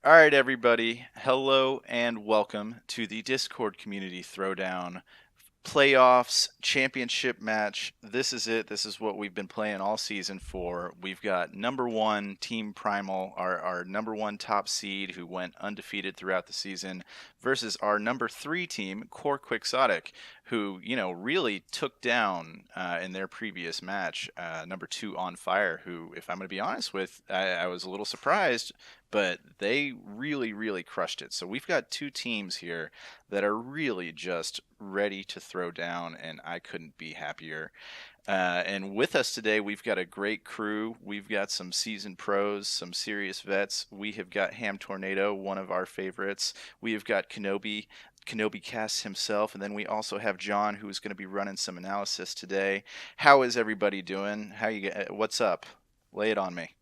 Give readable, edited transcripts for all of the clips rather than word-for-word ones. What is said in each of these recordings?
All right, everybody. Hello and welcome to the Discord Community Throwdown playoffs championship match. This is it. This is what we've been playing all season for. We've got number one Team Primal, our number one top seed who went undefeated throughout the season, versus our number three team, Core Quixotic, who really took down in their previous match number two On Fire, who, if I'm going to be honest with, I was a little surprised, but they really crushed it. So we've got two teams here that are really just ready to throw down, and I couldn't be happier. And with us today, we've got a great crew. We've got some seasoned pros, some serious vets. We have got Ham Tornado, one of our favorites. We have got Kenobi Casts himself, and then we also have John, who is going to be running some analysis today. How is everybody doing? What's up? Lay it on me.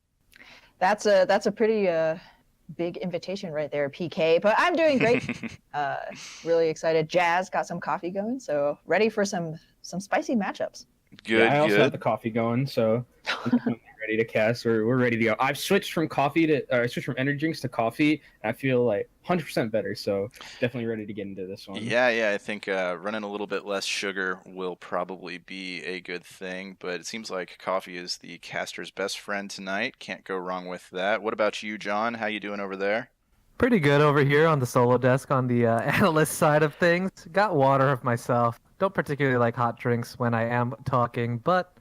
That's a pretty big invitation right there, PK. But I'm doing great. Really excited. Jazz got some coffee going, so ready for some spicy matchups. Good, I also have good. the coffee going, so I'm definitely ready to cast. We're ready to go. I've switched from I switched from energy drinks to coffee, and I feel like 100% better. So definitely ready to get into this one. Yeah. I think running a little bit less sugar will probably be a good thing, but it seems like coffee is the caster's best friend tonight. Can't go wrong with that. What about you, John? How you doing over there? Pretty good over here on the solo desk on the analyst side of things. Got water of myself. Don't particularly like hot drinks when I am talking, but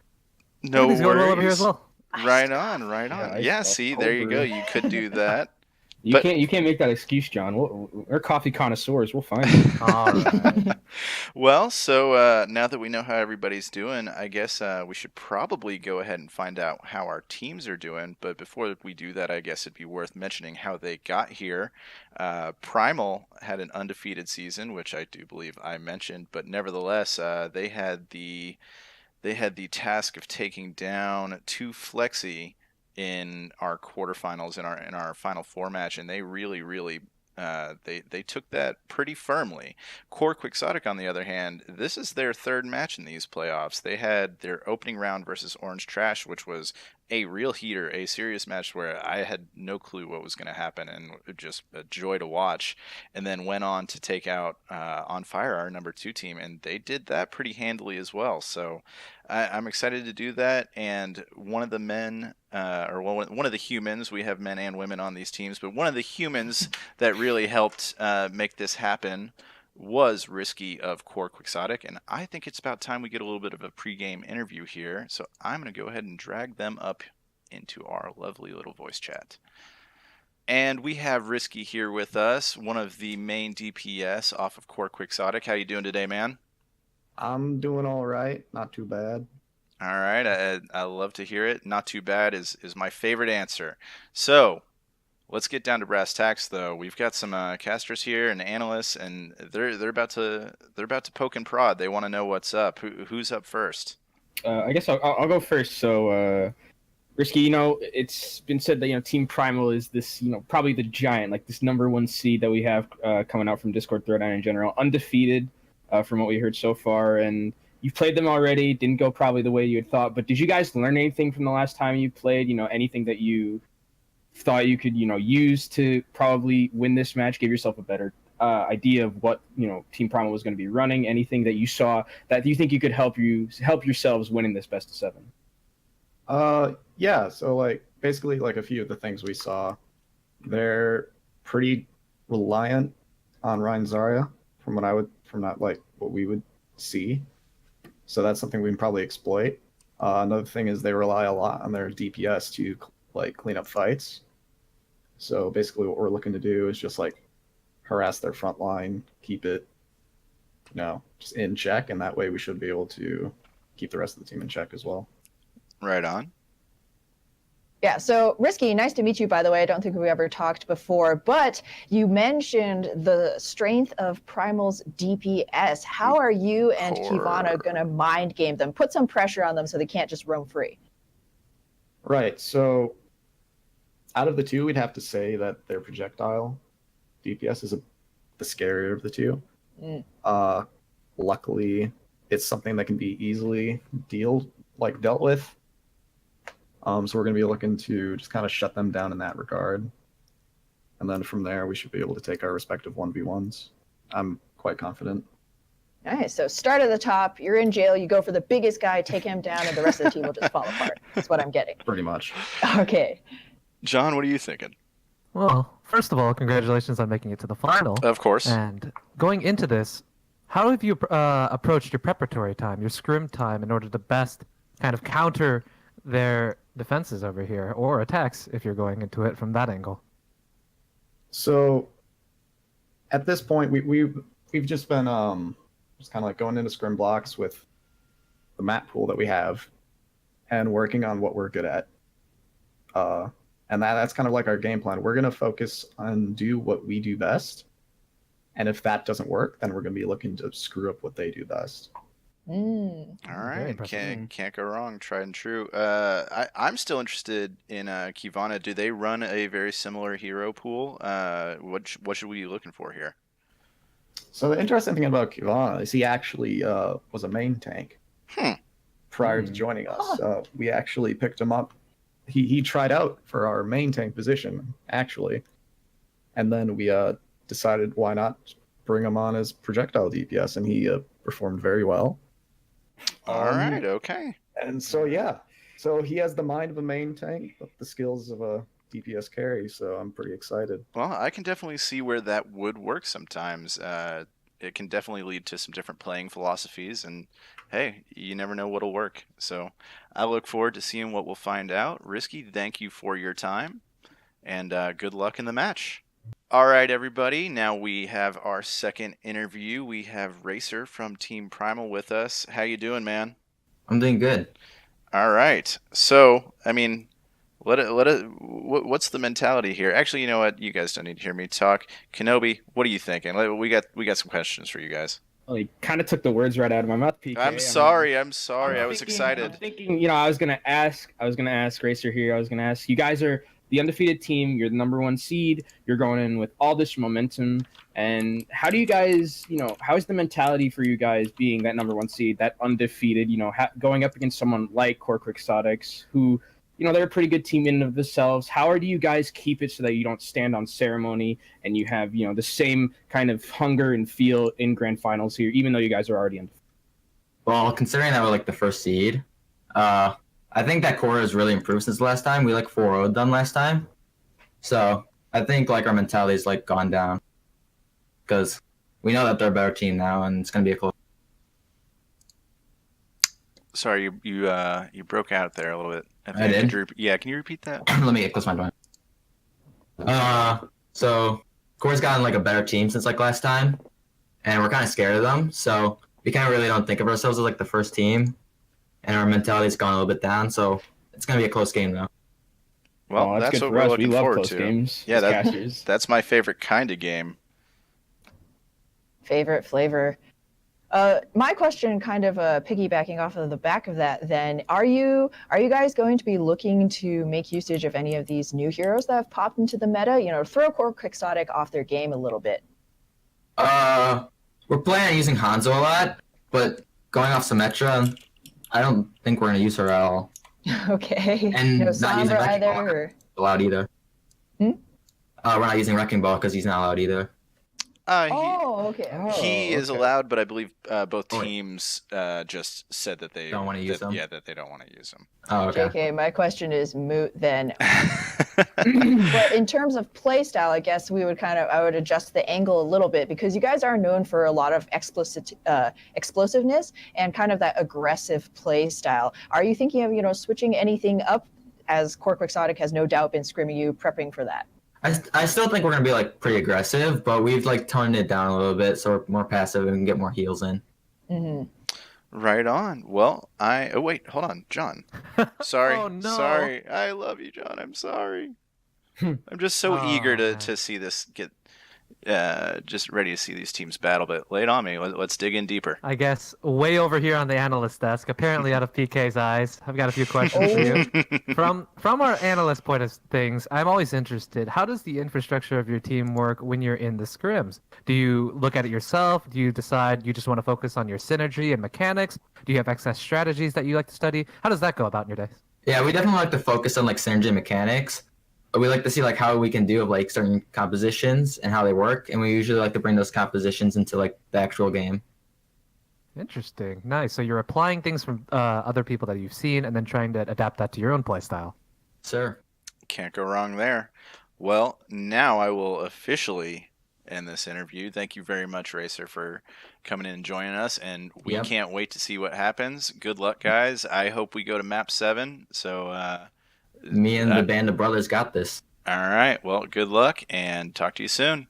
No everything's going well over here as worries. well. Right on, right on. Iced Yeah, coffee, see, there cold you go. brew. You could do that. You But can't make that excuse, John. We're coffee connoisseurs. We'll find it. All right. Well, so now that we know how everybody's doing, I guess we should probably go ahead and find out how our teams are doing. But before we do that, I guess it'd be worth mentioning how they got here. Primal had an undefeated season, which I do believe I mentioned, but nevertheless, they had the task of taking down two Flexi in our quarterfinals in our final four match, and they really they took that pretty firmly. Core Quixotic, on the other hand, this is their third match in these playoffs. They had their opening round versus Orange Trash, which was a real heater, a serious match where I had no clue what was going to happen, and just a joy to watch. And then went on to take out On Fire, our number two team, and they did that pretty handily as well. So I'm excited to do that. And one of the men, or one of the humans, we have men and women on these teams, but one of the humans that really helped make this happen was Risky of Core Quixotic, and I think it's about time we get a little bit of a pregame interview here. So I'm going to go ahead and drag them up into our lovely little voice chat. And we have Risky here with us, one of the main DPS off of Core Quixotic. How you doing today, man? I'm doing all right. Not too bad. All right, I love to hear it. Not too bad is my favorite answer. So let's get down to brass tacks, though. We've got some casters here and analysts, and they're about to poke and prod. They want to know what's up. Who's up first? I guess I'll go first. So, Risky, it's been said that Team Primal is this, probably the giant, like this number one seed that we have coming out from Discord Throwdown in general, undefeated from what we heard so far, and you've played them already. Didn't go probably the way you had thought, but did you guys learn anything from the last time you played? Anything that you thought you could, use to probably win this match, give yourself a better idea of what Team Primal was going to be running. Anything that you saw that you think you could help yourselves winning this best of seven? Yeah. So like basically like a few of the things we saw, they're pretty reliant on Ryan Zarya from not like what we would see. So that's something we can probably exploit. Another thing is they rely a lot on their DPS to like clean up fights. So basically, what we're looking to do is just like harass their front line, keep it, just in check, and that way we should be able to keep the rest of the team in check as well. Right on. Yeah, so Risky, nice to meet you, by the way. I don't think we ever talked before, but you mentioned the strength of Primal's DPS. How are you and Kivana going to mind game them? Put some pressure on them so they can't just roam free. Right. So out of the two, we'd have to say that their projectile DPS is the scarier of the two. Luckily, it's something that can be easily dealt with. So we're going to be looking to just kind of shut them down in that regard. and then from there we should be able to take our respective 1v1s. I'm quite confident. Nice. So start at the top. You're in jail. You go for the biggest guy, take him down, and the rest of the team will just fall apart. That's what I'm getting. Pretty much. Okay. John, what are you thinking? Well, first of all, congratulations on making it to the final. Of course. And going into this, how have you approached your preparatory time, your scrim time, in order to best kind of counter their defenses over here, or attacks if you're going into it from that angle? So at this point, we've just been just kind of like going into scrim blocks with the map pool that we have and working on what we're good at. And that's kind of like our game plan. We're going to focus on do what we do best. And if that doesn't work, then we're going to be looking to screw up what they do best. Mm. All Very right, impressive. can't go wrong. Tried and true. I'm still interested in Kivana. Do they run a very similar hero pool? What should we be looking for here? So the interesting thing about Kivana is he actually was a main tank prior to joining us. We actually picked him up. He tried out for our main tank position, actually. And then we decided why not bring him on as projectile DPS, and he performed very well. All right, okay. And so, yeah. So he has the mind of a main tank, but the skills of a DPS carry, so I'm pretty excited. Well, I can definitely see where that would work sometimes. It can definitely lead to some different playing philosophies, and hey, you never know what'll work. So I look forward to seeing what we'll find out. Risky, thank you for your time, and good luck in the match. All right, everybody. Now we have our second interview. We have Racer from Team Primal with us. How you doing, man? I'm doing good. All right. So, I mean, what's the mentality here? Actually, you know what? You guys don't need to hear me talk. Kenobi, what are you thinking? We got some questions for you guys. Well, he kind of took the words right out of my mouth, PK. I'm sorry. I was excited. I'm thinking, I was gonna ask Racer here. I was gonna ask, you guys are the undefeated team. You're the number 1 seed. You're going in with all this momentum. And how do you guys, how is the mentality for you guys being that number 1 seed, that undefeated, going up against someone like Core Quixotics, who, they're a pretty good team in of themselves. How do you guys keep it so that you don't stand on ceremony and you have, the same kind of hunger and feel in grand finals here, even though you guys are already undefeated? Well, considering that we're like the first seed, I think that core has really improved since last time. We 4-0'd them last time. So I think our mentality's gone down because we know that they're a better team now and it's going to be a close. Sorry, you broke out there a little bit. I did? Can you repeat that? Let me get close my door. So core's gotten a better team since last time, and we're kind of scared of them. So we kind of really don't think of ourselves as the first team, and our mentality's gone a little bit down. So it's going to be a close game though. Well, that's what we're looking forward to. Games, yeah, that's my favorite kind of game. Favorite flavor. My question, kind of piggybacking off of the back of that, then, are you guys going to be looking to make usage of any of these new heroes that have popped into the meta? Throw Core Quixotic off their game a little bit. We're planning on using Hanzo a lot, but going off Symmetra, I don't think we're going to use her at all. Okay. And no not using Sombra Wrecking Ball either. allowed either. Hmm? We're not using Wrecking Ball because he's not allowed either. Okay. He is okay. allowed, but I believe both teams just said that they Don't wanna use him? Yeah, that they don't want to use him. Oh, okay. JK, my question is moot then. But in terms of play style, I guess I would adjust the angle a little bit, because you guys are known for a lot of explosiveness and kind of that aggressive play style. Are you thinking of, switching anything up, as Core Quixotic has no doubt been scrimming you, prepping for that? I still think we're going to be pretty aggressive, but we've toned it down a little bit so we're more passive and can get more heals in. Mm-hmm. Right on. Well, oh wait, hold on, John. Sorry. Oh, no. Sorry. I love you, John. I'm sorry. I'm just so eager man. to see this get just ready to see these teams battle, but lay it on me. Let's dig in deeper. I guess way over here on the analyst desk, apparently out of PK's eyes, I've got a few questions for you. From our analyst point of things, I'm always interested. How does the infrastructure of your team work when you're in the scrims? Do you look at it yourself? Do you decide you just want to focus on your synergy and mechanics? Do you have excess strategies that you like to study? How does that go about in your days? Yeah, we definitely like to focus on synergy and mechanics. we like to see like how we can do of like certain compositions and how they work, and we usually like to bring those compositions into like the actual game. Interesting. Nice. So you're applying things from other people that you've seen and then trying to adapt that to your own play style. Sir. Can't go wrong there. Well, now I will officially end this interview. Thank you very much, Racer, for coming in and joining us, and we can't wait to see what happens. Good luck, guys. I hope we go to map 7. So me and the band of brothers got this. All right. Well, good luck, and talk to you soon.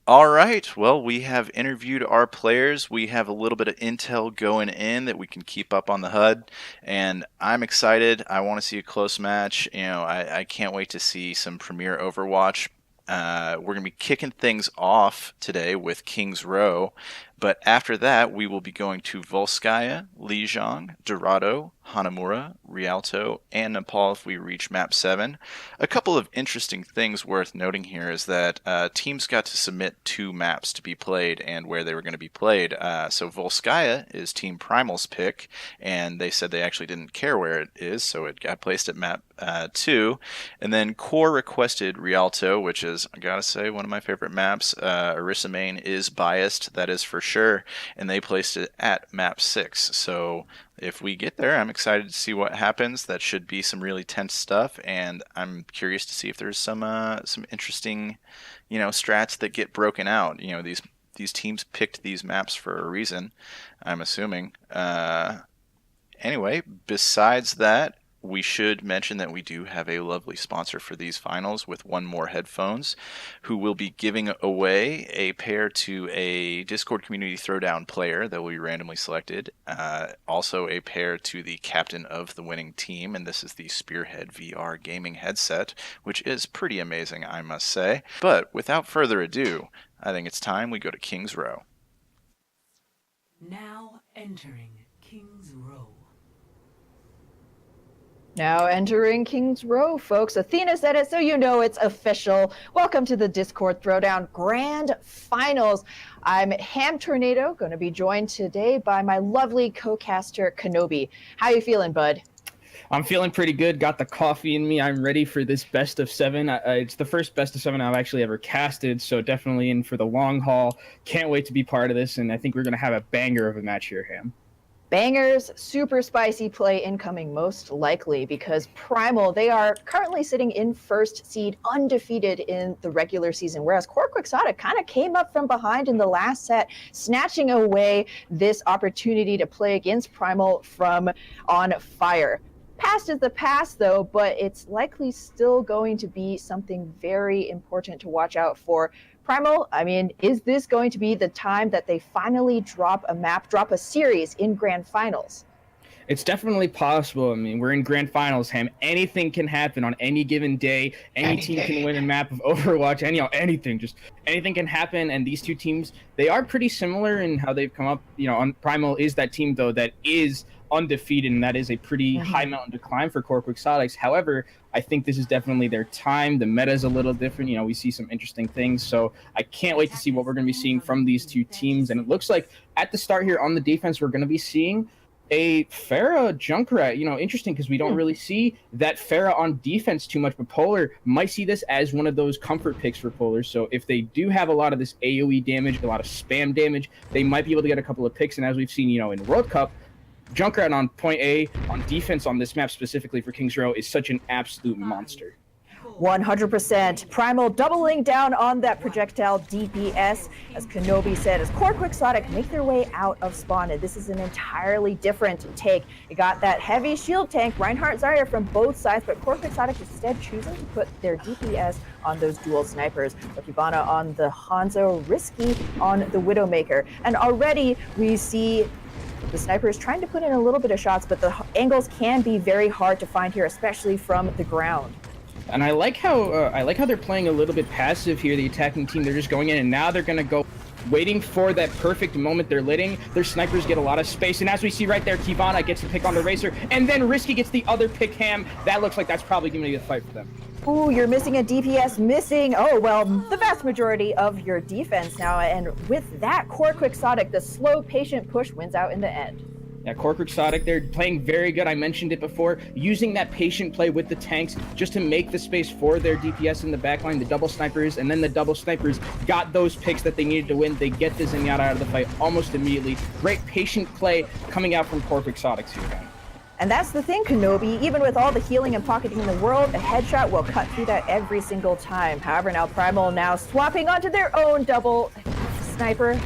All right. Well, we have interviewed our players. We have a little bit of intel going in that we can keep up on the HUD, and I'm excited. I want to see a close match. I can't wait to see some Premier Overwatch. We're going to be kicking things off today with Kings Row, but after that, we will be going to Volskaya, Lijiang, Dorado, Hanamura, Rialto, and Nepal if we reach map 7. A couple of interesting things worth noting here is that teams got to submit 2 maps to be played and where they were going to be played. So Volskaya is Team Primal's pick, and they said they actually didn't care where it is, so it got placed at map 2. And then Core requested Rialto, which is, I gotta say, one of my favorite maps. Orisa Main is biased, that is for sure, and they placed it at map 6. So if we get there, I'm excited to see what happens. That should be some really tense stuff, and I'm curious to see if there's some interesting, strats that get broken out. These teams picked these maps for a reason, I'm assuming. Anyway, besides that, we should mention that we do have a lovely sponsor for these finals with One More Headphones, who will be giving away a pair to a Discord Community Throwdown player that will be randomly selected. Also a pair to the captain of the winning team, and this is the Spearhead VR gaming headset, which is pretty amazing, I must say. But without further ado, I think it's time we go to Kings Row. Now entering Kings Row. Now entering Kings Row, folks. Athena said it, so you know it's official. Welcome to the Discord Throwdown Grand Finals. I'm Ham Tornado, going to be joined today by my lovely co-caster, Kenobi. How you feeling, bud? I'm feeling pretty good. Got the coffee in me. I'm ready for this best of 7. It's the first best of 7 I've actually ever casted, so definitely in for the long haul. Can't wait to be part of this, and I think we're going to have a banger of a match here, Ham. Bangers, super spicy play incoming most likely, because Primal, they are currently sitting in first seed undefeated in the regular season, whereas Core Quixotic kind of came up from behind in the last set, snatching away this opportunity to play against Primal from On Fire. Past is the past, though, but it's likely still going to be something very important to watch out for. Primal, is this going to be the time that they finally drop a series in Grand Finals? It's definitely possible. We're in Grand Finals, Ham. Anything can happen on any given day. Any team can win a map of Overwatch. Anything. Just anything can happen. And these two teams, they are pretty similar in how they've come up. Primal is that team, though, that is undefeated, and that is a pretty high mountain to climb for Core Quixotics. However, I think this is definitely their time. The meta is a little different. We see some interesting things. So I can't wait to see what we're going to be seeing from these two teams. And it looks like at the start here on the defense, we're going to be seeing a Pharah Junkrat. Interesting, because we don't really see that Pharah on defense too much, but Polar might see this as one of those comfort picks for Polar. So if they do have a lot of this AoE damage, a lot of spam damage, they might be able to get a couple of picks. And as we've seen, in World Cup, Junkrat on point A on defense on this map specifically for Kings Row is such an absolute monster. 100%. Primal doubling down on that projectile DPS, as Kenobi said, as Core Quixotic make their way out of spawn. And this is an entirely different take. You got that heavy shield tank, Reinhardt Zarya from both sides, but Core Quixotic instead choosing to put their DPS on those dual snipers. Okibana on the Hanzo, Risky on the Widowmaker. And already we see the snipers trying to put in a little bit of shots, but the angles can be very hard to find here, especially from the ground. And I like how they're playing a little bit passive here, the attacking team. They're just going in, and now they're going to go waiting for that perfect moment they're litting. Their snipers get a lot of space, and as we see right there, Kivana gets the pick on the Racer, and then Risky gets the other pick, Ham. That looks like that's probably going to be the fight for them. Ooh, you're missing a DPS, the vast majority of your defense now, and with that, Core Quixotic, the slow, patient push wins out in the end. Yeah, Cork Exotic, they're playing very good. I mentioned it before, using that patient play with the tanks just to make the space for their DPS in the backline, the double snipers, and then the double snipers got those picks that they needed to win. They get the Zenyatta out of the fight almost immediately. Great patient play coming out from Cork Exotics here, man. And that's the thing, Kenobi. Even with all the healing and pocketing in the world, a headshot will cut through that every single time. However, now Primal now swapping onto their own double sniper,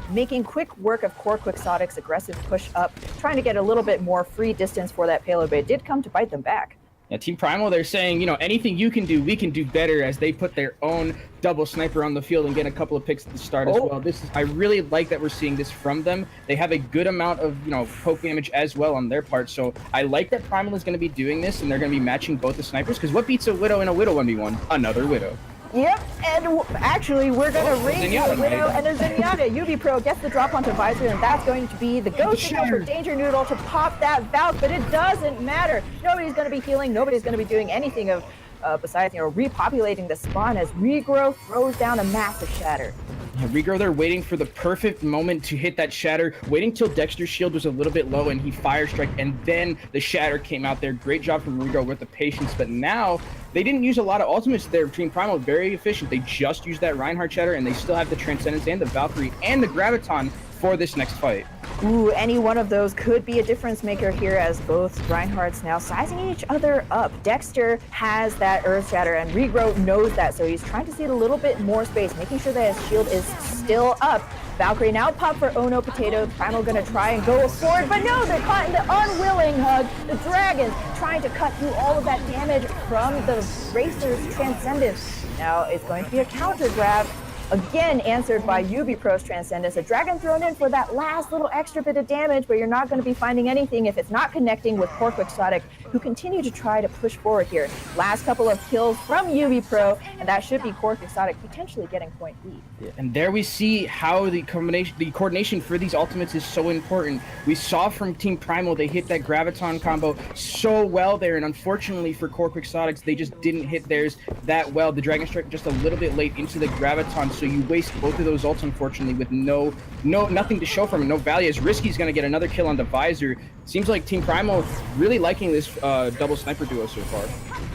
making quick work of Cork Exotic's aggressive push up, trying to get a little bit more free distance for that payload, but it did come to bite them back. Yeah, Team Primal, they're saying, you know, anything you can do, we can do better, as they put their own double sniper on the field and get a couple of picks at the start as well. I really like that we're seeing this from them. They have a good amount of, you know, poke damage as well on their part. So I like that Primal is going to be doing this, and they're going to be matching both the snipers, because what beats a Widow in a Widow 1v1? Another Widow. Yep, and actually, we're going to raise a Widow and a Zenyatta. UB Pro gets the drop onto Visor, and that's going to be the go signal for Danger Noodle to pop that Valk, but it doesn't matter. Nobody's going to be healing. Nobody's going to be doing anything of besides, you know, repopulating the spawn as Regrow throws down a massive shatter. Yeah, Regrow, they're waiting for the perfect moment to hit that shatter, waiting till Dexter's shield was a little bit low and he fire strike, and then the shatter came out there. Great job from Regrow with the patience, but now they didn't use a lot of ultimates there. Team Primal, very efficient. They just used that Reinhardt shatter, and they still have the Transcendence and the Valkyrie and the Graviton for this next fight. Ooh, any one of those could be a difference maker here, as both Reinhardts now sizing each other up. Dexter has that Earth Shatter, and Regrow knows that, so he's trying to see a little bit more space, making sure that his shield is still up. Valkyrie now pop for Ono Potato. Primal gonna try and go forward, but no, they're caught in the unwilling hug. The Dragons trying to cut through all of that damage from the Racer's Transcendence. Now it's going to be a counter grab. Again, answered by UB Pro's Transcendence. A Dragon thrown in for that last little extra bit of damage, but you're not going to be finding anything if it's not connecting with Cork Exotic, who continue to try to push forward here. Last couple of kills from UB Pro, and that should be Cork Exotic potentially getting point lead. Yeah, and there we see how the coordination for these ultimates is so important. We saw from Team Primal, they hit that Graviton combo so well there, and unfortunately for Cork Exotics, they just didn't hit theirs that well. The Dragon Strike just a little bit late into the Graviton, so you waste both of those ults, unfortunately, with nothing to show from it, no value, as Risky's going to get another kill on the Visor. Seems like Team Primal really liking this double sniper duo so far.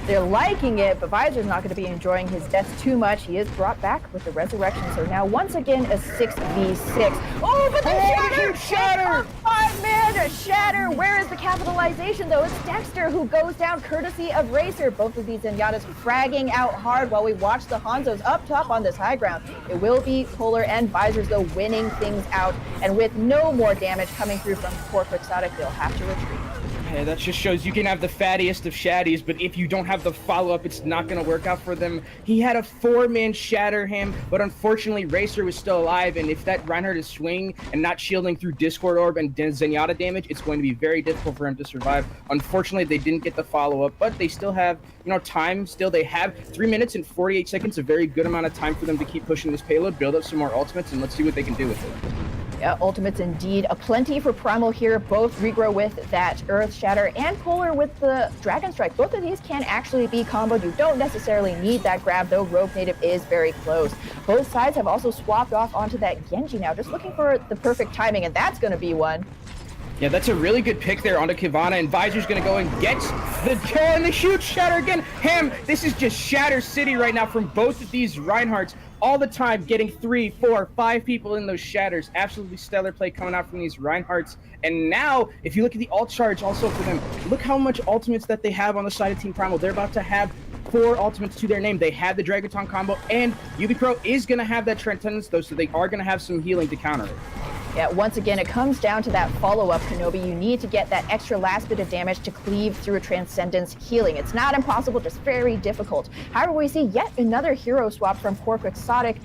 They're liking it, but Visor's not going to be enjoying his death too much. He is brought back with the resurrection, so now once again a 6v6. Oh, but the shatter! 5-man shatter! Where is the capitalization, though? It's Dexter who goes down courtesy of Racer. Both of these Zenyatas fragging out hard while we watch the Hanzos up top on this high ground. It will be Polar and Visors, though, winning things out, and with no more damage coming through from Cork Exotic, they'll have to retreat. Yeah, that just shows you can have the fattiest of shaddies, but if you don't have the follow-up, it's not going to work out for them. He had a 4-man shatter him, but unfortunately, Racer was still alive, and if that Reinhardt is swinging and not shielding through Discord Orb and Zenyatta damage, it's going to be very difficult for him to survive. Unfortunately, they didn't get the follow-up, but they still have, you know, time. Still, they have 3 minutes and 48 seconds, a very good amount of time for them to keep pushing this payload, build up some more ultimates, and let's see what they can do with it. Yeah, ultimates indeed. A plenty for Primal here. Both Regrow with that Earth Shatter and Polar with the Dragon Strike. Both of these can actually be comboed. You don't necessarily need that grab, though Rogue Native is very close. Both sides have also swapped off onto that Genji now, just looking for the perfect timing, and that's going to be one. Yeah, that's a really good pick there onto Kivana, and Visor's gonna go and get the kill, and the huge shatter again. This is just Shatter City right now from both of these Reinhardts. All the time, getting 3, 4, 5 people in those shatters. Absolutely stellar play coming out from these Reinhardts. And now, if you look at the ult charge also for them, look how much ultimates that they have on the side of Team Primal. They're about to have 4 ultimates to their name. They have the Dragaton combo, and UB Pro is going to have that Transcendence, though, so they are going to have some healing to counter it. Yeah, once again, it comes down to that follow-up, Kenobi. You need to get that extra last bit of damage to cleave through a Transcendence healing. It's not impossible, just very difficult. However, we see yet another hero swap from Cork Exotic.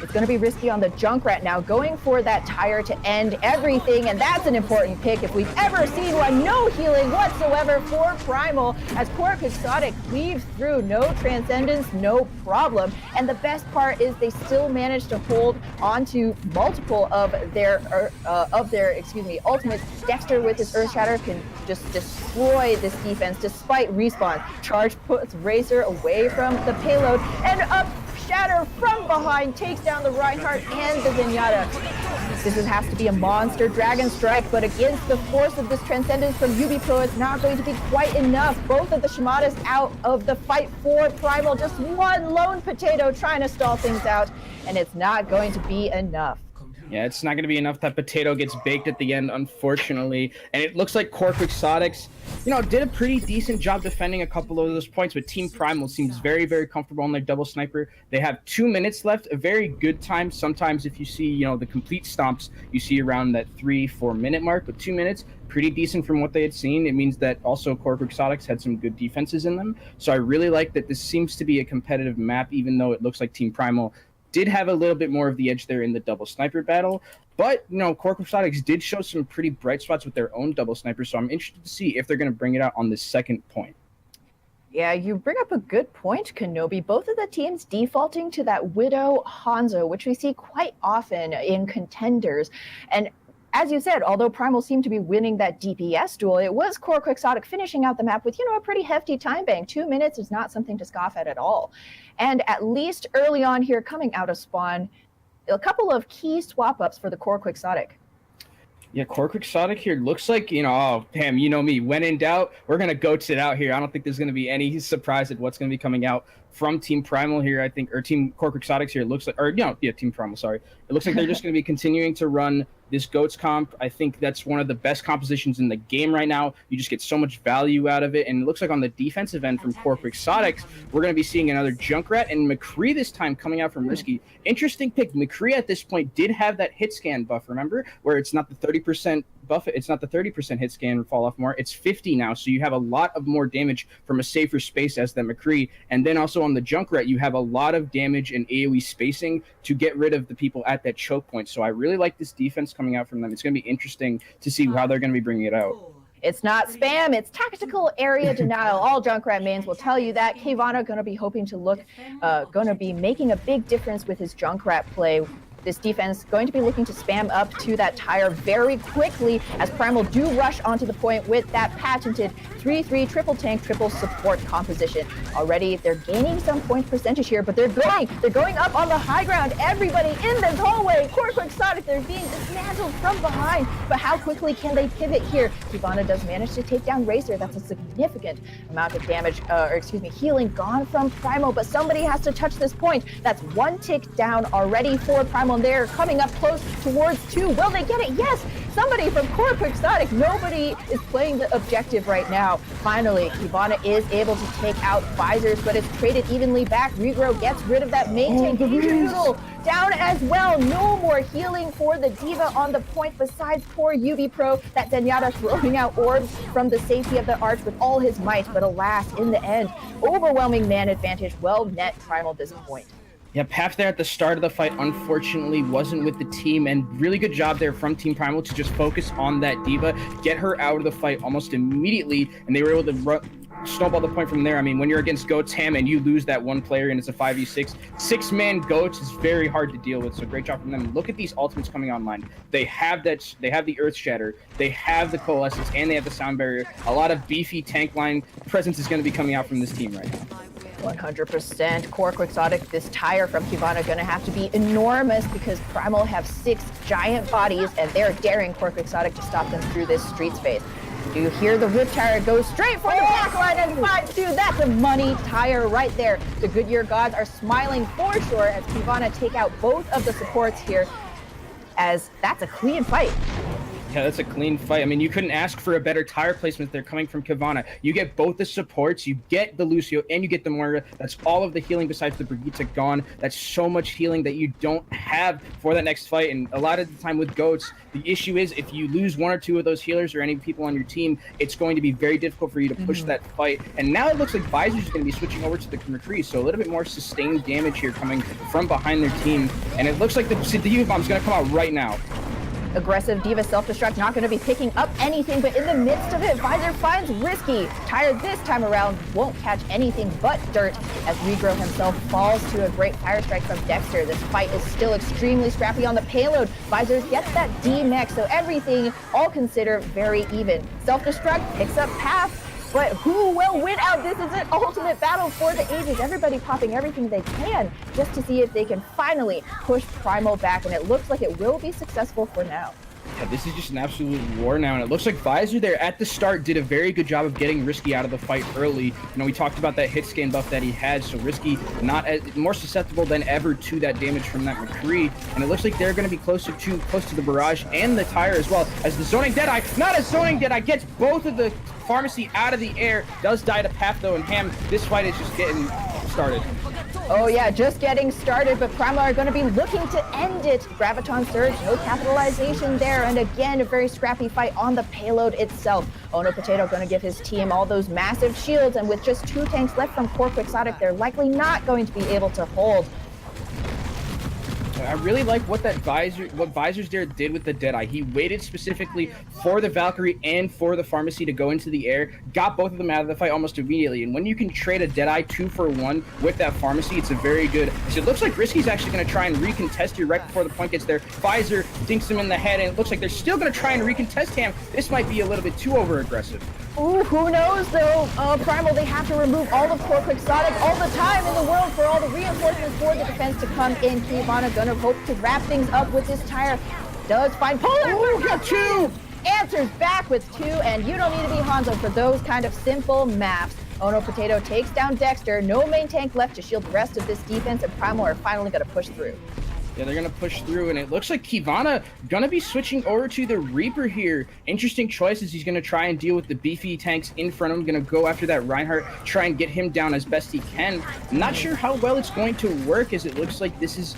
It's going to be risky on the Junkrat now, going for that tire to end everything, and that's an important pick if we've ever seen one. No healing whatsoever for Primal, as Cork Exotic cleaves through. No Transcendence, no problem. And the best part is they still manage to hold onto multiple of their ultimates. Dexter with his Earth Shatter can just destroy this defense despite respawn. Charge puts Racer away from the payload, and up Shatter from behind takes down the Reinhardt and the Zenyatta. This has to be a monster Dragon Strike, but against the force of this Transcendence from Yubipro, it's not going to be quite enough. Both of the Shimadas out of the fight for Primal. Just one lone potato trying to stall things out, and it's not going to be enough. Yeah, it's not going to be enough. That potato gets baked at the end, unfortunately. And it looks like Core Quixotics, did a pretty decent job defending a couple of those points, but Team Primal seems very, very comfortable on their double sniper. They have 2 minutes left, a very good time. Sometimes if you see, the complete stomps, you see around that 3-4 minute mark, but 2 minutes, pretty decent from what they had seen. It means that also Core Quixotics had some good defenses in them. So I really like that this seems to be a competitive map, even though it looks like Team Primal did have a little bit more of the edge there in the double sniper battle. But, Core Quixotics did show some pretty bright spots with their own double sniper, so I'm interested to see if they're going to bring it out on the second point. Yeah, you bring up a good point, Kenobi. Both of the teams defaulting to that Widow Hanzo, which we see quite often in contenders. And as you said, although Primal seemed to be winning that DPS duel, it was Core Quixotic finishing out the map with, a pretty hefty time bank. 2 minutes is not something to scoff at all. And at least early on here, coming out of spawn, a couple of key swap-ups for the Core Quixotic. Yeah, Core Quixotic here looks like, oh, Pam, you know me. When in doubt, we're going to goats it out here. I don't think there's going to be any surprise at what's going to be coming out from Team Primal here, I think, or Team Core Quixotics here. It looks like, Team Primal, sorry. It looks like they're just going to be continuing to run this GOATS comp. I think that's one of the best compositions in the game right now. You just get so much value out of it. And it looks like on the defensive end from Core Quixotics, we're going to be seeing another Junkrat and McCree this time coming out from Risky. Interesting pick. McCree at this point did have that hit scan buff, remember? Where it's not the 30% buff, it's not the 30% hit scan fall off more, it's 50 now. So you have a lot of more damage from a safer space as the McCree. And then also on the Junkrat, you have a lot of damage and AoE spacing to get rid of the people at that choke point. So I really like this defense coming out from them. It's going to be interesing to see how they're going to be bringing it out. It's not spam, it's tactical area denial. All Junkrat mains will tell you that. Kivana going to be hoping to going to be making a big difference with his Junkrat play. This defense going to be looking to spam up to that tire very quickly as Primal do rush onto the point with that patented 3-3 triple tank, triple support composition. Already they're gaining some point percentage here, but they're going up on the high ground. Everybody in this hallway, Core Quixotic, they're being dismantled from behind. But how quickly can they pivot here? Kivana does manage to take down Racer. That's a significant amount of damage, healing gone from Primal, but somebody has to touch this point. That's one tick down already for Primal. And they're coming up close towards 2. Will they get it? Yes! Somebody from Core Quixotic. Nobody is playing the objective right now. Finally, Kivana is able to take out Visors, but it's traded evenly back. Regro gets rid of that main tank. Noodle down as well. No more healing for the D.Va on the point besides poor Yubipro. That Zenyatta throwing out orbs from the safety of the arch with all his might, but alas, in the end, overwhelming man advantage. Well net Primal this point. Yeah, Paf there at the start of the fight unfortunately wasn't with the team, and really good job there from Team Primal to just focus on that D.Va, get her out of the fight almost immediately, and they were able to snowball the point from there. I mean, when you're against GOATS Ham and you lose that one player and it's a 5v6, 6-man GOATS is very hard to deal with, so great job from them. Look at these ultimates coming online. They have the Earth Shatter, they have the Coalescence, and they have the Sound Barrier. A lot of beefy tank line presence is going to be coming out from this team right now. 100% Core Quixotic. This tire from Kivana going to have to be enormous because Primal have 6 giant bodies and they're daring Core Quixotic to stop them through this street space. Do you hear the rip tire go straight for the back line and 5-2? That's a money tire right there. The Goodyear gods are smiling for sure as Kivana take out both of the supports here, as that's a clean fight. Yeah, that's a clean fight. I mean, you couldn't ask for a better tire placement. They're coming from Kivana. You get both the supports, you get the Lucio, and you get the Moira. That's all of the healing besides the Brigitte gone. That's so much healing that you don't have for that next fight. And a lot of the time with GOATS, the issue is if you lose 1 or 2 of those healers or any people on your team, it's going to be very difficult for you to push that fight. And now it looks like Visors is going to be switching over to the McCree, so a little bit more sustained damage here coming from behind their team. And it looks like the U bomb is going to come out right now. Aggressive D.Va self-destruct, not going to be picking up anything, but in the midst of it, Visor finds Risky. Tire this time around won't catch anything but dirt as Regro himself falls to a great fire strike from Dexter. This fight is still extremely scrappy on the payload. Visors gets that D-mech, so everything, all considered, very even. Self-destruct picks up Path. But who will win out? This is an ultimate battle for the ages. Everybody popping everything they can just to see if they can finally push Primal back, and it looks like it will be successful for now. Yeah, this is just an absolute war now, and it looks like Visor there at the start did a very good job of getting Risky out of the fight early. You know, we talked about that hit scan buff that he had, so Risky more susceptible than ever to that damage from that McCree, and it looks like they're going to be close to the barrage and the tire as well, as the zoning Deadeye, not a zoning Deadeye, gets both of the Pharmacy out of the air, does die to Path though, and Ham, this fight is just getting started. Oh yeah, just getting started, but Primal are going to be looking to end it. Graviton Surge, no capitalization there, and again, a very scrappy fight on the payload itself. Ono Potato going to give his team all those massive shields, and with just 2 tanks left from Core Quixotic, they're likely not going to be able to hold. I really like what Visor's there did with the Deadeye. He waited specifically for the Valkyrie and for the Pharmacy to go into the air, got both of them out of the fight almost immediately. And when you can trade a Deadeye 2-for-1 with that Pharmacy, it's a very good. So it looks like Risky's actually going to try and recontest here right before the point gets there. Visor dinks him in the head, and it looks like they're still going to try and recontest him. This might be a little bit too over-aggressive. Ooh, who knows though? Primal, they have to remove all of Core Quixotic all the time in the world for all the reinforcements for the defense to come in. Kivana gonna hope to wrap things up with this tire. Does find Polar. Ooh, got 2! Answers back with 2, and you don't need to be Hanzo for those kind of simple maps. Ono Potato takes down Dexter. No main tank left to shield the rest of this defense, and Primal are finally gonna push through. Yeah, they're going to push through, and it looks like Kivana going to be switching over to the Reaper here. Interesting choices. He's going to try and deal with the beefy tanks in front of him, going to go after that Reinhardt, try and get him down as best he can. I'm not sure how well it's going to work, as it looks like this is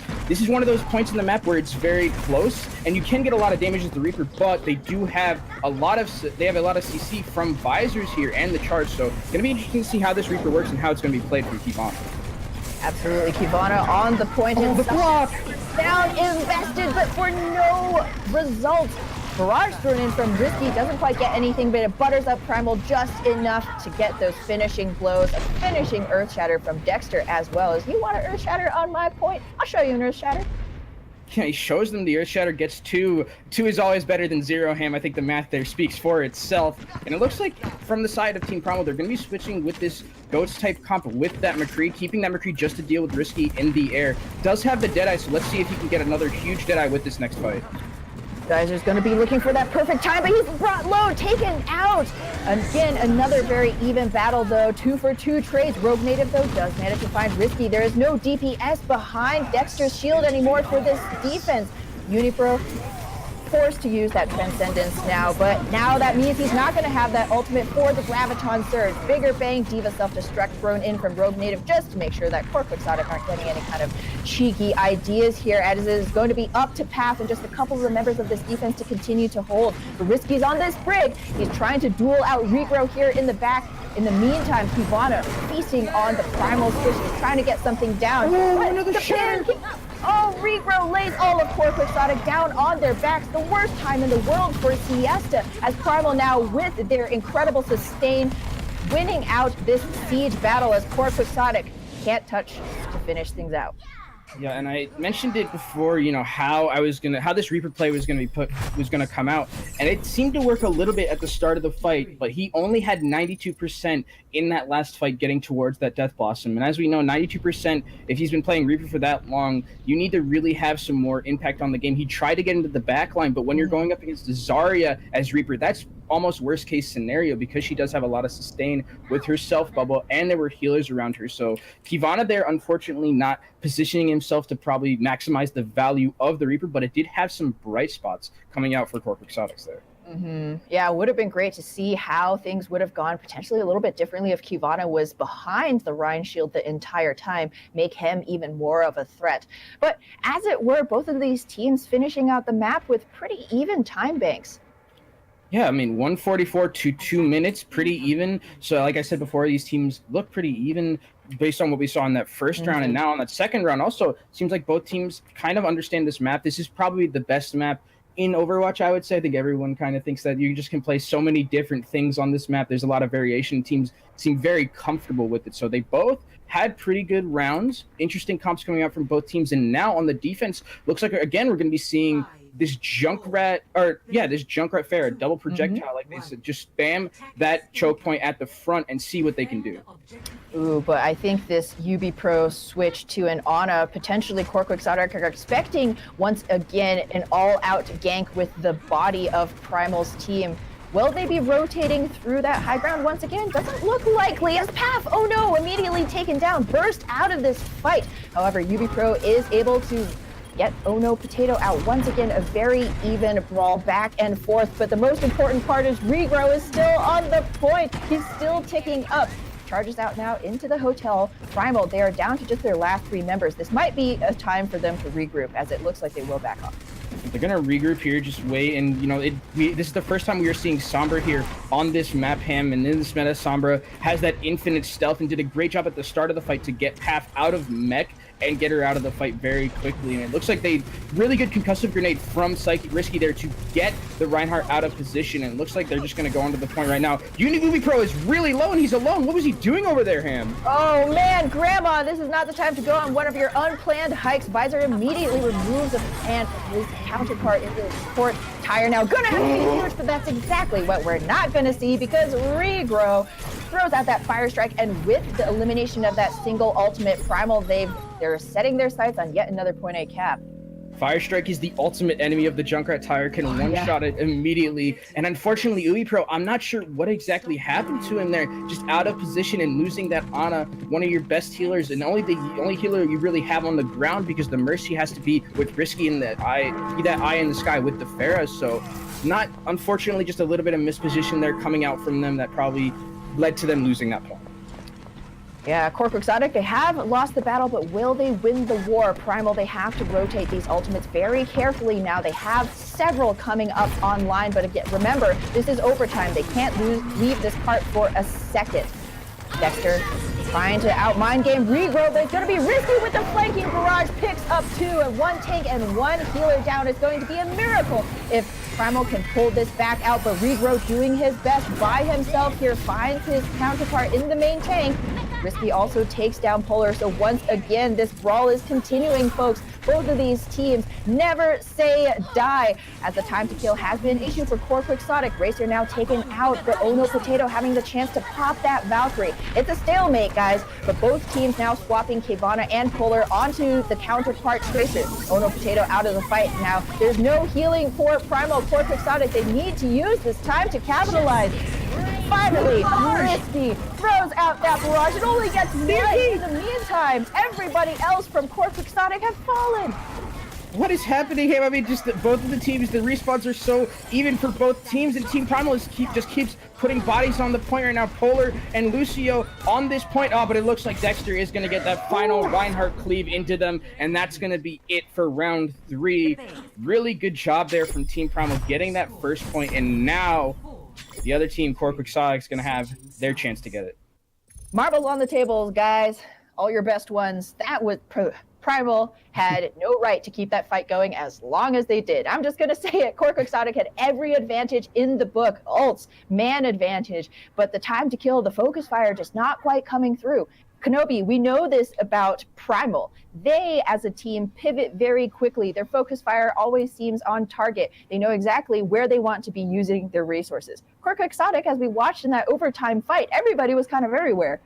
one of those points in the map where it's very close, and you can get a lot of damage with the Reaper, but they do have a lot of CC from Visors here and the charge, so going to be interesting to see how this Reaper works and how it's going to be played from Kivana. Absolutely, Kivana on the point. Oh, the block! Down invested, but for no results. Barrage thrown in from Risky, doesn't quite get anything, but it butters up Primal just enough to get those finishing blows. A finishing Earth Shatter from Dexter as well. As you want an Earth Shatter on my point, I'll show you an Earth Shatter. Yeah, he shows them the Earth Shatter, gets 2. 2 is always better than 0, Ham. I think the math there speaks for itself. And it looks like from the side of Team Primal, they're going to be switching with this Goats type comp with that McCree, keeping that McCree just to deal with Risky in the air. Does have the Deadeye, so let's see if he can get another huge Deadeye with this next fight. Geyser's going to be looking for that perfect time, but he's brought low, taken out. Again, another very even battle, though. 2-for-2 trades. Rogue Native, though, does manage to find Risky. There is no DPS behind Dexter's shield anymore for this defense. Unipro forced to use that Transcendence now, but now that means he's not going to have that ultimate for the Graviton Surge. Bigger Bang, Diva Self-Destruct thrown in from Rogue Native just to make sure that Core Quixotic aren't getting any kind of cheeky ideas here, as it is going to be up to Path and just a couple of the members of this defense to continue to hold. The Risky's on this brig. He's trying to duel out Regro here in the back. In the meantime, Kivana feasting on the Primal Squish. He's trying to get something down. Oh, another shatter! Oh, Regro lays all of Core Quixotic down on their backs. The worst time in the world for Siesta, as Primal now with their incredible sustain, winning out this siege battle as Core Quixotic can't touch to finish things out. Yeah, and I mentioned it before, you know, how this Reaper play was gonna come out, and it seemed to work a little bit at the start of the fight, but he only had 92% in that last fight getting towards that Death Blossom. And as we know, 92%, if he's been playing Reaper for that long, you need to really have some more impact on the game. He tried to get into the back line, but when you're going up against Zarya as Reaper, that's almost worst case scenario, because she does have a lot of sustain with her self bubble, and there were healers around her. So Kivana there, unfortunately, not positioning himself to probably maximize the value of the Reaper, but it did have some bright spots coming out for Core Quixotics there. Yeah, it would have been great to see how things would have gone potentially a little bit differently if Kivana was behind the Rein Shield the entire time, make him even more of a threat. But as it were, both of these teams finishing out the map with pretty even time banks. Yeah, I mean, 144 to 2 minutes, pretty even. So like I said before, these teams look pretty even based on what we saw in that first round. And now on that second round, also seems like both teams kind of understand this map. This is probably the best map in Overwatch, I would say. I think everyone kind of thinks that you just can play so many different things on this map. There's a lot of variation. Teams seem very comfortable with it. So they both had pretty good rounds. Interesting comps coming out from both teams. And now on the defense, looks like, again, we're going to be seeing this Junkrat Pharah double projectile like this, just spam that choke point at the front and see what they can do. Ooh, but I think this UB Pro switch to an Ana, potentially Core Quixotic are expecting once again an all-out gank with the body of Primal's team. Will they be rotating through that high ground once again? Doesn't look likely as Paf, oh no, immediately taken down, burst out of this fight. However, UB Pro is able to get Oh No Potato out. Once again, a very even brawl back and forth, but the most important part is Regrow is still on the point. He's still ticking up. Charges out now into the hotel. Primal, they are down to just their last 3 members. This might be a time for them to regroup, as it looks like they will back off. They're gonna regroup here, just wait, and this is the first time we are seeing Sombra here on this map, Ham, and in this meta, Sombra has that infinite stealth and did a great job at the start of the fight to get Paf out of mech and get her out of the fight very quickly. And it looks like they really good concussive grenade from Psychic Risky there to get the Reinhardt out of position. And it looks like they're just going to go onto the point right now. UB Pro is really low and he's alone. What was he doing over there, Ham? Oh man, Grandma, this is not the time to go on one of your unplanned hikes. Visor immediately removes a hand of his counterpart into the support tire. Now gonna have to be huge, but that's exactly what we're not gonna see because Regrow throws out that Fire Strike, and with the elimination of that single ultimate, Primal, they're setting their sights on yet another point A cap. Fire Strike is the ultimate enemy of the Junkrat Tire, can one-shot it immediately. And unfortunately, UB Pro, I'm not sure what exactly happened to him there. Just out of position and losing that Ana, one of your best healers, and the only healer you really have on the ground, because the Mercy has to be with Risky in that eye in the sky with the Pharah. So not, unfortunately, just a little bit of misposition there coming out from them that probably led to them losing that point. Yeah, Core Quixotic, they have lost the battle, but will they win the war? Primal, they have to rotate these ultimates very carefully now. They have several coming up online, but again, remember, this is overtime. They can't leave this part for a second. Dexter trying to out-mind game Regrow, but it's going to be risky with the flanking barrage. Picks up 2, and 1 tank and 1 healer down. It's going to be a miracle if Primal can pull this back out, but Regrow doing his best by himself here, finds his counterpart in the main tank. Risky also takes down Polar, so once again, this brawl is continuing, folks. Both of these teams never say die, as the time to kill has been an issue for Core Quixotic. Racer now taken out, but Oh No Potato having the chance to pop that Valkyrie. It's a stalemate, guys, but both teams now swapping Kibana and Polar onto the counterpart Tracer. Oh No Potato out of the fight now. There's no healing for Primal. Core Quixotic, they need to use this time to capitalize. Finally, Risky throws out that barrage. It only gets 1 in the meantime. Everybody else from Core Quixotic have fallen. What is happening here? I mean, just both of the teams, the respawns are so even for both teams, and Team Primal just keeps putting bodies on the point right now. Polar and Lucio on this point. Oh, but it looks like Dexter is going to get that final Reinhardt cleave into them, and that's going to be it for round 3. Really good job there from Team Primal getting that first point, and now the other team, Core Quixotic, is going to have their chance to get it. Marbles on the tables, guys. All your best ones. That was Primal had no right to keep that fight going as long as they did. I'm just going to say it. Core Quixotic had every advantage in the book. Ults, man advantage. But the time to kill, the focus fire, just not quite coming through. Kenobi, we know this about Primal. They, as a team, pivot very quickly. Their focus fire always seems on target. They know exactly where they want to be using their resources. Core Quixotic, as we watched in that overtime fight, everybody was kind of everywhere.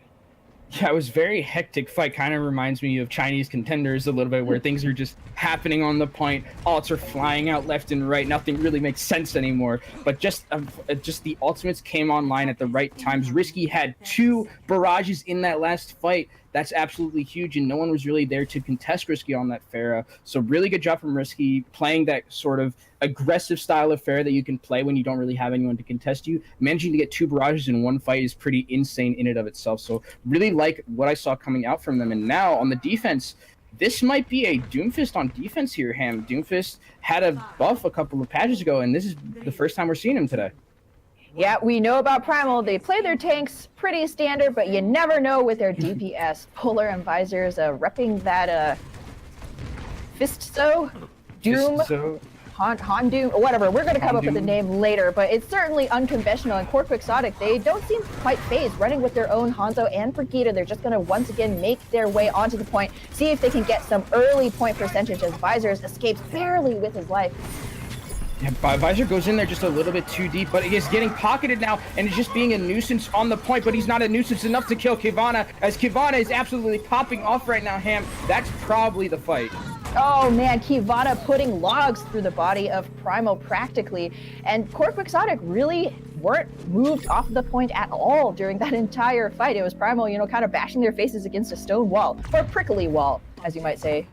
Yeah, it was a very hectic fight. Kind of reminds me of Chinese Contenders a little bit, where things are just happening on the point. Ults are flying out left and right. Nothing really makes sense anymore. But just the ultimates came online at the right times. Risky had 2 barrages in that last fight. That's absolutely huge, and no one was really there to contest Risky on that Pharah. So really good job from Risky, playing that sort of aggressive style of Pharah that you can play when you don't really have anyone to contest you. Managing to get 2 barrages in 1 fight is pretty insane in and of itself. So really like what I saw coming out from them. And now on the defense, this might be a Doomfist on defense here, Ham. Doomfist had a buff a couple of patches ago, and this is the first time we're seeing him today. Yeah, we know about Primal. They play their tanks pretty standard, but you never know with their DPS. Polar and Visors repping that Fistso? Doom? Hondoom? Whatever. We're going to come up with a name later, but it's certainly unconventional. And Core Quixotic, they don't seem quite phased, running with their own Hanzo and Brigitte. They're just going to once again make their way onto the point, see if they can get some early point percentage as Visors escapes barely with his life. Yeah, Visor goes in there just a little bit too deep, but he is getting pocketed now and is just being a nuisance on the point, but he's not a nuisance enough to kill Kivana, as Kivana is absolutely popping off right now, Ham. That's probably the fight. Oh man, Kivana putting logs through the body of Primal practically, and Core Quixotic really weren't moved off the point at all during that entire fight. It was Primal, kind of bashing their faces against a stone wall, or prickly wall, as you might say.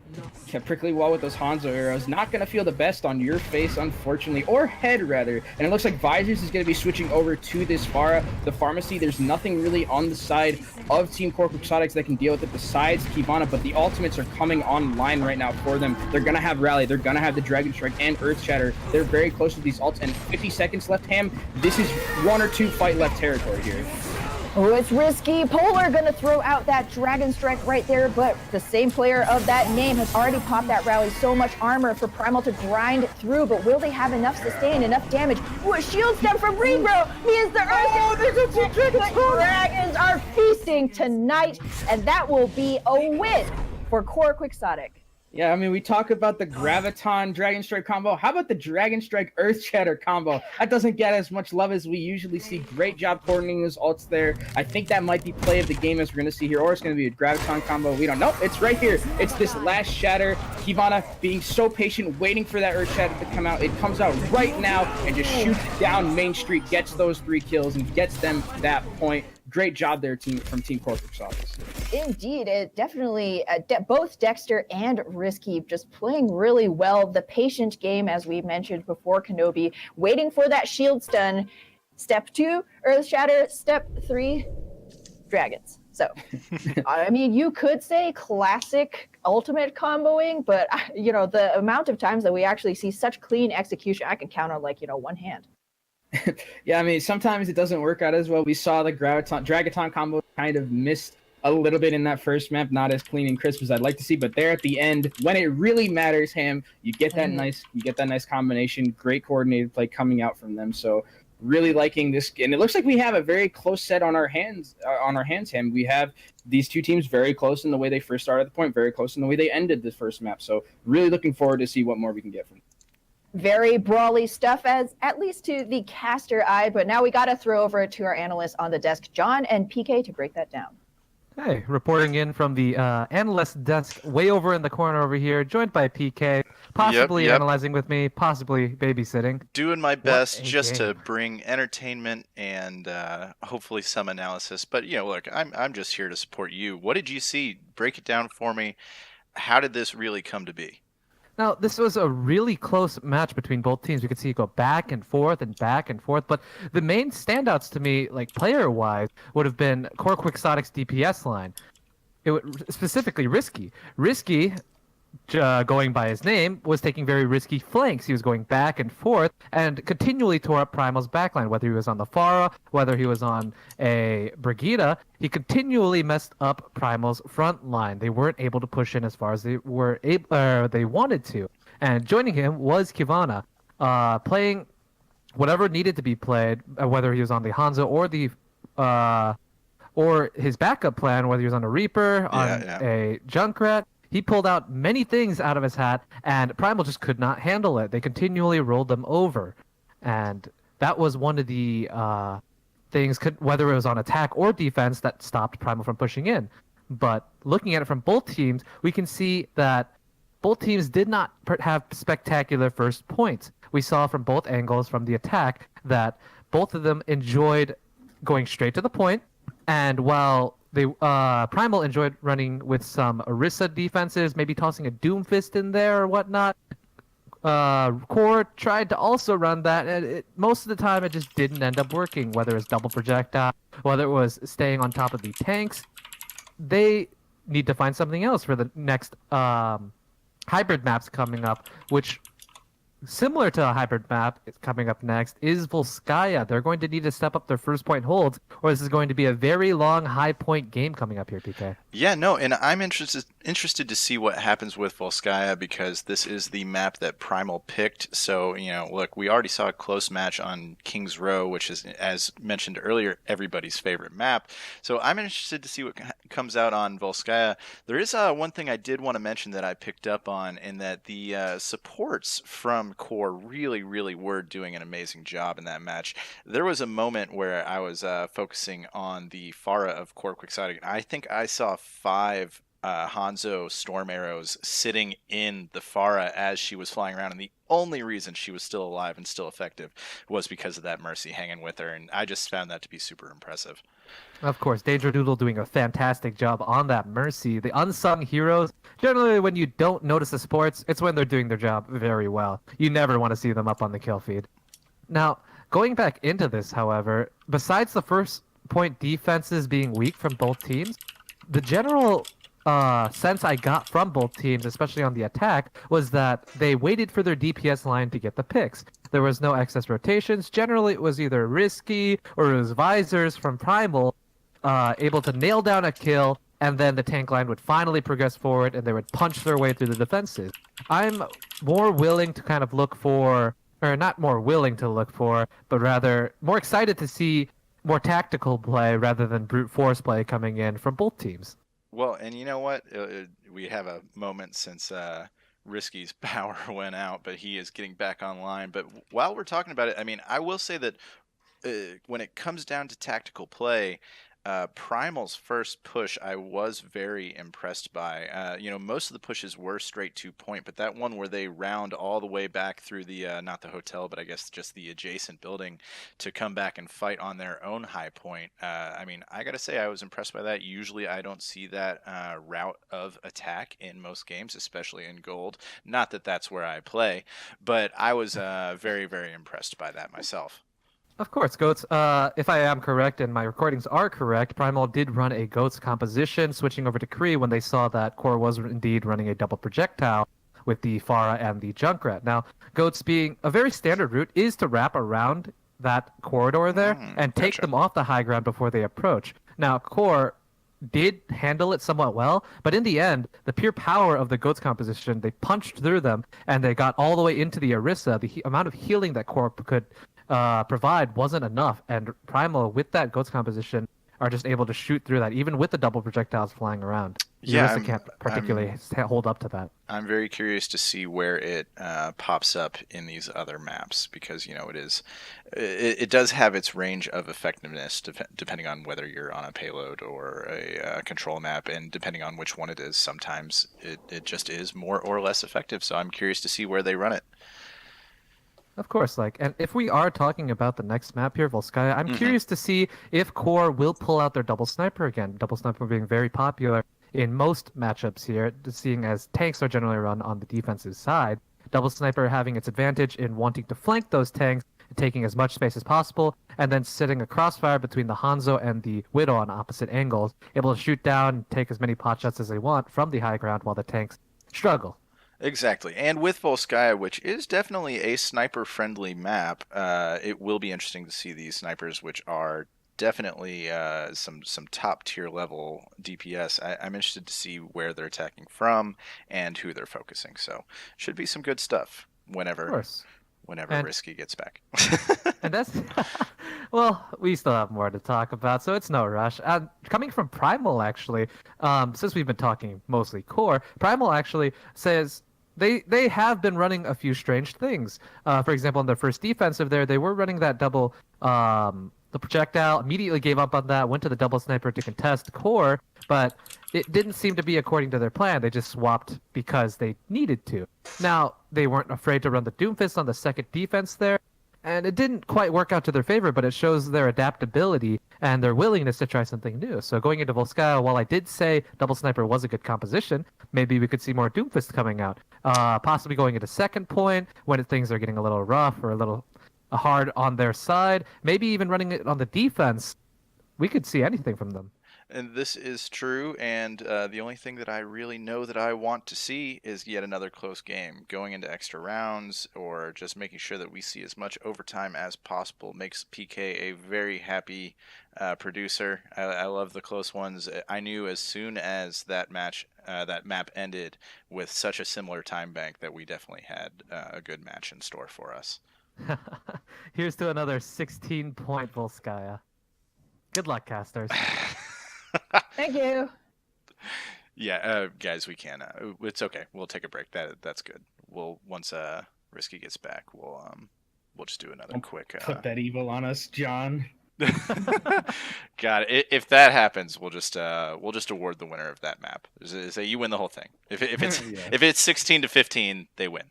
Yeah, prickly wall with those Hanzo arrows. Not going to feel the best on your face, unfortunately, or head, rather. And it looks like Visors is going to be switching over to this Pharah, the Pharmacy. There's nothing really on the side of Team Core Quixotics that can deal with it besides Kivana, but the ultimates are coming online right now for them. They're going to have Rally. They're going to have the Dragon Strike and Earth Shatter. They're very close to these ults, and 50 seconds left, Ham. This is 1 or 2 fight left territory here. Oh, it's risky. Polar gonna throw out that Dragon Strike right there, but the same player of that name has already popped that Rally. So much armor for Primal to grind through, but will they have enough sustain, enough damage? Ooh, a shield stem from Rebro. He is the Earth. Oh, there's a two dragons. The dragons are feasting tonight, and that will be a win for Core Quixotic. Yeah, I mean, we talk about the Graviton Dragon Strike combo. How about the Dragon Strike Earth Shatter combo? That doesn't get as much love as we usually see. Great job coordinating those ults there. I think that might be play of the game as we're going to see here, or it's going to be a Graviton combo. We don't know. It's right here. It's this last Shatter. Kivana being so patient, waiting for that Earth Shatter to come out. It comes out right now and just shoots down Main Street, gets those 3 kills, and gets them that point. Great job there, from Team Core Quixotics. Indeed, it definitely, both Dexter and Risky just playing really well. The patient game, as we mentioned before, Kenobi, waiting for that shield stun. Step 2, Earth Shatter. Step 3, Dragons. So, I mean, you could say classic ultimate comboing, but, the amount of times that we actually see such clean execution, I can count on, one hand. Yeah, I mean, sometimes it doesn't work out as well. We saw the Dragaton combo kind of missed a little bit in that first map, not as clean and crisp as I'd like to see, but there at the end, when it really matters, Ham, you get that nice combination, great coordinated play coming out from them. So really liking this, and it looks like we have a very close set on our hands, Ham. We have these two teams very close in the way they first started the point, very close in the way they ended the first map. So really looking forward to see what more we can get from them. Very brawly stuff, as at least to the caster eye, but now we got to throw over to our analysts on the desk, John and PK, to break that down. Hey, reporting in from the analyst desk way over in the corner over here, joined by PK, possibly Yep. analyzing with me, possibly babysitting. Doing my best a just to game. bring entertainment and hopefully some analysis. But look, I'm just here to support you. What did you see? Break it down for me. How did this really come to be? Now, this was a really close match between both teams. We could see it go back and forth, but the main standouts to me, like player-wise, would have been Core Quixotic's DPS line. It would specifically Risky. Risky, going by his name, was taking very risky flanks. He was going back and forth and continually tore up Primal's backline, whether he was on the Pharah, whether he was on a Brigitte. He continually messed up Primal's front line. They weren't able to push in as far as they wanted to. And joining him was Kivana, playing whatever needed to be played, whether he was on the Hanzo or his backup plan, whether he was on a Reaper, a Junkrat. He pulled out many things out of his hat, and Primal just could not handle it. They continually rolled them over. And that was one of the things, whether it was on attack or defense, that stopped Primal from pushing in. But looking at it from both teams, we can see that both teams did not have spectacular first points. We saw from both angles from the attack that both of them enjoyed going straight to the point, and while Primal enjoyed running with some Orisa defenses, maybe tossing a Doomfist in there or whatnot. Core tried to also run that, and most of the time it just didn't end up working, whether it's double projectile, whether it was staying on top of the tanks. They need to find something else for the next hybrid maps coming up, which, similar to a hybrid map coming up next, is Volskaya. They're going to need to step up their first point holds, or this is going to be a very long high point game coming up here, PK. Yeah, no, and I'm interested interested to see what happens with Volskaya because this is the map that Primal picked. So, look, we already saw a close match on King's Row, which is, as mentioned earlier, everybody's favorite map. So I'm interested to see what comes out on Volskaya. There is one thing I did want to mention that I picked up on, in that the supports from Core really, really were doing an amazing job in that match. There was a moment where I was focusing on the Pharah of Core Quixotic. I think I saw 5 Hanzo storm arrows sitting in the Pharah as she was flying around, and the only reason she was still alive and still effective was because of that Mercy hanging with her, and I just found that to be super impressive. Of course, Danger Doodle doing a fantastic job on that Mercy. The unsung heroes, generally when you don't notice the supports, it's when they're doing their job very well. You never want to see them up on the kill feed. Now, going back into this, however, besides the first point defenses being weak from both teams, the general sense I got from both teams, especially on the attack, was that they waited for their DPS line to get the picks. There was no excess rotations. Generally, it was either Risky or it was Visors from Primal able to nail down a kill, and then the tank line would finally progress forward and they would punch their way through the defenses. I'm more willing to kind of look for, or not more willing to look for, but rather more excited to see more tactical play rather than brute force play coming in from both teams. Well, and you know what? We have a moment since Risky's power went out, but he is getting back online. But while we're talking about it, I mean, I will say that when it comes down to tactical play, Primal's first push I was very impressed by. Most of the pushes were straight to point, but that one where they round all the way back through the, not the hotel, but I guess just the adjacent building to come back and fight on their own high point. I mean, I gotta say I was impressed by that. Usually I don't see that route of attack in most games, especially in Gold. Not that that's where I play, but I was very, very impressed by that myself. Of course, Goats. If I am correct and my recordings are correct, Primal did run a Goats composition, switching over to Kree when they saw that Core was indeed running a double projectile with the Pharah and the Junkrat. Now, Goats being a very standard route is to wrap around that corridor there and take them off the high ground before they approach. Now, Core did handle it somewhat well, but in the end, the pure power of the Goats composition, they punched through them and they got all the way into the Orisa. The amount of healing that Core could provide wasn't enough, and Primal with that Goats composition are just able to shoot through that even with the double projectiles flying around. Yeah, can't particularly hold up to that. I'm very curious to see where it pops up in these other maps, because it does have its range of effectiveness depending on whether you're on a payload or a control map, and depending on which one it is, sometimes it just is more or less effective. So I'm curious to see where they run it. Of course, and if we are talking about the next map here, Volskaya, I'm curious to see if Core will pull out their double sniper again. Double sniper being very popular in most matchups here, seeing as tanks are generally run on the defensive side. Double sniper having its advantage in wanting to flank those tanks, taking as much space as possible, and then setting a crossfire between the Hanzo and the Widow on opposite angles, able to shoot down and take as many pot shots as they want from the high ground while the tanks struggle. Exactly. And with Volskaya, which is definitely a sniper-friendly map, it will be interesting to see these snipers, which are definitely some top-tier level DPS. I'm interested to see where they're attacking from and who they're focusing. So should be some good stuff whenever Risky gets back. And that's... Well, we still have more to talk about, so it's no rush. Coming from Primal, actually, since we've been talking mostly Core, Primal actually says they have been running a few strange things. For example, in their first defensive there, they were running that double the projectile, immediately gave up on that, went to the double sniper to contest Core, but it didn't seem to be according to their plan. They just swapped because they needed to. Now, they weren't afraid to run the Doomfist on the second defense there, and it didn't quite work out to their favor, but it shows their adaptability and their willingness to try something new. So going into Volskaya, while I did say Double Sniper was a good composition, maybe we could see more Doomfist coming out. Possibly going into second point when things are getting a little rough or a little hard on their side. Maybe even running it on the defense. We could see anything from them. And this is true, and the only thing that I really know that I want to see is yet another close game. Going into extra rounds, or just making sure that we see as much overtime as possible, makes PK a very happy producer. I love the close ones. I knew as soon as that map ended with such a similar time bank that we definitely had a good match in store for us. Here's to another 16-point Volskaya. Good luck, casters. Thank you. Yeah, guys, we can. It's okay. We'll take a break. That's good. We'll once Risky gets back, we'll just do another quick. Put that evil on us, John. Got it. If that happens, we'll just award the winner of that map. Say you win the whole thing. If it's Yeah. if it's 16-15, they win.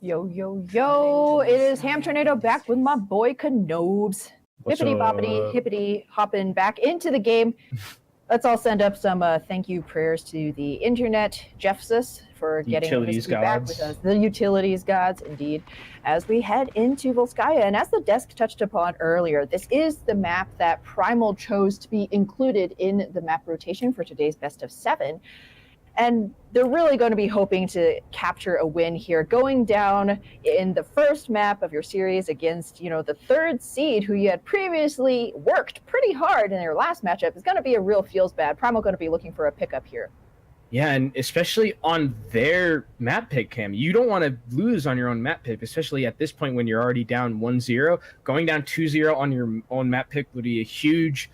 Yo, yo, yo. It is Ham Tornado back with my boy Knobes. Hippity boppity, hippity hopping back into the game. Let's all send up some thank you prayers to the internet, Jeffsus, for getting Utilities Risky back gods. with us. The utilities gods, indeed. As we head into Volskaya, and as the desk touched upon earlier, this is the map that Primal chose to be included in the map rotation for today's best of 7. And they're really going to be hoping to capture a win here, going down in the first map of your series against, the 3rd seed, who you had previously worked pretty hard in their last matchup. Is going to be a real feels bad. Primal going to be looking for a pickup here. Yeah, and especially on their map pick, Cam. You don't want to lose on your own map pick, especially at this point when you're already down 1-0. Going down 2-0 on your own map pick would be a huge,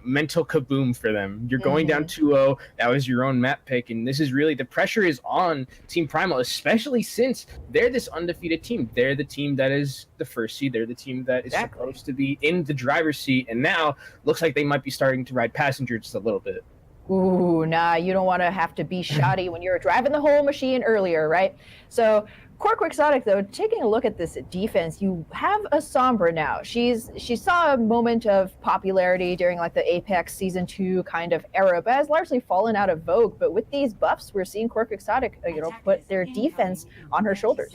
mental kaboom for them. You're going down 2-0. That was your own map pick, and this is really, the pressure is on Team Primal, especially since they're this undefeated team. They're the team that is the 1st seed. They're the team that is supposed to be in the driver's seat, and now looks like they might be starting to ride passenger just a little bit. Ooh, nah, you don't want to have to be shoddy when you're driving the whole machine earlier, right? So, Core Quixotic, though, taking a look at this defense, you have a Sombra now. She saw a moment of popularity during like the Apex Season 2 kind of era, but has largely fallen out of vogue. But with these buffs, we're seeing Core Quixotic, put their defense on her shoulders.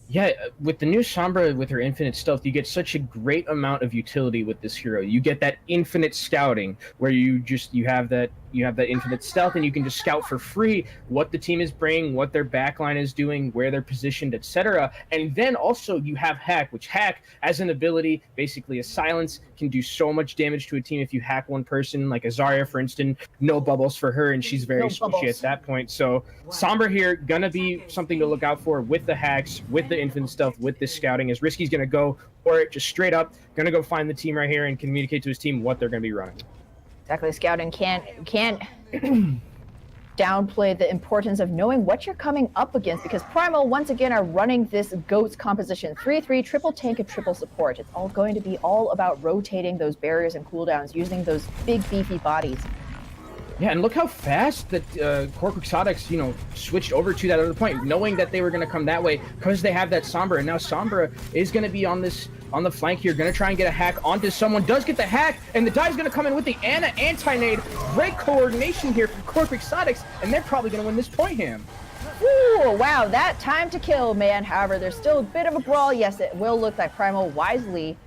Yeah, with the new Sombra, with her infinite stealth, you get such a great amount of utility with this hero. You get that infinite scouting, where you have that infinite stealth, and you can just scout for free what the team is bringing, what their backline is doing, where they're positioned, etc. And then also you have Hack, which Hack, as an ability, basically a silence, can do so much damage to a team if you hack one person, like Azaria, for instance. No bubbles for her, and she's very squishy at that point. So Sombra here, gonna be something to look out for with the hacks, with the infinite stealth, with this scouting, as Risky's gonna go for it, just straight up, gonna go find the team right here and communicate to his team what they're gonna be running. Exactly, scouting can't downplay the importance of knowing what you're coming up against, because Primal once again are running this GOATS composition, 3-3, triple tank and triple support. It's all going to be all about rotating those barriers and cooldowns, using those big beefy bodies. Yeah, and look how fast that Core Quixotics, switched over to that other point, knowing that they were going to come that way because they have that Sombra. And now Sombra is going to be on the flank here, going to try and get a hack onto someone. Does get the hack, and the dive's going to come in with the Ana anti-nade. Great coordination here from Core Quixotics, and they're probably going to win this point, Ham. Ooh, wow, that time to kill, man. However, there's still a bit of a brawl. Yes, it will look like Primal wisely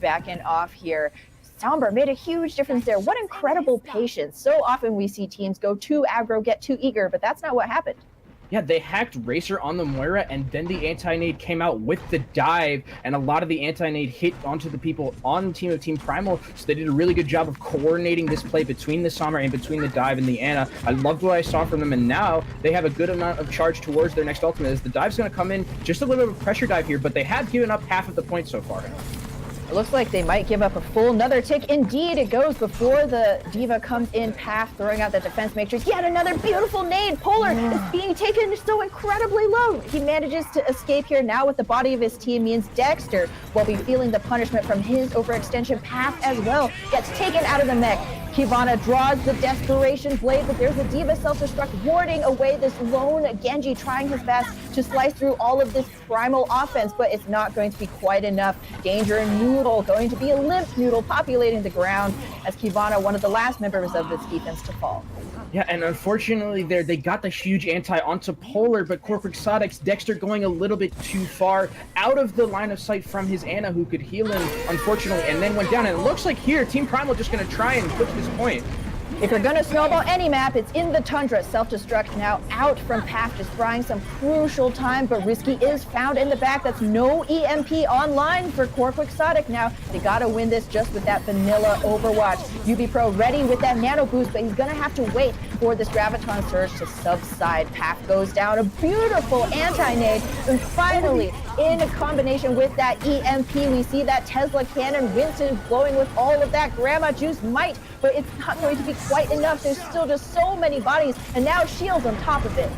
backing off here. Sombra made a huge difference there. What incredible patience. So often we see teams go too aggro, get too eager, but that's not what happened. Yeah, they hacked Racer on the Moira, and then the anti-nade came out with the dive, and a lot of the anti-nade hit onto the people on the team of Team Primal, so they did a really good job of coordinating this play between the Sombra and between the dive and the Ana. I loved what I saw from them, and now they have a good amount of charge towards their next ultimate, as the dive's going to come in, just a little bit of a pressure dive here, but they have given up half of the points so far. It looks like they might give up a full another tick. Indeed, it goes before the D.Va comes in, Path throwing out the defense matrix. Yet another beautiful nade. Polar is being taken so incredibly low. He manages to escape here. Now with the body of his team means Dexter will be feeling the punishment from his overextension. Path as well gets taken out of the mech. Kivana draws the Desperation Blade, but there's a D.Va self-destruct warding away this lone Genji, trying his best to slice through all of this Primal offense, but it's not going to be quite enough. Danger and Noodle going to be a limp Noodle populating the ground as Kivana, one of the last members of this defense to fall. Yeah, and unfortunately they got the huge anti onto Polar, but Quixotic's Dexter going a little bit too far out of the line of sight from his Ana, who could heal him, unfortunately, and then went down. And it looks like here, Team Primal just going to try and push this point. If you're gonna snowball any map, it's in the Tundra. Self-destruct now out from Path, just buying some crucial time, but Risky is found in the back. That's no EMP online for Core Quixotic now. They gotta win this just with that vanilla Overwatch. UB Pro ready with that nano boost, but he's gonna have to wait for this Graviton Surge to subside. Path goes down, a beautiful anti-nade, and finally, in a combination with that EMP, we see that Tesla cannon, Winston blowing with all of that Grandma Juice might, but it's not going to be quite enough. There's still just so many bodies, and now shields on top of it.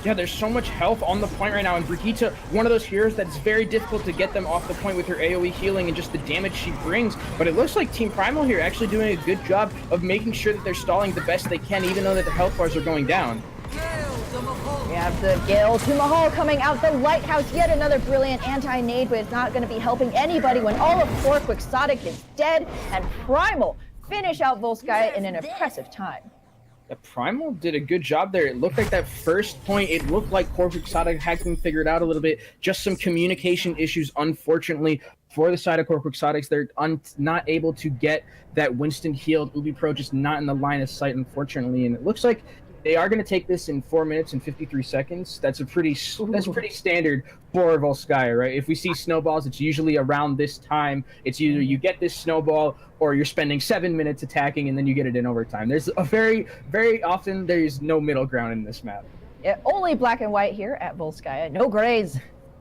Yeah, there's so much health on the point right now, and Brigitte, one of those heroes that's very difficult to get them off the point with her AoE healing and just the damage she brings, but it looks like Team Primal here actually doing a good job of making sure that they're stalling the best they can, even though that the health bars are going down. We have the Gale to Mahal coming out the Lighthouse, yet another brilliant anti-nade, but it's not going to be helping anybody when all of Core Quixotic is dead, and Primal finish out Volskaya in an impressive time. The Primal did a good job there. It looked like that first point, it looked like Core Quixotic had been figured out a little bit. Just some communication issues, unfortunately, for the side of Core Quixotics. They're not able to get that Winston healed. Ubi Pro just not in the line of sight, unfortunately, and it looks like they are going to take this in 4 minutes and 53 seconds. That's pretty standard for Volskaya, right? If we see snowballs, it's usually around this time. It's either you get this snowball or you're spending 7 minutes attacking and then you get it in overtime. There's a very often there's no middle ground in this map. Yeah, only black and white here at Volskaya. No grays.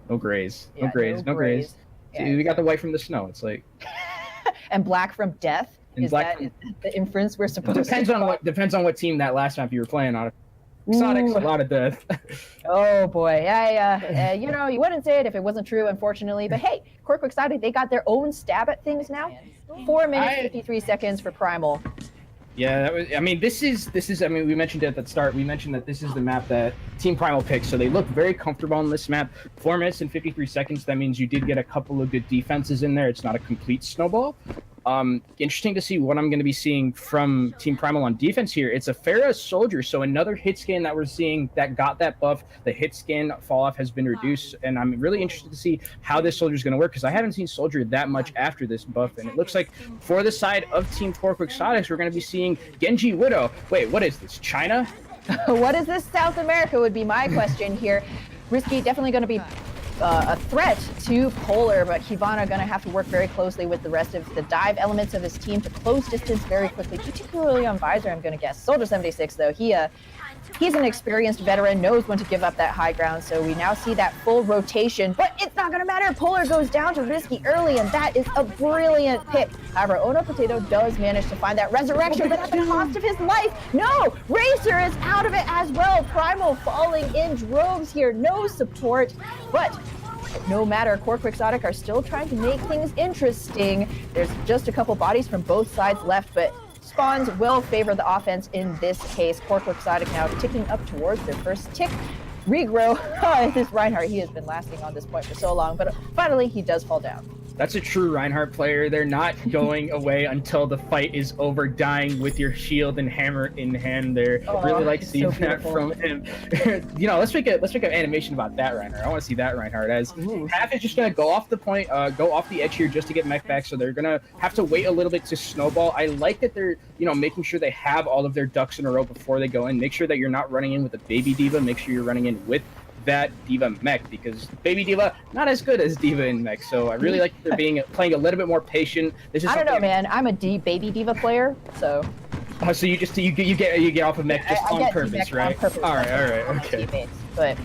No grays. Yeah, No grays. Yeah. See, we got the white from the snow. It's like and black from death. And is black that the inference we're supposed depends to depends on what team that last map you were playing on. Exotics, a lot of death. Oh boy, you know, you wouldn't say it if it wasn't true, unfortunately. But hey, Core Quixotic, they got their own stab at things now. 4 minutes 53 seconds for Primal. Yeah, that was. I mean, this is. I mean, we mentioned it at the start. We mentioned that this is the map that Team Primal picked, so they look very comfortable on this map. 4 minutes and 53 seconds. That means you did get a couple of good defenses in there. It's not a complete snowball. Interesting to see what I'm going to be seeing from Team Primal on defense here. It's a Pharah Soldier, so another hit scan that we're seeing that got that buff. The hit scan fall off has been reduced, and I'm really interested to see how this Soldier is going to work because I haven't seen Soldier that much after this buff, and it looks like for the side of Team Core Quixotics, we're going to be seeing Genji Widow. Wait, what is this, China? What is this, South America would be my question here. Risky definitely going to be a threat to Polar, but Kivana going to have to work very closely with the rest of the dive elements of his team to close distance very quickly, particularly on Visor, I'm going to guess. Soldier 76, though, he's an experienced veteran, knows when to give up that high ground, so we now see that full rotation, but it's not going to matter. Polar goes down to Risky early, and that is a brilliant pick. However, Ono Potato does manage to find that resurrection, but at the cost of his life. No! Racer is out of it as well. Primal falling in droves here. No support, but no matter, Core Quixotic are still trying to make things interesting. There's just a couple bodies from both sides left, but spawns will favor the offense in this case. Core Quixotic now ticking up towards their first tick. Regrow. This Reinhardt, he has been lasting on this point for so long, but finally he does fall down. That's a true Reinhardt player. They're not going away until the fight is over, dying with your shield and hammer in hand there. Really like seeing that from him. You know, let's make an animation about that Reinhardt. I want to see that Reinhardt as Half is just gonna go off the point, go off the edge here just to get mech back, so they're gonna have to wait a little bit to snowball. I like that they're, you know, making sure they have all of their ducks in a row before they go in. Make sure that you're not running in with a baby D.Va. Make sure you're running in with that D.Va mech, because baby D.Va not as good as D.Va in mech, so I really like they're playing a little bit more patient. This is I don't know, man. I'm a baby D.Va player, so. So you get off of mech just on purpose, right? On purpose. All right, okay. Teammates. But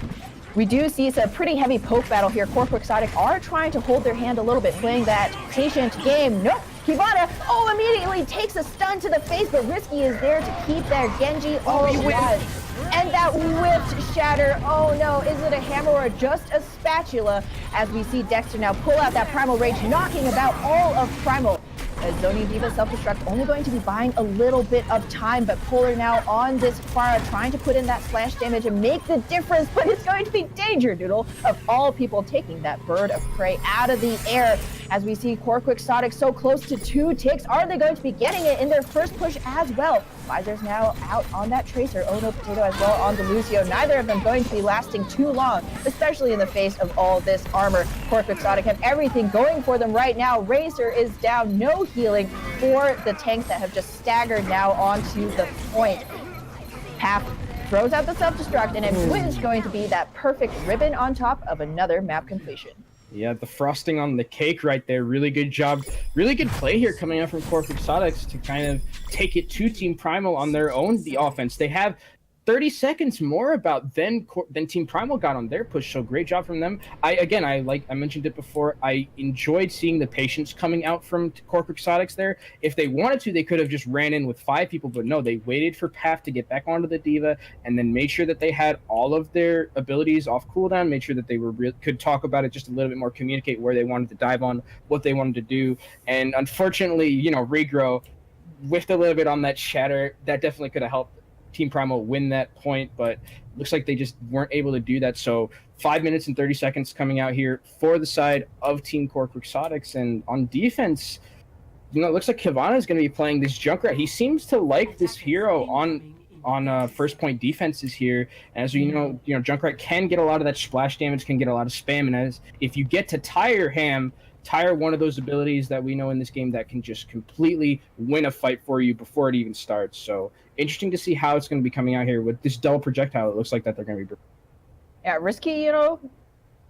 we do see it's a pretty heavy poke battle here. Core Quixotic are trying to hold their hand a little bit, playing that patient game. Nope. Kivana, immediately takes a stun to the face, but Risky is there to keep their Genji. Yes. And that whipped shatter. Oh no, is it a hammer or just a spatula? As we see Dexter now pull out that Primal Rage, knocking about all of Primal. as Zoning Diva self-destruct only going to be buying a little bit of time, but Polar now on this Pharah trying to put in that splash damage and make the difference, but it's going to be Danger Noodle of all people taking that bird of prey out of the air. As we see Core Quixotic so close to 2 ticks, are they going to be getting it in their first push as well? Visor's now out on that Tracer, Ono Potato as well on the Lucio. Neither of them going to be lasting too long, especially in the face of all this armor. Core Quixotic have everything going for them right now. Razor is down, no healing for the tanks that have just staggered now onto the point. Pap throws out the self-destruct, and it's going to be that perfect ribbon on top of another map completion. Yeah, the frosting on the cake right there. Really good job. Really good play here coming out from Core Quixotics to kind of take it to Team Primal on their own, the offense. They have 30 seconds more about than Team Primal got on their push, so great job from them. I mentioned it before, I enjoyed seeing the patience coming out from Core Quixotics there. If they wanted to, they could have just ran in with 5 people, but no, they waited for Paf to get back onto the Diva and then made sure that they had all of their abilities off cooldown, made sure that they could talk about it just a little bit more, communicate where they wanted to dive on, what they wanted to do. And unfortunately, Regrow whiffed a little bit on that shatter. That definitely could have helped Team Primal win that point, but looks like they just weren't able to do that. So 5 minutes and 30 seconds coming out here for the side of Team Core Quixotics. And on defense, it looks like Kivana is going to be playing this Junkrat. He seems to like this hero on first point defenses here. As you know, Junkrat can get a lot of that splash damage, can get a lot of spam, and as if you get to tire one of those abilities that we know in this game that can just completely win a fight for you before it even starts. So interesting to see how it's going to be coming out here with this double projectile. It looks like that they're going to be. Yeah, Risky,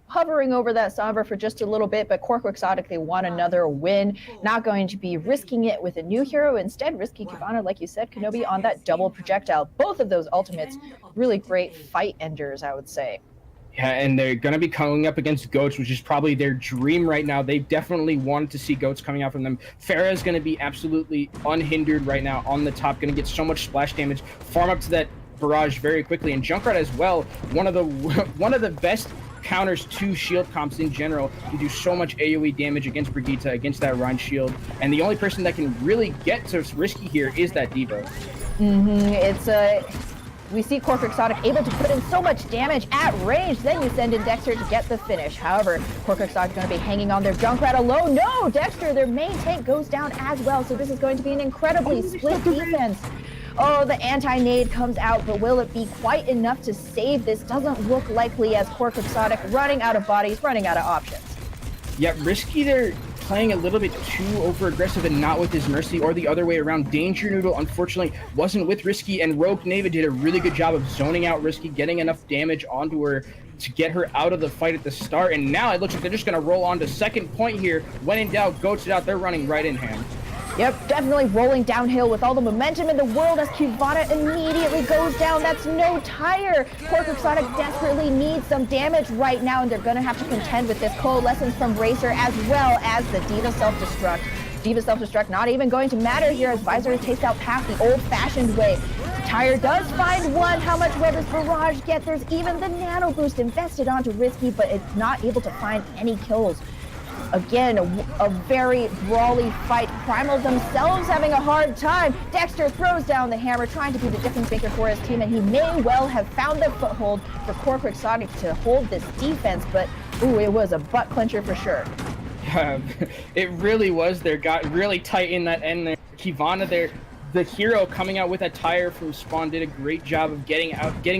hovering over that Sombra for just a little bit, but Core Quixotic, they want another win. Not going to be risking it with a new hero. Instead, Risky Kivana, like you said, Kenobi on that double projectile. Both of those ultimates, really great fight enders, I would say. Yeah, and they're going to be coming up against Goats, which is probably their dream right now. They definitely wanted to see Goats coming out from them. Pharah is going to be absolutely unhindered right now on the top, going to get so much splash damage, farm up to that barrage very quickly. And Junkrat as well, one of the best counters to shield comps in general. You do so much AoE damage against Brigitte, against that Rhine shield. And the only person that can really get to Risky here is that Diva. We see Core Quixotic able to put in so much damage at range, then you send in Dexter to get the finish. However, Core Quixotic is going to be hanging on their Junkrat alone. No, Dexter, their main tank, goes down as well, so this is going to be an incredibly split defense. Oh, the anti-nade comes out, but will it be quite enough to save this? Doesn't look likely, as Core Quixotic running out of bodies, running out of options. Yeah, Risky there playing a little bit too over-aggressive and not with his Mercy, or the other way around. Danger Noodle, unfortunately, wasn't with Risky, and Rogue Neva did a really good job of zoning out Risky, getting enough damage onto her to get her out of the fight at the start. And now it looks like they're just going to roll on to second point here. When in doubt, Goats it out. They're running right in hand. Yep, definitely rolling downhill with all the momentum in the world as Kivana immediately goes down. That's no tire. Core Quixotic desperately needs some damage right now, and they're going to have to contend with this Coalescence from Racer as well as the Diva self-destruct. Diva self-destruct not even going to matter here as Visor takes out past the old-fashioned way. Tire does find one. How much where does Barrage get? There's even the nano boost invested onto Risky, but it's not able to find any kills. Again, a very brawly fight. Primal themselves having a hard time. Dexter throws down the hammer, trying to be the difference maker for his team, and he may well have found the foothold for Core Quixotic to hold this defense, but ooh, it was a butt clencher for sure. It really was. They got really tight in that end there. Kivana there, the hero coming out with a tire from Spawn, did a great job of getting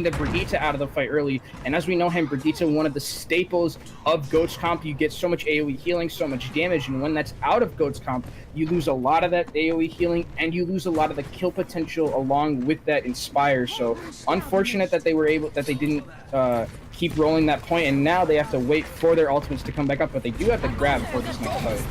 the Brigitte out of the fight early. And as we know him, Brigitte, one of the staples of Goats comp. You get so much AoE healing, so much damage, and when that's out of Goats comp, you lose a lot of that AoE healing, and you lose a lot of the kill potential along with that Inspire. So unfortunate that they didn't keep rolling that point, and now they have to wait for their ultimates to come back up, but they do have to grab for this next fight.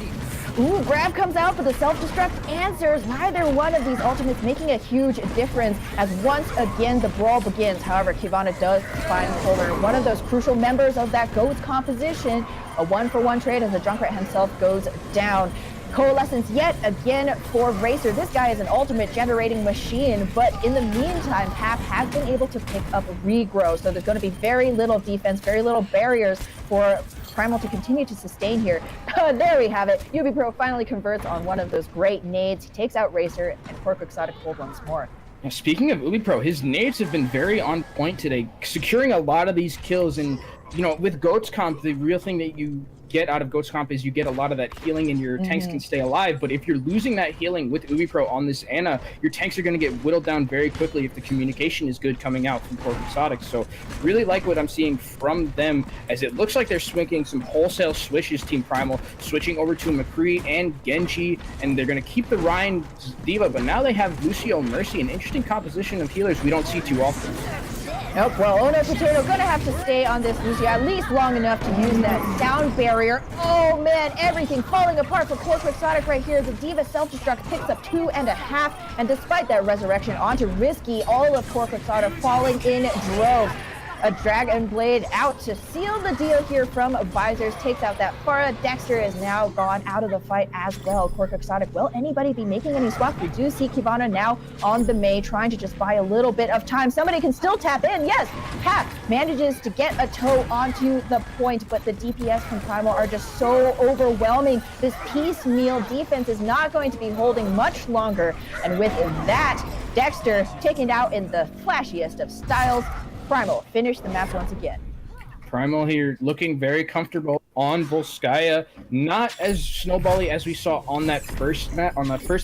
Ooh, grab comes out, but the self-destruct answers. Neither one of these ultimates making a huge difference as once again the brawl begins. However, Kivana does find Polar, one of those crucial members of that Goats composition. A one-for-one trade as the Junkrat himself goes down. Coalescence yet again for Racer. This guy is an ultimate generating machine, but in the meantime, Pap has been able to pick up Regrow, so there's going to be very little defense, very little barriers for Primal to continue to sustain here. There we have it. UB Pro finally converts on one of those great nades. He takes out Racer, and Cork Exotic hold once more. Now, speaking of Ubi Pro, his nades have been very on point today, securing a lot of these kills. And, you know, with Goats Comp, the real thing that you get out of Goats Comp is you get a lot of that healing and your tanks can stay alive. But if you're losing that healing with Ubi Pro on this Ana, your tanks are going to get whittled down very quickly if the communication is good coming out from Cork Exotic. So really like what I'm seeing from them, as it looks like they're swinging some wholesale switches, Team Primal, switching over to McCree and Genji, and they're going to keep the Ryan D.Va, but now they have Lucio Mercy, an interesting composition of healers we don't see too often. Nope, well, Ono Potato gonna have to stay on this Lucio at least long enough to use that sound barrier. Oh man, everything falling apart for Cork Exotic right here. The D.Va self-destruct picks up 2.5, and despite that resurrection onto Risky, all of Cork Exotic falling in droves. A Dragon Blade out to seal the deal here from Visors, takes out that Pharah. Dexter is now gone out of the fight as well. Cork Exotic, will anybody be making any swaps? We do see Kivana now on the Mei, trying to just buy a little bit of time. Somebody can still tap in. Yes, Hack manages to get a toe onto the point, but the DPS from Primal are just so overwhelming. This piecemeal defense is not going to be holding much longer. And with that, Dexter taken out in the flashiest of styles. Primal finish the map once again. Primal here looking very comfortable on Volskaya, not as snowbally as we saw on that first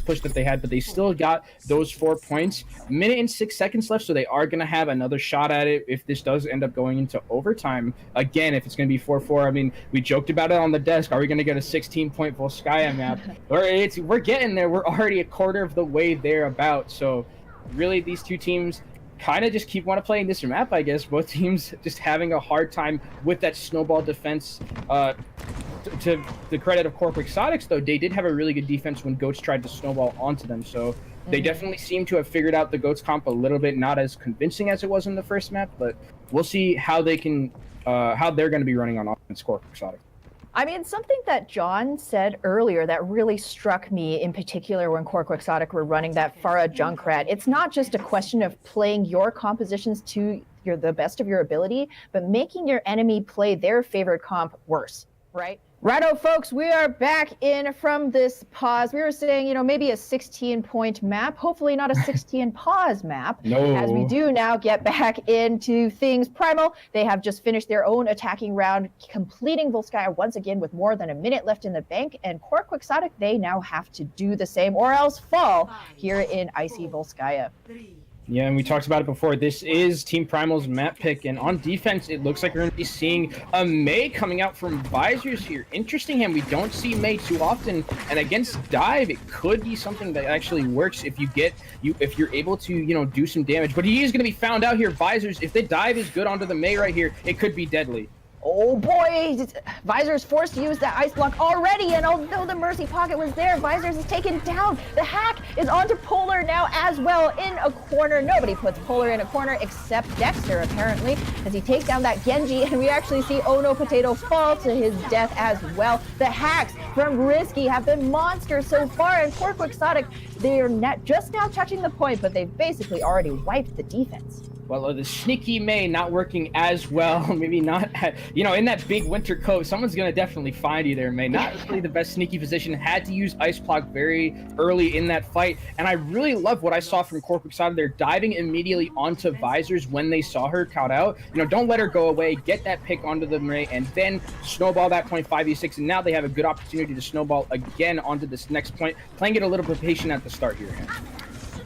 push that they had, but they still got those 4 points. Minute and 6 seconds left, so they are going to have another shot at it if this does end up going into overtime. Again, if it's going to be 4-4, I mean, we joked about it on the desk. Are we going to get a 16-point Volskaya map? We're getting there. We're already a quarter of the way there about. So really, these two teams kind of just want to play in this map, I guess. Both teams just having a hard time with that snowball defense. To the credit of Cork Exotics, though, they did have a really good defense when Goats tried to snowball onto them. So they definitely seem to have figured out the Goats comp a little bit, not as convincing as it was in the first map, but we'll see how they can, how they're going to be running on offense, Cork Exotic. I mean, something that John said earlier that really struck me in particular when Cork Exotic were running that Pharah Junkrat. It's not just a question of playing your compositions to the best of your ability, but making your enemy play their favorite comp worse, right? Righto, folks, we are back in from this pause. We were saying, you know, maybe a 16-point map, hopefully not a 16-pause map. No. As we do now get back into things. Primal, they have just finished their own attacking round, completing Volskaya once again with more than a minute left in the bank. And Cork Exotic, they now have to do the same or else fall here in Icy Volskaya. Yeah, and we talked about it before. This is Team Primal's map pick, and on defense, it looks like we're going to be seeing a Mei coming out from Visors here. Interesting him. We don't see Mei too often, and against Dive, it could be something that actually works if you're able to, you know, do some damage. But he is going to be found out here. Visors, if the Dive is good onto the Mei right here, it could be deadly. Oh boy, Visors forced to use that ice block already, and although the Mercy Pocket was there, Visors is taken down. The hack is onto Polar now as well in a corner. Nobody puts Polar in a corner except Dexter, apparently, as he takes down that Genji, and we actually see Ono Potato fall to his death as well. The hacks from Risky have been monsters so far, and Cork Exotic, they are just now touching the point, but they've basically already wiped the defense. Well, the sneaky Mei not working as well. Maybe not, you know, in that big winter coat, someone's going to definitely find you there, Mei. Not really the best sneaky position. Had to use Ice Block very early in that fight. And I really love what I saw from Cork Exotic. They're diving immediately onto Visors when they saw her count out. You know, don't let her go away. Get that pick onto the Mei and then snowball that point 5v6. And now they have a good opportunity to snowball again onto this next point. Playing it a little bit patient at the start here.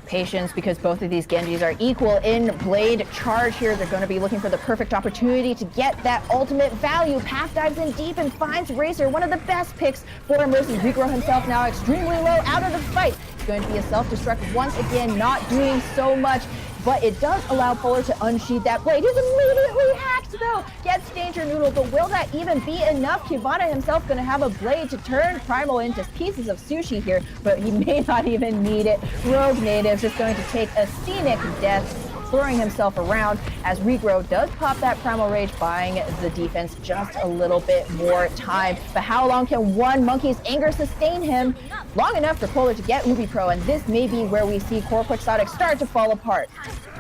Patience, because both of these Genjis are equal in Blade Charge here. They're going to be looking for the perfect opportunity to get that ultimate value. Path dives in deep and finds Racer, one of the best picks for Mercy. Vigro himself now extremely low out of the fight. It's going to be a self-destruct once again, not doing so much. But it does allow Polar to unsheath that blade. He's immediately hacked, though. Gets Danger Noodle, but will that even be enough? Kivana himself going to have a blade to turn Primal into pieces of sushi here, but he may not even need it. Rogue Native's just going to take a scenic death. throwing himself around as Regrow does pop that Primal Rage, buying the defense just a little bit more time. But how long can one Monkey's anger sustain him? Long enough for Polar to get Ubi Pro, and this may be where we see Core Quixotic start to fall apart.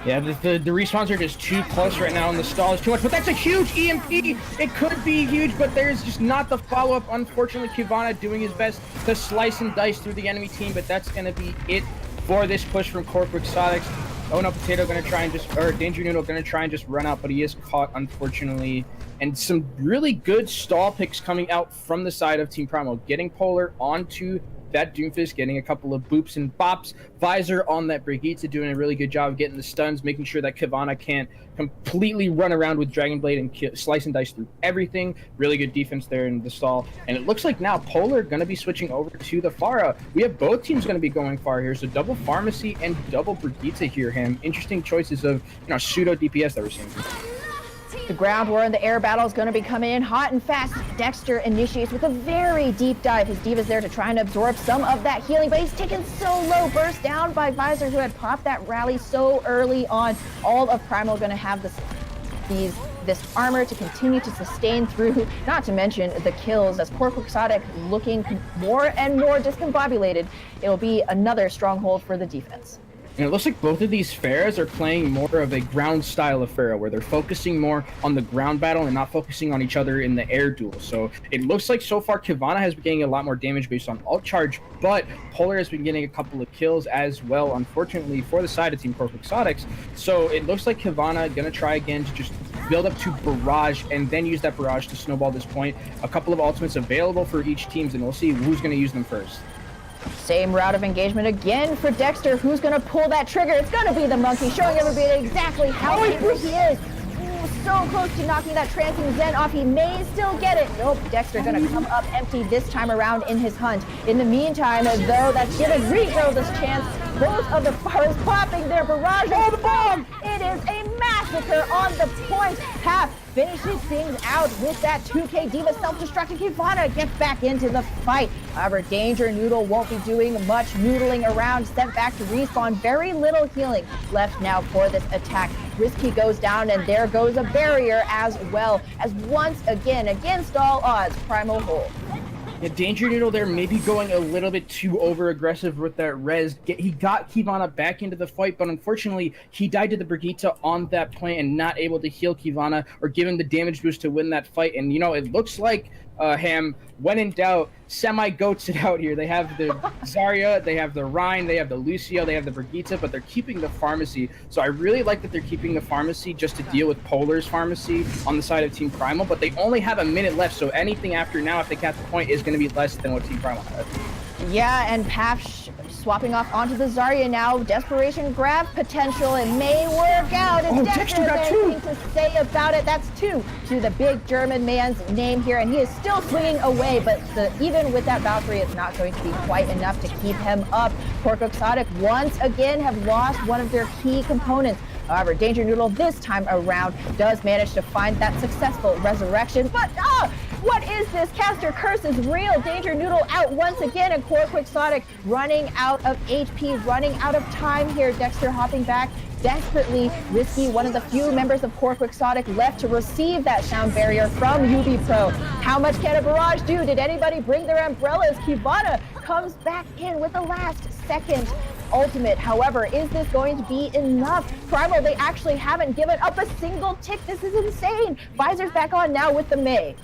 Yeah, the respawns are just too close right now, and the stall is too much. But that's a huge EMP. It could be huge, but there's just not the follow-up. Unfortunately, Kivana doing his best to slice and dice through the enemy team, but that's going to be it for this push from Core Quixotics. Oh no, Potato going to try and just, or Danger Noodle going to try and just run out, but he is caught, unfortunately. And some really good stall picks coming out from the side of Team Primal, getting Polar onto that Doomfist, getting a couple of boops and bops. Visor on that Brigitte, doing a really good job of getting the stuns, making sure that Kivana can't completely run around with Dragon Blade and slice and dice through everything. Really good defense there in the stall. And it looks like now Polar going to be switching over to the Pharah. We have both teams going to be going far here. So double Pharmacy and double Brigitte here, Ham. Interesting choices of, pseudo DPS that we're seeing. The ground war and the air battle is going to be coming in hot and fast. Dexter initiates with a very deep dive. His Diva's there to try and absorb some of that healing, but he's taken so low. Burst down by Visor, who had popped that rally so early on. All of Primal going to have this armor to continue to sustain through, not to mention the kills as Core Quixotic looking more and more discombobulated. It will be another stronghold for the defense. And it looks like both of these Pharahs are playing more of a ground style of Pharah, where they're focusing more on the ground battle and not focusing on each other in the air duel. So it looks like so far Kivana has been getting a lot more damage based on ult charge, but Polar has been getting a couple of kills as well, unfortunately, for the side of Team Core Quixotics. So it looks like Kivana gonna try again to just build up to Barrage and then use that Barrage to snowball this point. A couple of ultimates available for each team, and we'll see who's gonna use them first. Same route of engagement again for Dexter. Who's going to pull that trigger? It's going to be the Monkey, showing everybody exactly how angry he is. Ooh, so close to knocking that Trancing Zen off. He may still get it. Nope, Dexter going to come up empty this time around in his hunt. In the meantime, though, that's giving Regrow this chance. Both of the Pharahs popping their barrage. Oh, the bomb! It is a massacre on the point. Half finishes things out with that 2K Diva self-destructing. Kivana gets back into the fight. However, Danger Noodle won't be doing much noodling around, sent back to respawn. Very little healing left now for this attack. Risky goes down, and there goes a barrier as well, as once again, against all odds, Primal hold. Yeah, Danger Noodle there maybe going a little bit too over-aggressive with that res. He got Kivana back into the fight, but unfortunately, he died to the Brigitte on that point and not able to heal Kivana or give him the damage boost to win that fight. And, it looks like Ham, when in doubt, semi-goats it out here. They have the Zarya, they have the Rein, they have the Lucio, they have the Brigitte, but they're keeping the Pharmacy. So I really like that they're keeping the Pharmacy just to deal with Polar's Pharmacy on the side of Team Primal, but they only have a minute left, so anything after now, if they catch the point, is going to be less than what Team Primal has. Yeah, and Paf swapping off onto the Zarya now. Desperation grab potential. It may work out. It's Dexter got anything to say about it. That's 2 to the big German man's name here, and he is still swinging away, but even with that Valkyrie, it's not going to be quite enough to keep him up. Core Quixotic once again have lost one of their key components. However, Danger Noodle this time around does manage to find that successful resurrection, but what is this? Caster Curse is real. Danger Noodle out once again, and Core Quixotic running out of HP, running out of time here. Dexter hopping back desperately. Risky, one of the few members of Core Quixotic left to receive that sound barrier from Ubi Pro. How much can a barrage do? Did anybody bring their umbrellas? Kivana comes back in with the last second ultimate. However, is this going to be enough? Primal, they actually haven't given up a single tick. This is insane. Visor's back on now with the Mei.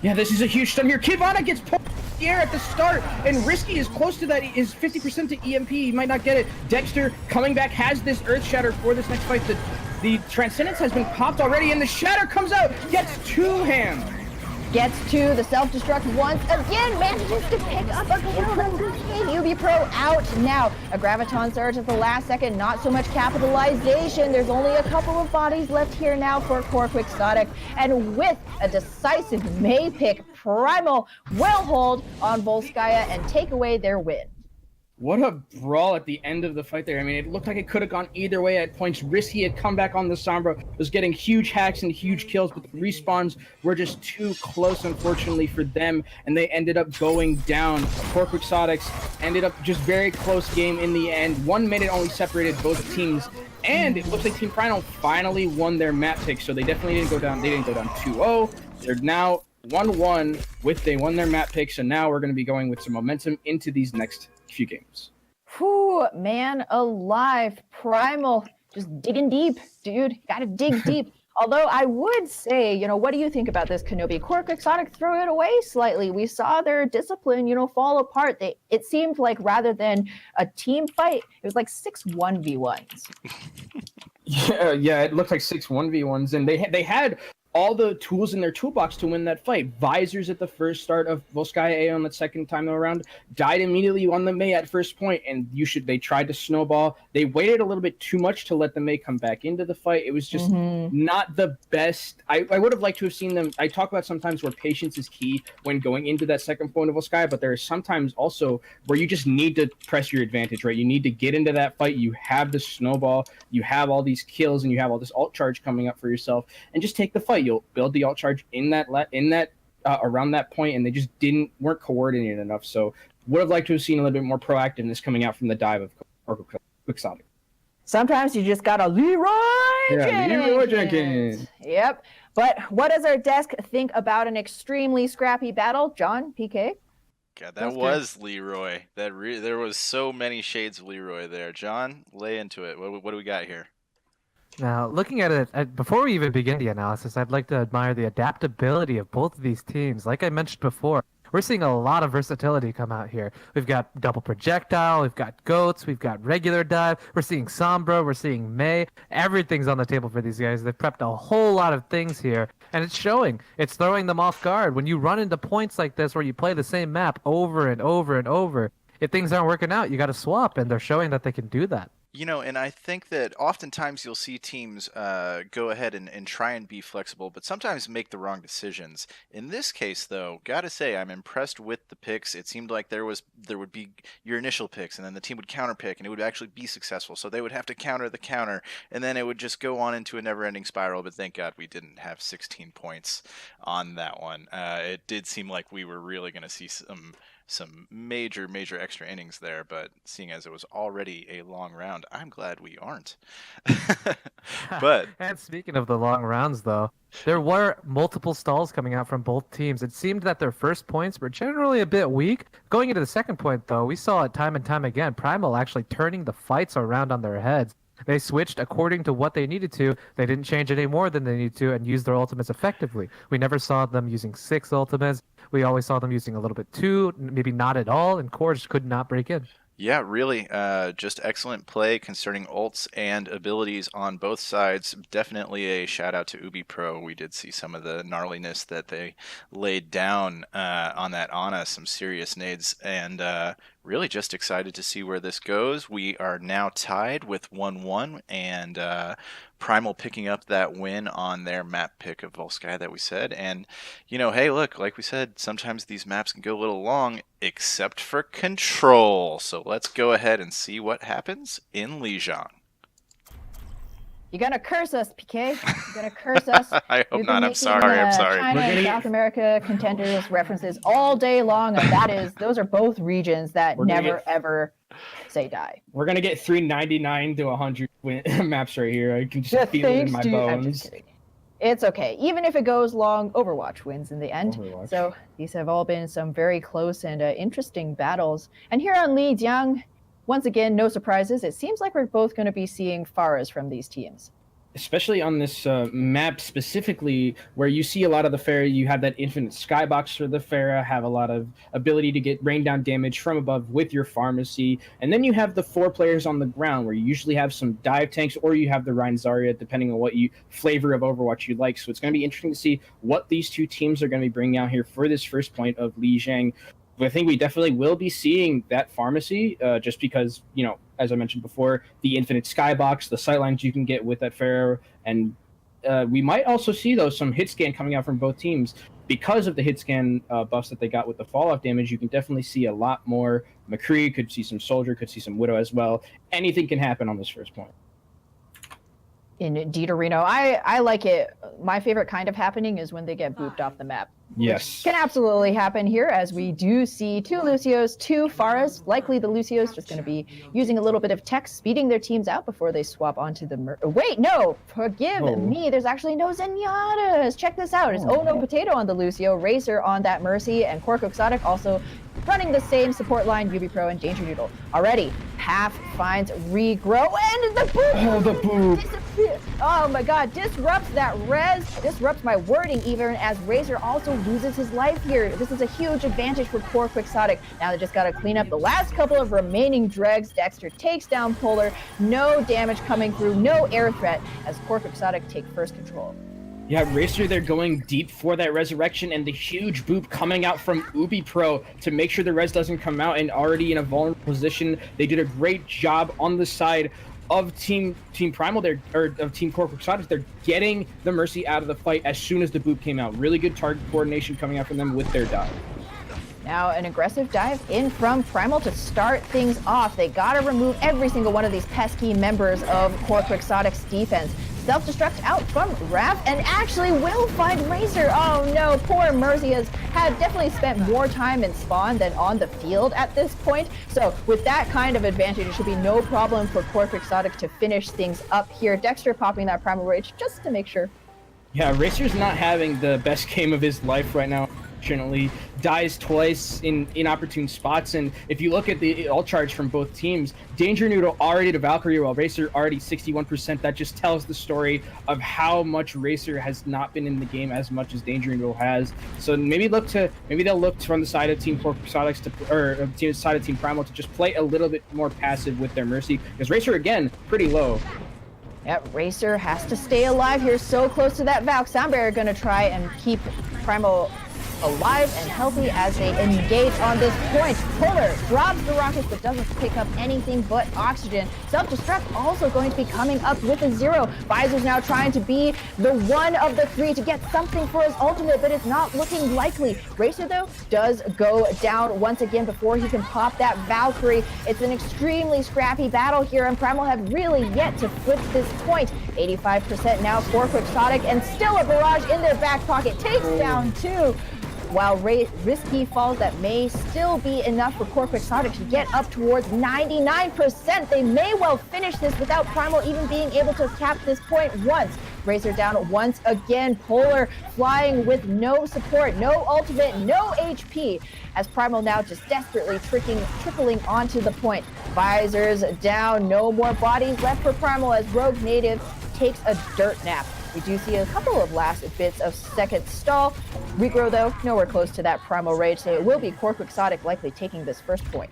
Yeah, this is a huge stun here. Kivana gets pulled in the air at the start, and Risky is close to that. Is 50% to EMP. He might not get it. Dexter coming back has this Earth Shatter for this next fight. The Transcendence has been popped already, and the Shatter comes out. Gets 2 Ham. Gets to the self-destruct once again, manages to pick up a kill. That's insane. Ubi Pro out now. A Graviton Surge at the last second, not so much capitalization. There's only a couple of bodies left here now for Core Quixotic. And with a decisive Mei pick, Primal will hold on Volskaya and take away their win. What a brawl at the end of the fight there. I mean, it looked like it could have gone either way at points. Risky had come back on the Sombra, was getting huge hacks and huge kills, but the respawns were just too close, unfortunately, for them, and they ended up going down. Core Quixotics ended up just very close game in the end. 1 minute only separated both teams. And it looks like Team Primal finally won their map pick, so they definitely didn't go down. They didn't go down 2-0. They're now 1-1 they won their map pick, so now we're going to be going with some momentum into these next few games. Whew, man alive. Primal, just digging deep, dude. Gotta dig deep. Although I would say, what do you think about this, Kenobi? Core Quixotic threw it away slightly. We saw their discipline, fall apart. It seemed like rather than a team fight, it was like 6 1v1s. Yeah, it looked like 6 1v1s, and they had all the tools in their toolbox to win that fight. Visors at the first start of Volskaya A on the second time around, died immediately on the Mei at first point, and they tried to snowball. They waited a little bit too much to let the Mei come back into the fight. It was just not the best. I would have liked to have seen them. I talk about sometimes where patience is key when going into that second point of Volskaya, but there are sometimes also where you just need to press your advantage, right? You need to get into that fight. You have the snowball, you have all these kills, and you have all this alt charge coming up for yourself, and just take the fight. You'll build the alt charge in that around that point, and they just weren't coordinated enough. So would have liked to have seen a little bit more proactiveness coming out from the dive of Quixotic. Sometimes you just gotta Leroy Jenkins. Yep. But what does our desk think about an extremely scrappy battle, John, PK? God, that was Leroy. There was so many shades of Leroy there. John, lay into it. What do we got here? Now, looking at it, before we even begin the analysis, I'd like to admire the adaptability of both of these teams. Like I mentioned before, we're seeing a lot of versatility come out here. We've got double projectile, we've got goats, we've got regular dive, we're seeing Sombra, we're seeing Mei. Everything's on the table for these guys. They've prepped a whole lot of things here, and it's showing. It's throwing them off guard. When you run into points like this where you play the same map over and over and over, if things aren't working out, you got to swap, and they're showing that they can do that. And I think that oftentimes you'll see teams go ahead and try and be flexible, but sometimes make the wrong decisions. In this case, though, gotta say I'm impressed with the picks. It seemed like there would be your initial picks, and then the team would counter pick, and it would actually be successful. So they would have to counter the counter, and then it would just go on into a never-ending spiral. But thank God we didn't have 16 points on that one. It did seem like we were really going to see some major extra innings there, but seeing as it was already a long round, I'm glad we aren't. But and speaking of the long rounds, though, there were multiple stalls coming out from both teams. It seemed that their first points were generally a bit weak. Going into the second point, though, we saw it time and time again, Primal actually turning the fights around on their heads. They switched according to what they needed to. They didn't change any more than they needed to and used their ultimates effectively. We never saw them using 6 ultimates. We always saw them using a little bit 2, maybe not at all, and Core just could not break in. Yeah, really, just excellent play concerning ults and abilities on both sides. Definitely a shout out to Ubi Pro. We did see some of the gnarliness that they laid down on that Ana, some serious nades, and really just excited to see where this goes. We are now tied with 1-1, and Primal picking up that win on their map pick of Volskaya that we said. And, hey, look, like we said, sometimes these maps can go a little long, except for Control. So let's go ahead and see what happens in Lijiang. You're gonna curse us, PK. You're gonna curse us. I hope not. I'm sorry. China and South America contenders references all day long, and those are both regions that ever say die. We're gonna get 399 to 100 maps right here. I can just feel it in my bones. It's okay. Even if it goes long, Overwatch wins in the end. Overwatch. So these have all been some very close and interesting battles. And here on Lijiang, once again, no surprises. It seems like we're both going to be seeing Pharahs from these teams. Especially on this map specifically, where you see a lot of the Pharah, you have that infinite skybox for the Pharah, have a lot of ability to get rain down damage from above with your pharmacy. And then you have the 4 players on the ground, where you usually have some dive tanks, or you have the Rein Zarya, depending on what flavor of Overwatch you like. So it's going to be interesting to see what these two teams are going to be bringing out here for this first point of Lijiang. I think we definitely will be seeing that pharmacy, just because, as I mentioned before, the infinite skybox, the sightlines you can get with that Pharah, and we might also see, though, some hit scan coming out from both teams. Because of the hit scan buffs that they got with the fall-off damage, you can definitely see a lot more McCree, could see some Soldier, could see some Widow as well. Anything can happen on this first point. Indeed, Reno. I like it. My favorite kind of happening is when they get booped off the map. Yes. Can absolutely happen here, as we do see 2 Lucios, 2 Pharahs. Likely the Lucios just going to be using a little bit of tech, speeding their teams out before they swap onto the wait, no! Forgive me, there's actually no Zenyatta's! Check this out, it's Oh No Potato on the Lucio, Razor on that Mercy, and Cork Exotic also running the same support line, UB Pro and Danger Noodle. Already, Half finds regrow, and the boop! Oh, the boop! Disappears. Oh my god, disrupts that res, disrupts my wording even, as Razor also loses his life here. This is a huge advantage for Core Quixotic. Now they just gotta clean up the last couple of remaining dregs. Dexter takes down Polar, no damage coming through, no air threat, as Core Quixotic take first control. Yeah, Racer, they're going deep for that resurrection, and the huge boop coming out from Ubi Pro to make sure the res doesn't come out, and already in a vulnerable position. They did a great job on the side of Team Primal there, or of Team Core Quixotic. They're getting the Mercy out of the fight as soon as the boop came out. Really good target coordination coming out from them with their dive. Now an aggressive dive in from Primal to start things off. They gotta remove every single one of these pesky members of Core Quixotic's defense. Self-destruct out from Raph, and actually will find Razor. Oh no, poor Mercy has definitely spent more time in spawn than on the field at this point. So with that kind of advantage, it should be no problem for Core Quixotic to finish things up here. Dexter popping that Primal Rage just to make sure. Yeah, Racer's not having the best game of his life right now. Unfortunately, dies twice in inopportune spots, and if you look at the ult charge from both teams, Danger Noodle already to Valkyrie while Racer already 61%. That just tells the story of how much Racer has not been in the game as much as Danger Noodle has. So maybe they'll look from the side of Team Core Quixotics to side of Team Primal to just play a little bit more passive with their Mercy, because Racer again pretty low. Yep, Racer has to stay alive here, so close to that Valk. Soundbarrier gonna try and keep Primal alive and healthy as they engage on this point. Polar drops the rockets but doesn't pick up anything but oxygen. Self-destruct also going to be coming up with a 0. Visor's now trying to be the one of the 3 to get something for his ultimate, but it's not looking likely. Racer though does go down once again before he can pop that Valkyrie. It's an extremely scrappy battle here, and Primal have really yet to flip this point. 85% now for Quixotic, and still a barrage in their back pocket. Takes down 2. While risky falls that may still be enough for Core Quixotic to get up towards 99%. They may well finish this without Primal even being able to cap this point once. Razor down once again. Polar flying with no support, no ultimate, no HP, as Primal now just desperately trickling onto the point. Visors down, no more bodies left for Primal as Rogue Native takes a dirt nap. We do see a couple of last bits of second stall. Regrow though, nowhere close to that Primal Rage, so it will be Core Quixotic likely taking this first point.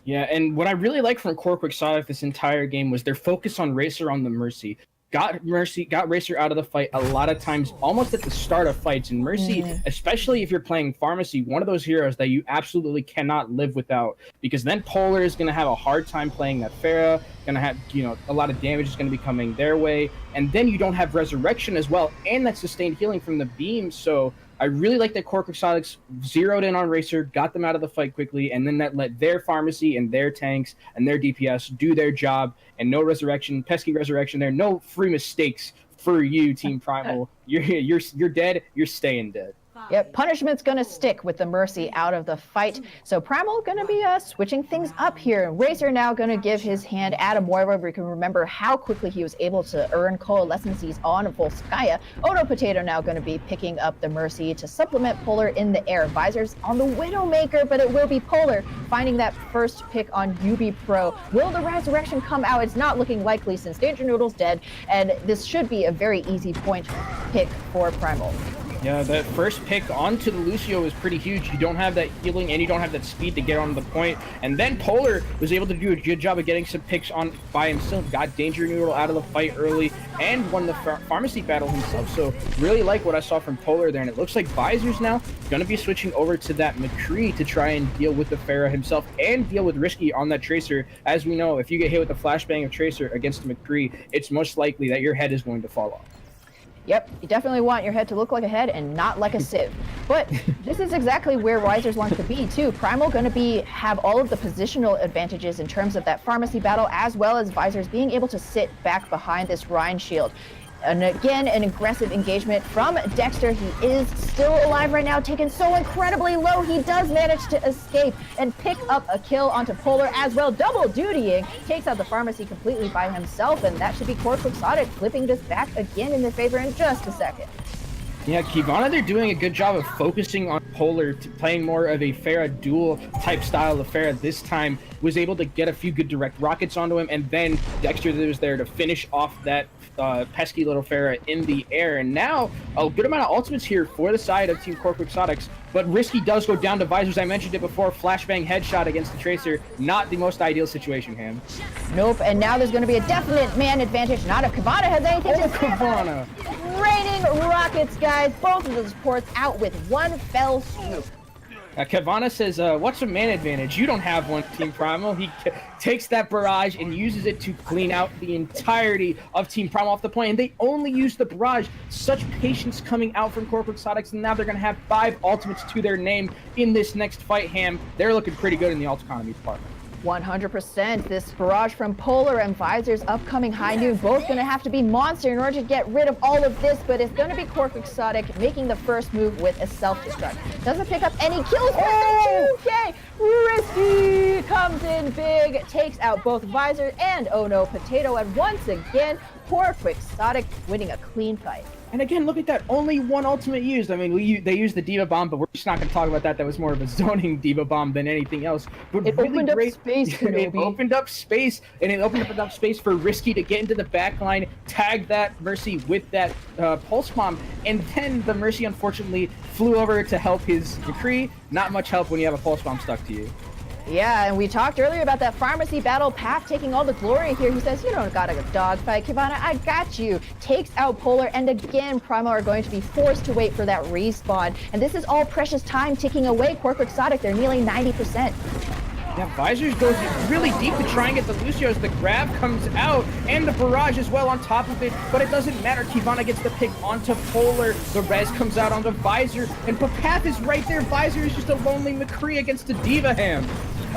Yeah, and what I really like from Core Quixotic this entire game was their focus on Racer on the Mercy. Got Racer out of the fight a lot of times, almost at the start of fights. And Mercy, especially if you're playing Pharmacy, one of those heroes that you absolutely cannot live without, because then Polar is going to have a hard time playing that Pharah, going to have, a lot of damage is going to be coming their way. And then you don't have Resurrection as well, and that sustained healing from the beam. So I really like that Core Quixotics zeroed in on Racer, got them out of the fight quickly, and then that let their Pharmacy and their tanks and their DPS do their job, and no Resurrection, pesky Resurrection there, no free mistakes for you, Team Primal. You're dead, you're staying dead. Yep, punishment's gonna stick with the Mercy out of the fight. So Primal gonna be switching things up here. Razor now gonna give his hand at a Moira. We can remember how quickly he was able to earn coalescences on Volskaya. Odo Potato now gonna be picking up the Mercy to supplement Polar in the air. Visors on the Widowmaker, but it will be Polar finding that first pick on UB Pro. Will the Resurrection come out? It's not looking likely since Danger Noodle's dead, and this should be a very easy point pick for Primal. Yeah, that first pick onto the Lucio is pretty huge. You don't have that healing and you don't have that speed to get on the point. And then Polar was able to do a good job of getting some picks on by himself, got Danger Noodle out of the fight early, and won the Pharmacy battle himself. So really like what I saw from Polar there. And it looks like Visor's now going to be switching over to that McCree to try and deal with the Pharah himself and deal with Risky on that Tracer. As we know, if you get hit with the flashbang of Tracer against the McCree, it's most likely that your head is going to fall off. Yep, you definitely want your head to look like a head and not like a sieve. But this is exactly where Visors wants to be too. Primal going to have all of the positional advantages in terms of that Pharmacy battle, as well as Visors being able to sit back behind this Rhine shield. And again, an aggressive engagement from Dexter. He is still alive right now, taken so incredibly low. He does manage to escape and pick up a kill onto Polar as well. Double dutying, takes out the pharmacy completely by himself, and that should be Core Quixotic flipping this back again in their favor in just a second. Yeah, Kivana, they're doing a good job of focusing on Polar, playing more of a Pharah duel type style of Pharah. This time was able to get a few good direct rockets onto him, and then Dexter was there to finish off that pesky little Pharah in the air. And now a good amount of ultimates here for the side of Team Core Quixotics, but Risky does go down to Visors. I mentioned it before, flashbang headshot against the Tracer. Not the most ideal situation, Ham. Nope, and now there's going to be a definite man advantage. Not if Kivana has anything to say. Kivana! Raining rockets, guys. Both of the supports out with one fell swoop. Kivana says, what's a man advantage? You don't have one, Team Primal. He takes that barrage and uses it to clean out the entirety of Team Primal off the point. And they only use the barrage. Such patience coming out from Core Quixotics, and now they're going to have 5 ultimates to their name in this next fight, Ham. They're looking pretty good in the ult economy department. 100%. This barrage from Polar and Visor's upcoming high noon, both going to have to be monster in order to get rid of all of this, but it's going to be Core Quixotic making the first move with a self-destruct. Doesn't pick up any kills, but the 2K! Risky comes in big, takes out both Visor and Oh No Potato, and once again, Core Quixotic winning a clean fight. And again, look at that. Only one ultimate used. I mean, they used the Diva Bomb, but we're just not going to talk about that. That was more of a zoning Diva Bomb than anything else. But it really opened great. up space, It opened up space, and it opened up space for Risky to get into the back line, tag that Mercy with that Pulse Bomb, and then the Mercy, unfortunately, flew over to help his McCree. Not much help when you have a Pulse Bomb stuck to you. Yeah, and we talked earlier about that pharmacy battle. Path taking all the glory here. He says, you don't gotta dogfight, Kivana, I got you. Takes out Polar, and again, Primal are going to be forced to wait for that respawn. And this is all precious time ticking away. Core Quixotic, they're nearly 90%. Yeah, Visors goes really deep to try and get the Lucios. The grab comes out, and the barrage as well on top of it, but it doesn't matter. Kivana gets the pick onto Polar. The res comes out onto Visor, and Papath is right there. Visor is just a lonely McCree against a Diva Ham.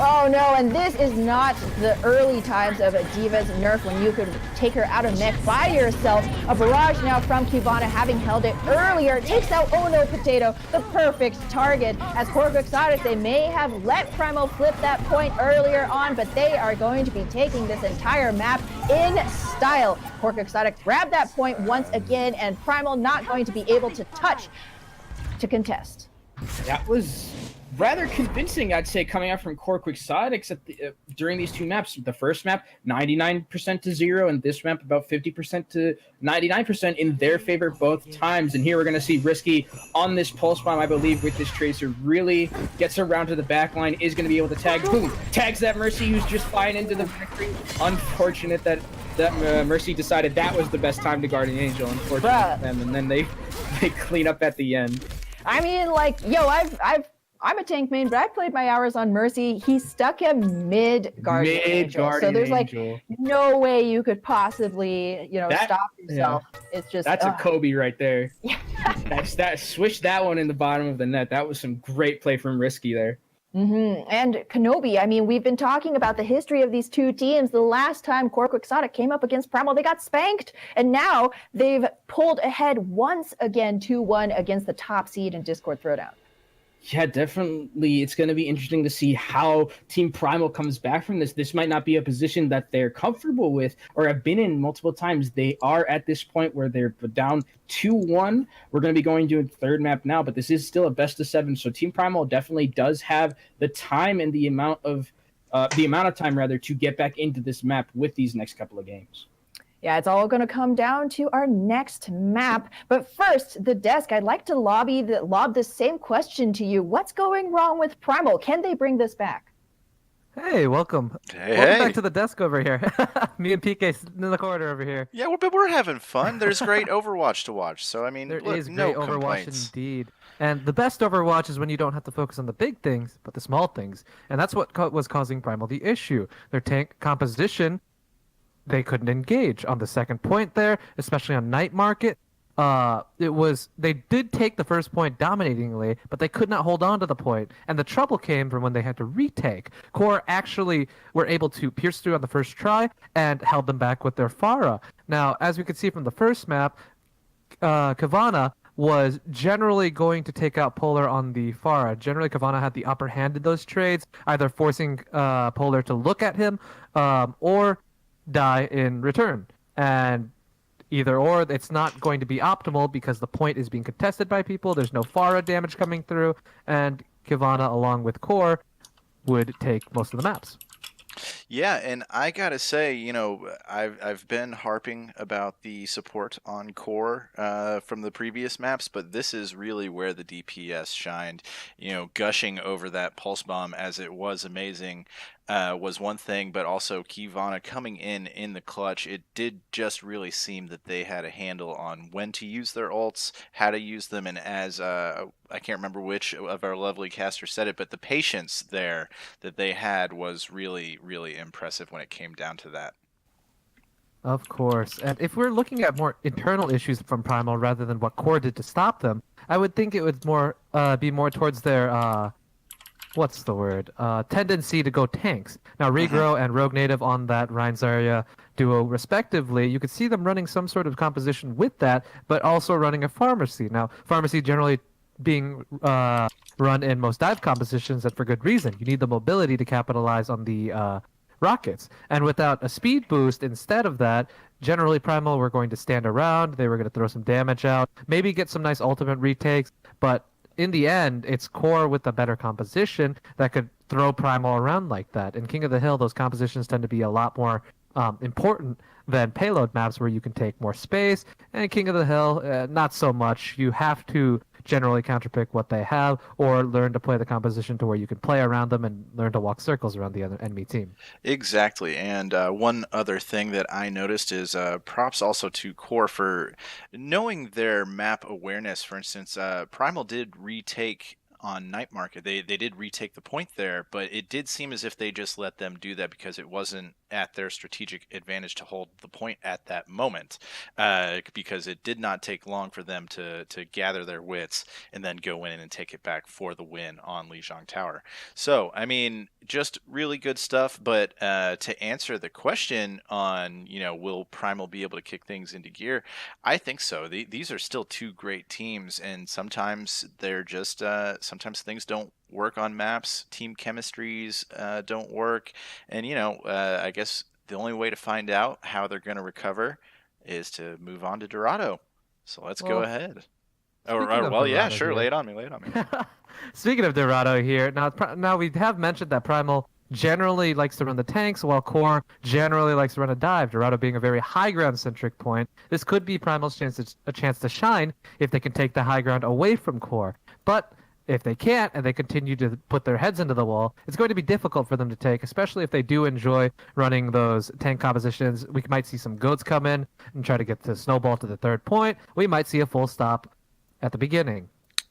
Oh no, and this is not the early times of a Diva's nerf when you could take her out of mech by yourself. A barrage now from Kivana, having held it earlier, takes out Oh No Potato, the perfect target. As Core Quixotic, they may have let Primal flip that point earlier on, but they are going to be taking this entire map in style. Core Quixotic grab that point once again, and Primal not going to be able to touch to contest. That was rather convincing, I'd say, coming out from Core Quixotics during these two maps. The first map, 99% to 0, and this map about 50% to 99% in their favor both times. And here we're going to see Risky on this Pulse Bomb, I believe, with this Tracer, really gets around to the back line, is going to be able to tag, boom, tags that Mercy who's just flying into the victory. Unfortunate that Mercy decided that was the best time to guard an Angel, unfortunately for them, and then they clean up at the end. I mean, like, yo, I'm a tank main, but I've played my hours on Mercy. He stuck him mid Guardian Angel. So there's like no way you could possibly, stop yourself. Yeah. It's just that's a Kobe right there. Yeah. that swish that one in the bottom of the net. That was some great play from Risky there. Mm-hmm. And Kenobi, I mean, we've been talking about the history of these two teams. The last time Core Quixotic came up against Primal, they got spanked. And now they've pulled ahead once again 2-1 against the top seed in Discord Throwdown. Yeah, definitely. It's going to be interesting to see how Team Primal comes back from this. This might not be a position that they're comfortable with or have been in multiple times. They are at this point where they're down 2-1. We're going to be going to a third map now, but this is still a best of 7. So Team Primal definitely does have the time and the amount of time to get back into this map with these next couple of games. Yeah, it's all going to come down to our next map. But first, the desk, I'd like to lob the same question to you. What's going wrong with Primal? Can they bring this back? Hey, welcome. Welcome back to the desk over here. Me and PK sitting in the corner over here. Yeah, we're having fun. There's great Overwatch to watch. So, I mean, there is great Overwatch complaints. Indeed. And the best Overwatch is when you don't have to focus on the big things, but the small things. And that's what was causing Primal the issue. Their tank composition, they couldn't engage on the second point there, especially on Night Market. they did take the first point dominatingly, but they could not hold on to the point, and the trouble came from when they had to retake. Core actually were able to pierce through on the first try and held them back with their Pharah. Now, as we could see from the first map, Kavana was generally going to take out Polar on the Pharah. Generally, Kavana had the upper hand in those trades, either forcing Polar to look at him or die in return. And either or, it's not going to be optimal because the point is being contested by people. There's no Pharah damage coming through, and Kavana, along with Core, would take most of the maps. Yeah, and I gotta say, I've been harping about the support on Core from the previous maps, but this is really where the DPS shined. Gushing over that pulse bomb as it was amazing was one thing, but also Kivana coming in the clutch. It did just really seem that they had a handle on when to use their ults, how to use them, and as I can't remember which of our lovely casters said it, but the patience there that they had was really, really impressive when it came down to that. Of course. And if we're looking at more internal issues from Primal rather than what Core did to stop them, I would think it would be more towards their tendency to go tanks. Now, Regrow and Rogue Native on that Rein Zarya duo, respectively, you could see them running some sort of composition with that, but also running a Pharmacy. Now, Pharmacy generally being run in most dive compositions, and for good reason. You need the mobility to capitalize on the rockets. And without a speed boost instead of that, generally Primal were going to stand around, they were going to throw some damage out, maybe get some nice ultimate retakes, but in the end, it's Core with a better composition that could throw Primal around like that. In King of the Hill, those compositions tend to be a lot more important than payload maps where you can take more space. And King of the Hill, not so much. You have to generally counterpick what they have or learn to play the composition to where you can play around them and learn to walk circles around the other enemy team. Exactly. And one other thing that I noticed is props also to Core for knowing their map awareness. For instance, Primal did retake on Night Market. They did retake the point there, but it did seem as if they just let them do that because it wasn't at their strategic advantage to hold the point at that moment, because it did not take long for them to gather their wits and then go in and take it back for the win on Lijiang Tower. So, I mean, just really good stuff, but to answer the question on, will Primal be able to kick things into gear, I think so. These are still two great teams, and sometimes they're just, sometimes things don't work on maps, team chemistries don't work, and I guess the only way to find out how they're going to recover is to move on to Dorado. So let's go ahead. Sure, lay it on me. Speaking of Dorado here, now we have mentioned that Primal generally likes to run the tanks, while Core generally likes to run a dive. Dorado being a very high ground centric point, this could be Primal's a chance to shine if they can take the high ground away from Core. But if they can't and they continue to put their heads into the wall, it's going to be difficult for them to take, especially if they do enjoy running those tank compositions. We might see some goats come in and try to get the snowball to the third point. We might see a full stop at the beginning.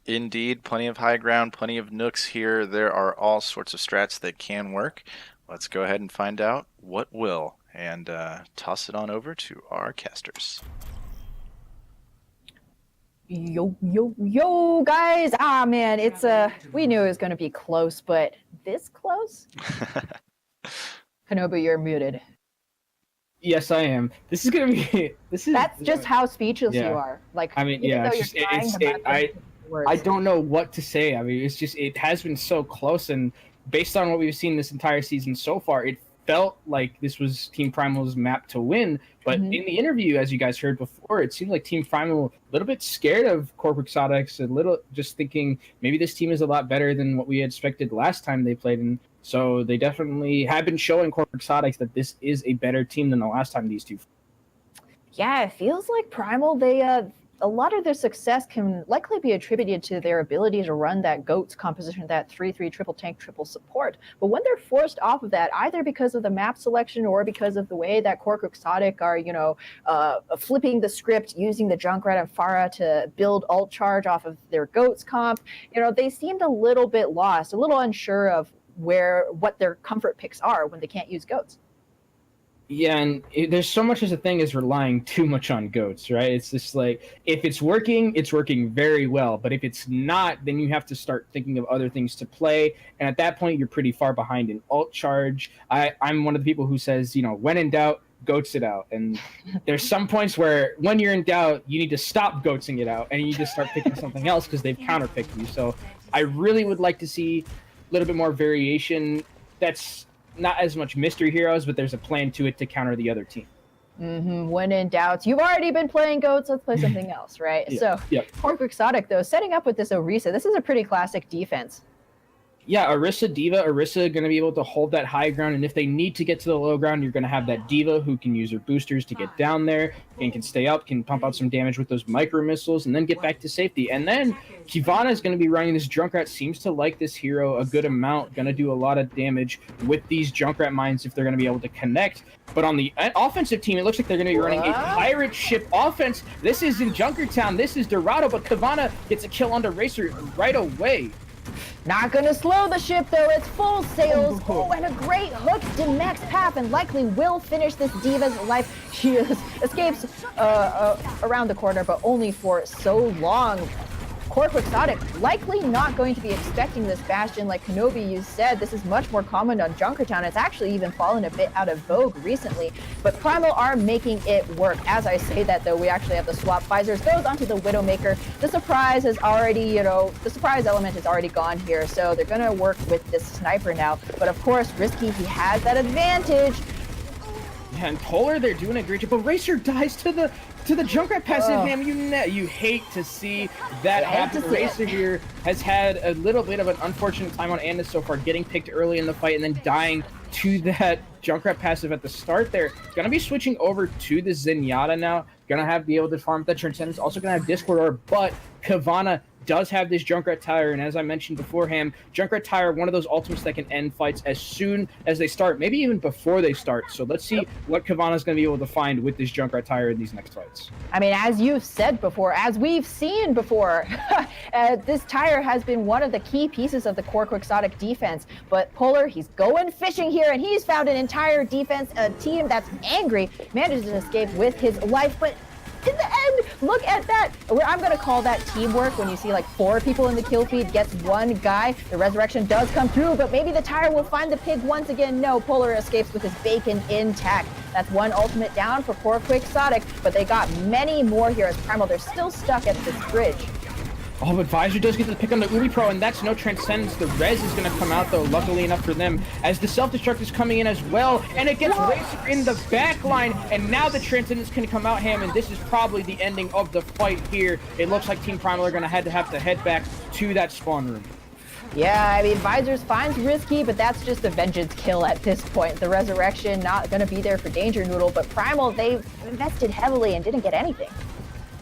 Indeed, plenty of high ground, plenty of nooks here. There are all sorts of strats that can work. Let's go ahead and find out what will, and toss it on over to our casters. Yo, guys! Ah, man, it's we knew it was going to be close, but this close? Kenobu, you're muted. Yes, I am. This is gonna be. That's just how speechless you are. Like, I mean, even though you're trying I don't know what to say. I mean, it has been so close, and based on what we've seen this entire season so far, it felt like this was Team Primal's map to win. But in the interview, as you guys heard before, it seemed like Team Primal a little bit scared of Corporate Exotics, a little just thinking maybe this team is a lot better than what we had expected last time they played. And so they definitely have been showing Corporate Exotics that this is a better team than the last time these two. Yeah, it feels like Primal, a lot of their success can likely be attributed to their ability to run that GOATS composition, that 3-3 triple tank, triple support. But when they're forced off of that, either because of the map selection or because of the way that Cork Exotic are, flipping the script, using the Junkrat and Pharah to build ult charge off of their GOATS comp, they seemed a little bit lost, a little unsure of what their comfort picks are when they can't use GOATS. Yeah, and there's so much as a thing as relying too much on goats, right? It's just like, if it's working very well. But if it's not, then you have to start thinking of other things to play. And at that point, you're pretty far behind in ult charge. I'm one of the people who says, when in doubt, goats it out. And there's some points where when you're in doubt, you need to stop goatsing it out and you need to start picking something else because they've counterpicked you. So I really would like to see a little bit more variation. That's not as much mystery heroes, but there's a plan to it to counter the other team. When in doubt, you've already been playing goats. Let's play something else, right? So, Cork Exotic, though, setting up with this Orisa, this is a pretty classic defense. Yeah, Orisa, D.Va. Orisa going to be able to hold that high ground, and if they need to get to the low ground, you're going to have that D.Va who can use her boosters to get down there and can stay up, can pump out some damage with those micro missiles, and then get back to safety. And then Kivana is going to be running this Junkrat, seems to like this hero a good amount, going to do a lot of damage with these Junkrat mines if they're going to be able to connect. But on the offensive team, it looks like they're going to be running a pirate ship offense. This is in Junkertown, this is Dorado, but Kivana gets a kill onto Racer right away. Not gonna slow the ship though, it's full sails. Oh, and a great hook to Max Path, and likely will finish this D.Va's life. She escapes around the corner, but only for so long. Cork Exotic likely not going to be expecting this Bastion like Kenobi, you said. This is much more common on Junkertown. It's actually even fallen a bit out of vogue recently, but Primal are making it work. As I say that though, we actually have the swap. Visors goes onto the Widowmaker. The surprise is already, the surprise element is already gone here, so they're gonna work with this sniper now. But of course, Risky, he has that advantage. Yeah, and Polar, they're doing a great job, but Racer dies to the Junkrat passive. Man, you hate to see that happen. Racer here has had a little bit of an unfortunate time on Andis so far, getting picked early in the fight and then dying to that Junkrat passive at the start there. Gonna be switching over to the Zenyatta now. Gonna be able to farm that Transcendence. Also gonna have Discord Orb, but Kivana does have this Junkrat Tire, and as I mentioned beforehand, Junkrat Tire, one of those ultimates that can end fights as soon as they start, maybe even before they start. So let's see what Kivana's going to be able to find with this Junkrat Tire in these next fights. I mean, as you've said before, as we've seen before, this Tire has been one of the key pieces of the Cork Exotic defense. But Polar, he's going fishing here, and he's found an entire defense, a team that's angry, manages to escape with his life, but in the end, look at that. I'm going to call that teamwork when you see like 4 people in the kill feed, gets 1 guy. The resurrection does come through, but maybe the Tire will find the pig once again. No, Polar escapes with his bacon intact. That's 1 ultimate down for Cork Exotic, but they got many more here as Primal. They're still stuck at this bridge. Oh, but Visor does get the pick on the Uri Pro, and that's no Transcendence. The res is going to come out, though, luckily enough for them, as the Self-Destruct is coming in as well, and it gets Racer in the back line, and now the Transcendence can come out, Ham, and this is probably the ending of the fight here. It looks like Team Primal are going to have to head back to that spawn room. Yeah, I mean, Visors finds Risky, but that's just a vengeance kill at this point. The resurrection not going to be there for Danger Noodle, but Primal, they invested heavily and didn't get anything.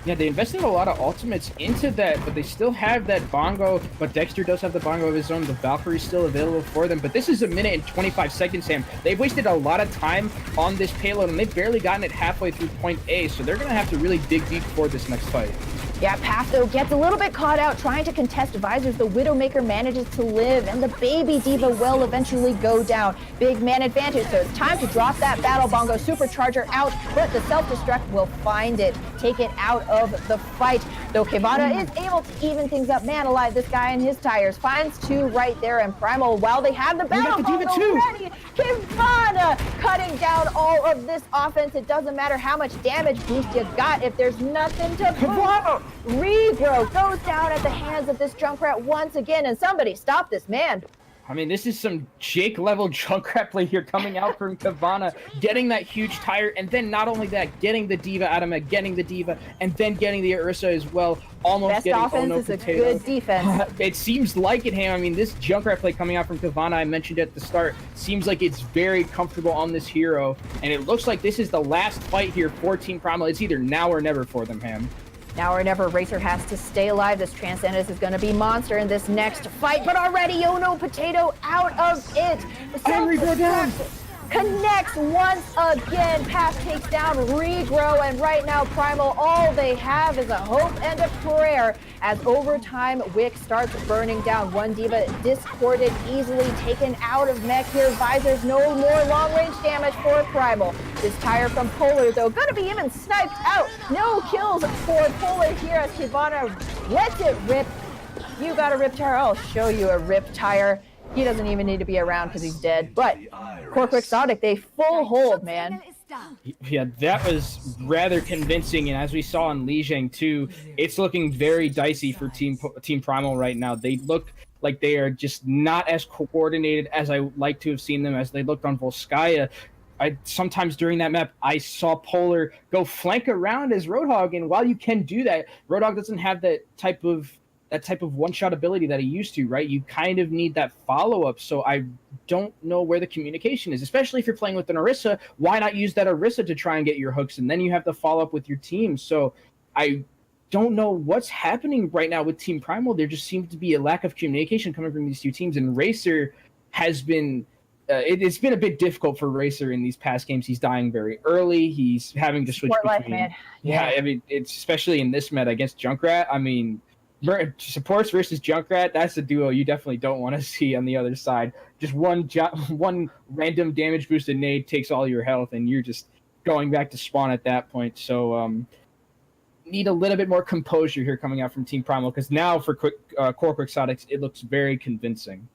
Yeah, they invested a lot of ultimates into that, but they still have that Bongo, but Dexter does have the Bongo of his own. The Valkyrie's still available for them, but this is 1 minute and 25 seconds, Sam. They've wasted a lot of time on this payload, and they've barely gotten it halfway through point A, so they're going to have to really dig deep for this next fight. Yeah, Path, though, gets a little bit caught out trying to contest Visors. The Widowmaker manages to live, and the baby D.Va will eventually go down. Big man advantage, so it's time to drop that Battle Bongo Supercharger out, but the Self-Destruct will find it, take it out of the fight. Though Kivana is able to even things up. Man alive, this guy and his tires finds 2 right there, and Primal, while they have the Battle Bongo ready, Kivana cutting down all of this offense. It doesn't matter how much damage boost you got if there's nothing to boost. Regrow goes down at the hands of this Junkrat once again, and somebody stop this man. I mean, this is some Jake-level Junkrat play here coming out from Kivana, getting that huge tire, and then not only that, getting the D.Va out of it, getting the D.Va, and then getting the Ursa as well. Almost Best getting offense is a good defense. It seems like it, Ham. I mean, this Junkrat play coming out from Kivana, I mentioned at the start, seems like it's very comfortable on this hero, and it looks like this is the last fight here for Team Primal. It's either now or never for them, Ham. Now or never, Racer has to stay alive. This Transcendence is going to be monster in this next fight, but already Ono Potato out of it. Henry, go down. connects once again. Path takes down Regrow, and right now Primal, all they have is a hope and a prayer as overtime Wick starts burning down. One D.Va discorded, easily taken out of mech here. Visors, no more long-range damage for Primal. This tire from Polar, though, gonna be even sniped out. No kills for Polar here as Kivana lets it rip. You got a rip tire, I'll show you a rip tire. He doesn't even need to be around because he's dead. But Core Quixotic, they full hold, man. Yeah, that was rather convincing, and as we saw in Lijiang too, it's looking very dicey for Team Primal right now. They look like they are just not as coordinated as I would like to have seen them as they looked on Volskaya. Sometimes during that map, I saw Polar go flank around as Roadhog, and while you can do that, Roadhog doesn't have that type of one-shot ability that he used to, right? You kind of need that follow-up, so I don't know where the communication is, especially if you're playing with an Orisa. Why not use that Orisa to try and get your hooks, and then you have to follow up with your team? So I don't know what's happening right now with Team Primal. There just seems to be a lack of communication coming from these two teams, and Racer has been... it's been a bit difficult for Racer in these past games. He's dying very early. He's having to switch between... Life, man. Yeah, I mean, it's especially in this meta against Junkrat. I mean... supports versus Junkrat, that's a duo you definitely don't want to see on the other side. Just one random damage boosted nade takes all your health, and you're just going back to spawn at that point. So need a little bit more composure here coming out from Team Primal, because now for Core Quixotics, it looks very convincing.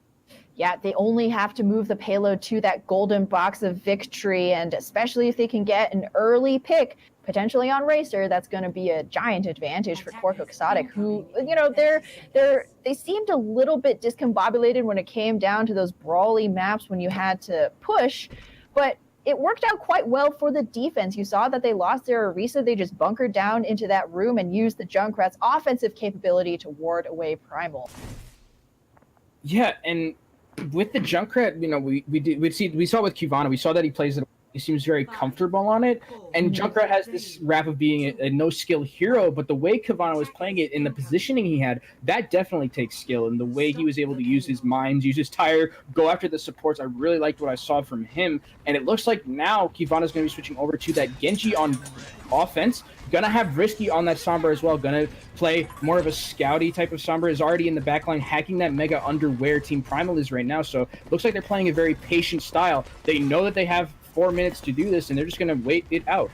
Yeah, they only have to move the payload to that golden box of victory, and especially if they can get an early pick, potentially on Racer, that's going to be a giant advantage for Core Quixotic, who, you know, they seemed a little bit discombobulated when it came down to those brawly maps when you had to push, but it worked out quite well for the defense. You saw that they lost their Orisa. They just bunkered down into that room and used the Junkrat's offensive capability to ward away Primal. Yeah, and with the Junkrat, you know, we saw with Kivana, we saw that he plays it. He seems very comfortable on it, and Junkrat has this rap of being a no-skill hero, but the way Kivana was playing it and the positioning he had, that definitely takes skill, and the way he was able to use his mines, use his tire, go after the supports, I really liked what I saw from him, and it looks like now Kivana's going to be switching over to that Genji on offense, gonna have Risky on that Sombra as well, gonna play more of a scouty type of Sombra, is already in the backline hacking that Mega under where Team Primal is right now, so looks like they're playing a very patient style. They know that they have 4 minutes to do this, and they're just going to wait it out.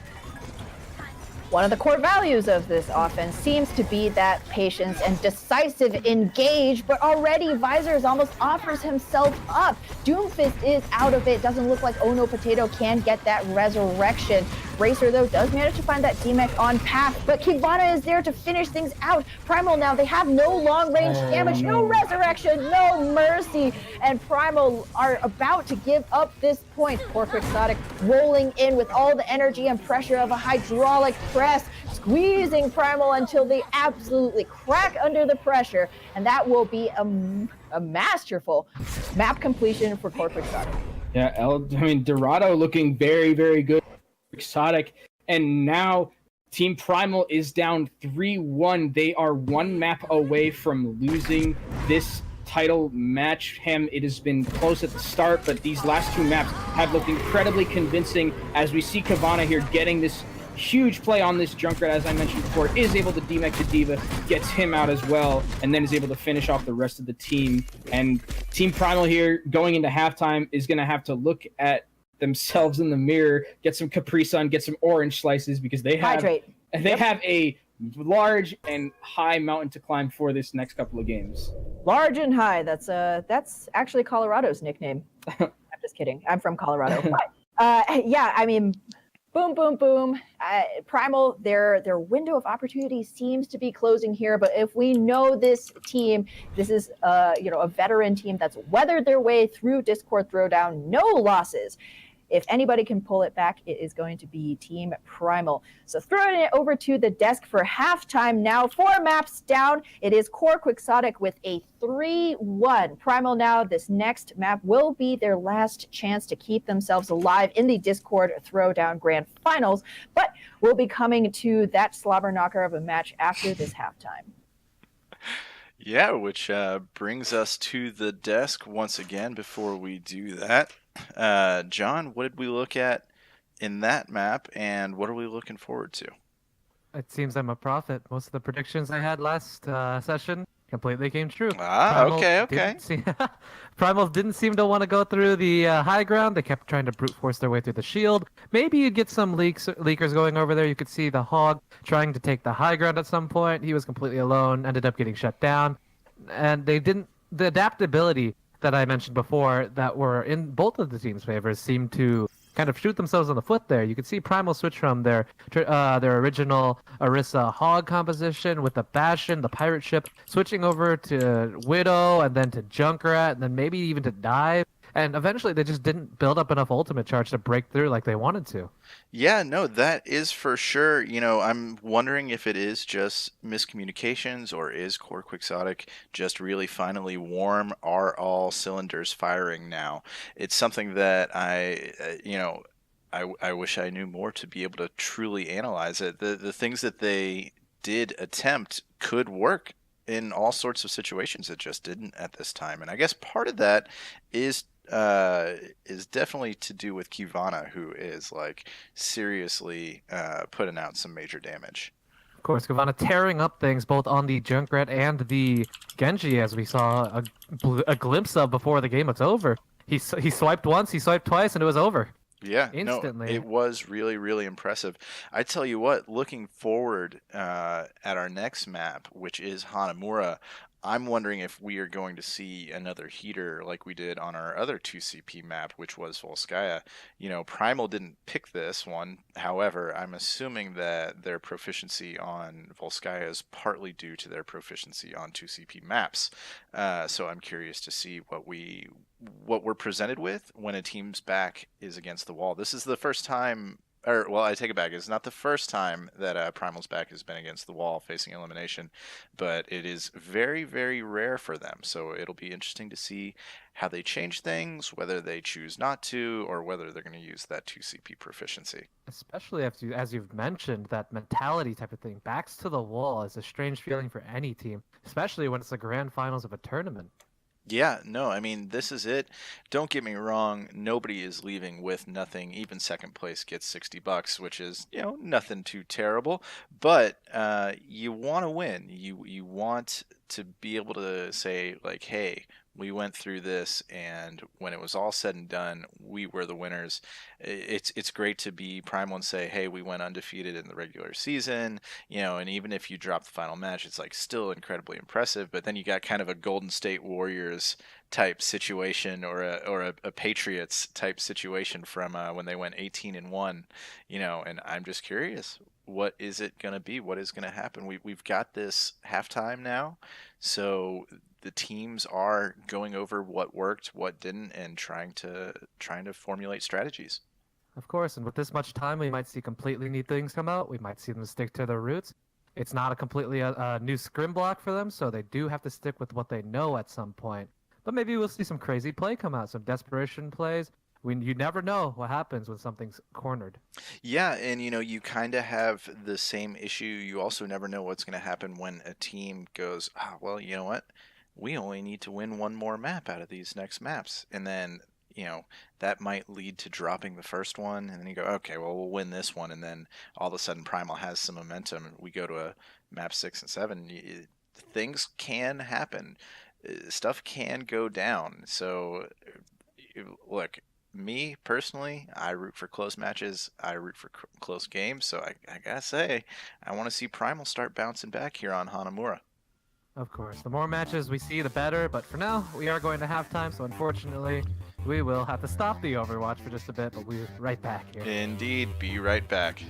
One of the core values of this offense seems to be that patience and decisive engage, but already Visors almost offers himself up. Doomfist is out of it. Doesn't look like Ono Potato can get that resurrection. Racer, though, does manage to find that D-Mech on path, but Kivana is there to finish things out. Primal now, they have no long-range damage, no resurrection, no mercy, and Primal are about to give up this point. Core Quixotic rolling in with all the energy and pressure of a hydraulic press, squeezing Primal until they absolutely crack under the pressure, and that will be a masterful map completion for Core Quixotic. Yeah, Dorado looking very, very good. Exotic, and now Team Primal is down 3-1. They are one map away from losing this title match. It has been close at the start, but these last two maps have looked incredibly convincing as we see Kivana here getting this huge play on this Junkrat, as I mentioned before, is able to D-Mech the D.Va, gets him out as well, and then is able to finish off the rest of the team. And Team Primal here, going into halftime, is going to have to look at themselves in the mirror, get some Capri Sun, get some orange slices, because they have have a large and high mountain to climb for this next couple of games. Large and high. That's actually Colorado's nickname. I'm just kidding. I'm from Colorado. But yeah, I mean, boom, boom, boom. Primal, their window of opportunity seems to be closing here. But if we know this team, this is a veteran team that's weathered their way through Discord Throwdown, no losses. If anybody can pull it back, it is going to be Team Primal. So throwing it over to the desk for halftime now. 4 maps down. It is Core Quixotic with a 3-1. Primal now, this next map will be their last chance to keep themselves alive in the Discord Throwdown Grand Finals, but we'll be coming to that slobber knocker of a match after this halftime. Yeah, which brings us to the desk once again. Before we do that, John, what did we look at in that map, and what are we looking forward to? It seems I'm a prophet. Most of the predictions I had last session completely came true. Okay. Didn't seem, Primal didn't seem to want to go through the high ground. They kept trying to brute force their way through the shield. Maybe you'd get some leakers going over there. You could see the Hog trying to take the high ground at some point. He was completely alone, ended up getting shut down. And they didn't. The adaptability that I mentioned before that were in both of the teams' favors seemed to kind of shoot themselves in the foot there. You could see Primal switch from their original Orisa Hog composition with the Bastion, the pirate ship, switching over to Widow and then to Junkrat and then maybe even to Dive. And eventually they just didn't build up enough ultimate charge to break through like they wanted to. Yeah, no, that is for sure. I'm wondering if it is just miscommunications or is Core Quixotic just really finally warm? Are all cylinders firing now? It's something that I wish I knew more to be able to truly analyze it. The things that they did attempt could work in all sorts of situations. It just didn't at this time. And I guess part of that is definitely to do with Kivana, who is like seriously putting out some major damage. Of course, Kivana tearing up things both on the Junkrat and the Genji, as we saw a glimpse of before the game was over. He swiped once, he swiped twice, and it was over. Yeah, instantly. No, it was really, really impressive. I tell you what, looking forward at our next map, which is Hanamura, I'm wondering if we are going to see another heater like we did on our other 2CP map, which was Volskaya. Primal didn't pick this one. However, I'm assuming that their proficiency on Volskaya is partly due to their proficiency on 2CP maps. So I'm curious to see what we're presented with when a team's back is against the wall. This is the first time, I take it back. It's not the first time that Primal's back has been against the wall facing elimination, but it is very, very rare for them. So it'll be interesting to see how they change things, whether they choose not to, or whether they're going to use that 2CP proficiency. Especially as you've mentioned, that mentality type of thing. Backs to the wall is a strange feeling for any team, especially when it's the grand finals of a tournament. Yeah, no, I mean, this is it. Don't get me wrong, nobody is leaving with nothing. Even second place gets $60, which is, nothing too terrible. But you want to win. You want to be able to say, like, hey, we went through this, and when it was all said and done, we were the winners. It's great to be Primal and say, hey, we went undefeated in the regular season, and even if you drop the final match, it's like still incredibly impressive. But then you got kind of a Golden State Warriors type situation, or a Patriots type situation from when they went 18-1, and I'm just curious. What is it going to be? What is going to happen? We've got this halftime now, so the teams are going over what worked, what didn't, and trying to formulate strategies. Of course, and with this much time, we might see completely new things come out. We might see them stick to their roots. It's not a completely new scrim block for them, so they do have to stick with what they know at some point. But maybe we'll see some crazy play come out, some desperation plays. You never know what happens when something's cornered. Yeah, and you kind of have the same issue. You also never know what's going to happen when a team goes, well, you know what? We only need to win one more map out of these next maps. And then, that might lead to dropping the first one. And then you go, okay, well, we'll win this one. And then all of a sudden Primal has some momentum. We go to a map 6 and 7. Things can happen. Stuff can go down. So, look, me personally, I root for close matches. I root for close games. So I gotta say, I want to see Primal start bouncing back here on Hanamura. Of course, the more matches we see, the better. But for now, we are going to halftime. So unfortunately, we will have to stop the Overwatch for just a bit. But we're right back here. Indeed, be right back.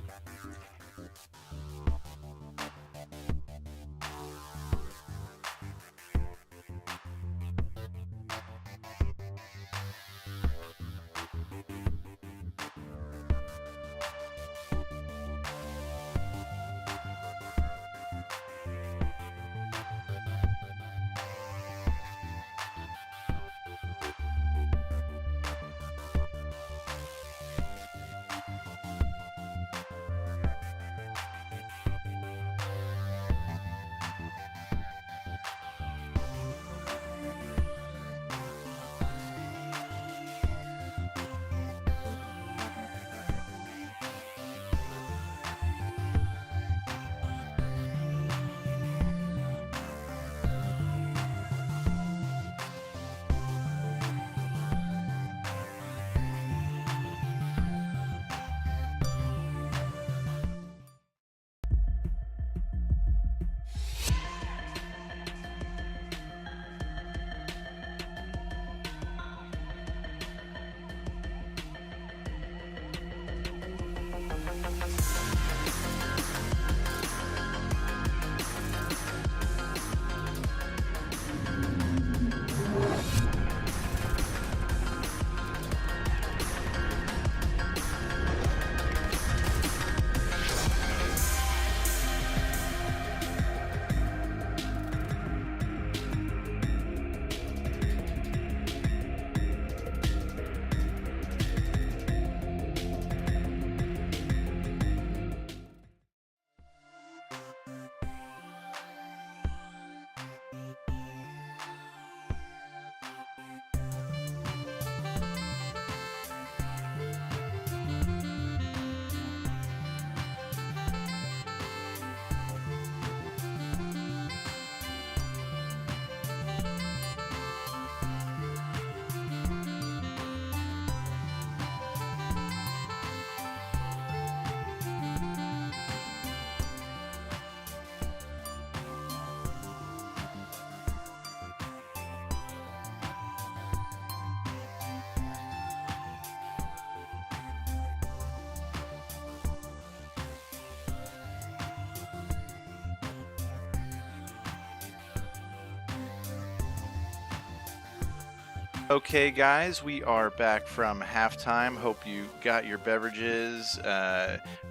Okay, guys, we are back from halftime. Hope you got your beverages,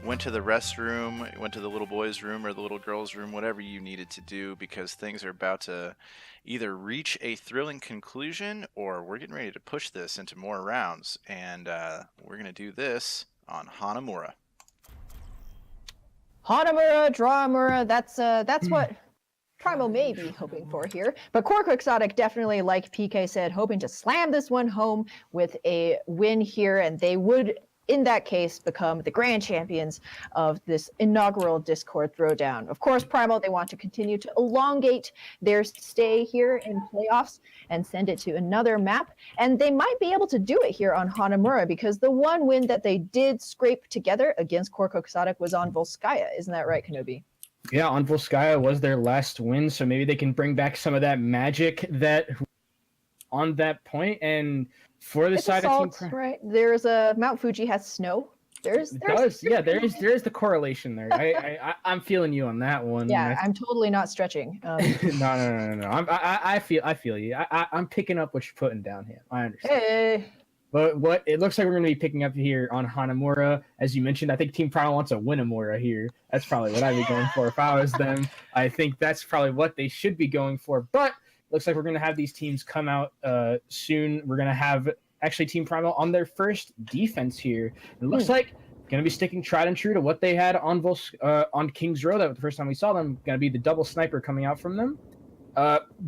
went to the restroom, went to the little boys' room or the little girls' room, whatever you needed to do, because things are about to either reach a thrilling conclusion or we're getting ready to push this into more rounds. And we're going to do this on Hanamura. Hanamura, Drawamura, that's what Primal may be hoping for here. But Core Quixotic definitely, like PK said, hoping to slam this one home with a win here, and they would, in that case, become the grand champions of this inaugural Discord Throwdown. Of course, Primal, they want to continue to elongate their stay here in playoffs and send it to another map. And they might be able to do it here on Hanamura, because the one win that they did scrape together against Core Quixotic was on Volskaya. Isn't that right, Kenobi? Yeah, on Volskaya was their last win, so maybe they can bring back some of that magic that on that point. And for the It's side assault, of Team right? There's a Mount Fuji has snow. There is the correlation there. I'm feeling you on that one. Yeah, I'm totally not stretching. No. I feel you. I'm picking up what you're putting down here. I understand. Hey. But what it looks like we're going to be picking up here on Hanamura, as you mentioned, I think Team Primal wants a Winamura here. That's probably what I'd be going for if I was them. I think that's probably what they should be going for. But looks like we're going to have these teams come out soon. We're going to have actually Team Primal on their first defense here. It looks like going to be sticking tried and true to what they had on King's Row. That was the first time we saw them. Going to be the double sniper coming out from them.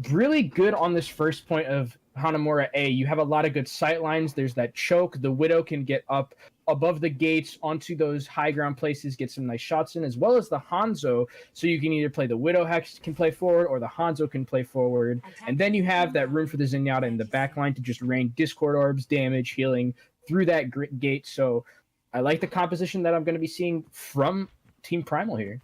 Really good on this first point of Hanamura A. You have a lot of good sight lines. There's that choke. The Widow can get up above the gates onto those high ground places, get some nice shots in, as well as the Hanzo. So you can either play the Widow Hex can play forward or the Hanzo can play forward. And then you have that room for the Zenyatta in the back line to just rain Discord Orbs, damage, healing through that gate. So I like the composition that I'm going to be seeing from Team Primal here.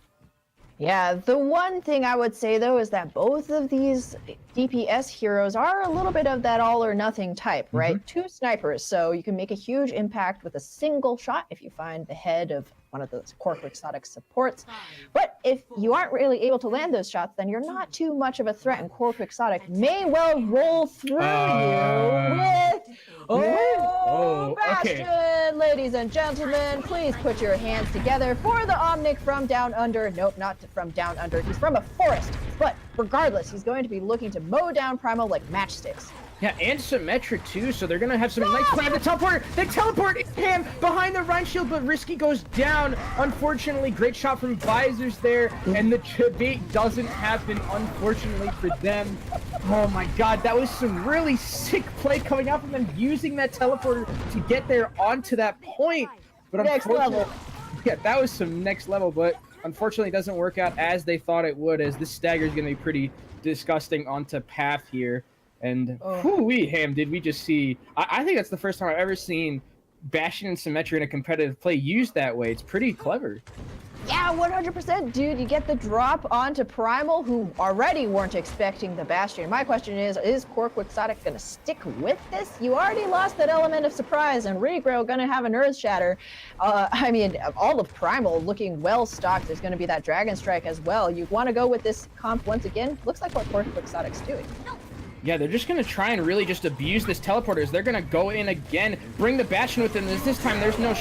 Yeah, the one thing I would say, though, is that both of these DPS heroes are a little bit of that all-or-nothing type, right? Two snipers, so you can make a huge impact with a single shot if you find the head of one of those Core Quixotic supports. But if you aren't really able to land those shots, then you're not too much of a threat, and Core Quixotic may well roll through you with... Bastion! Okay. Ladies and gentlemen, please put your hands together for the Omnic from Down Under. Nope, not from Down Under. He's from a forest. But regardless, he's going to be looking to mow down Primal like matchsticks. Yeah, and Symmetra too, so they're gonna have some nice play. The teleport! They teleport him behind the Rhine Shield, but Risky goes down. Unfortunately, great shot from Visors there, and the debate doesn't happen, unfortunately for them. Oh my god, that was some really sick play coming out from them, using that teleporter to get there onto that point. But Next level. Yeah, that was some next level, but unfortunately it doesn't work out as they thought it would, as this stagger is gonna be pretty disgusting onto Path here. And whoo-wee, Ham, did we just see... I think that's the first time I've ever seen Bastion and Symmetra in a competitive play used that way. It's pretty clever. Yeah, 100%, dude. You get the drop onto Primal, who already weren't expecting the Bastion. My question is Core Quixotic going to stick with this? You already lost that element of surprise, and Regro going to have an Earth Shatter. I mean, all of Primal looking well stocked. There's going to be that Dragon Strike as well. You want to go with this comp once again? Looks like what Core Quixotic's doing. Yeah, they're just going to try and really just abuse this teleporters. They're going to go in again, bring the Bastion with them. This time there's no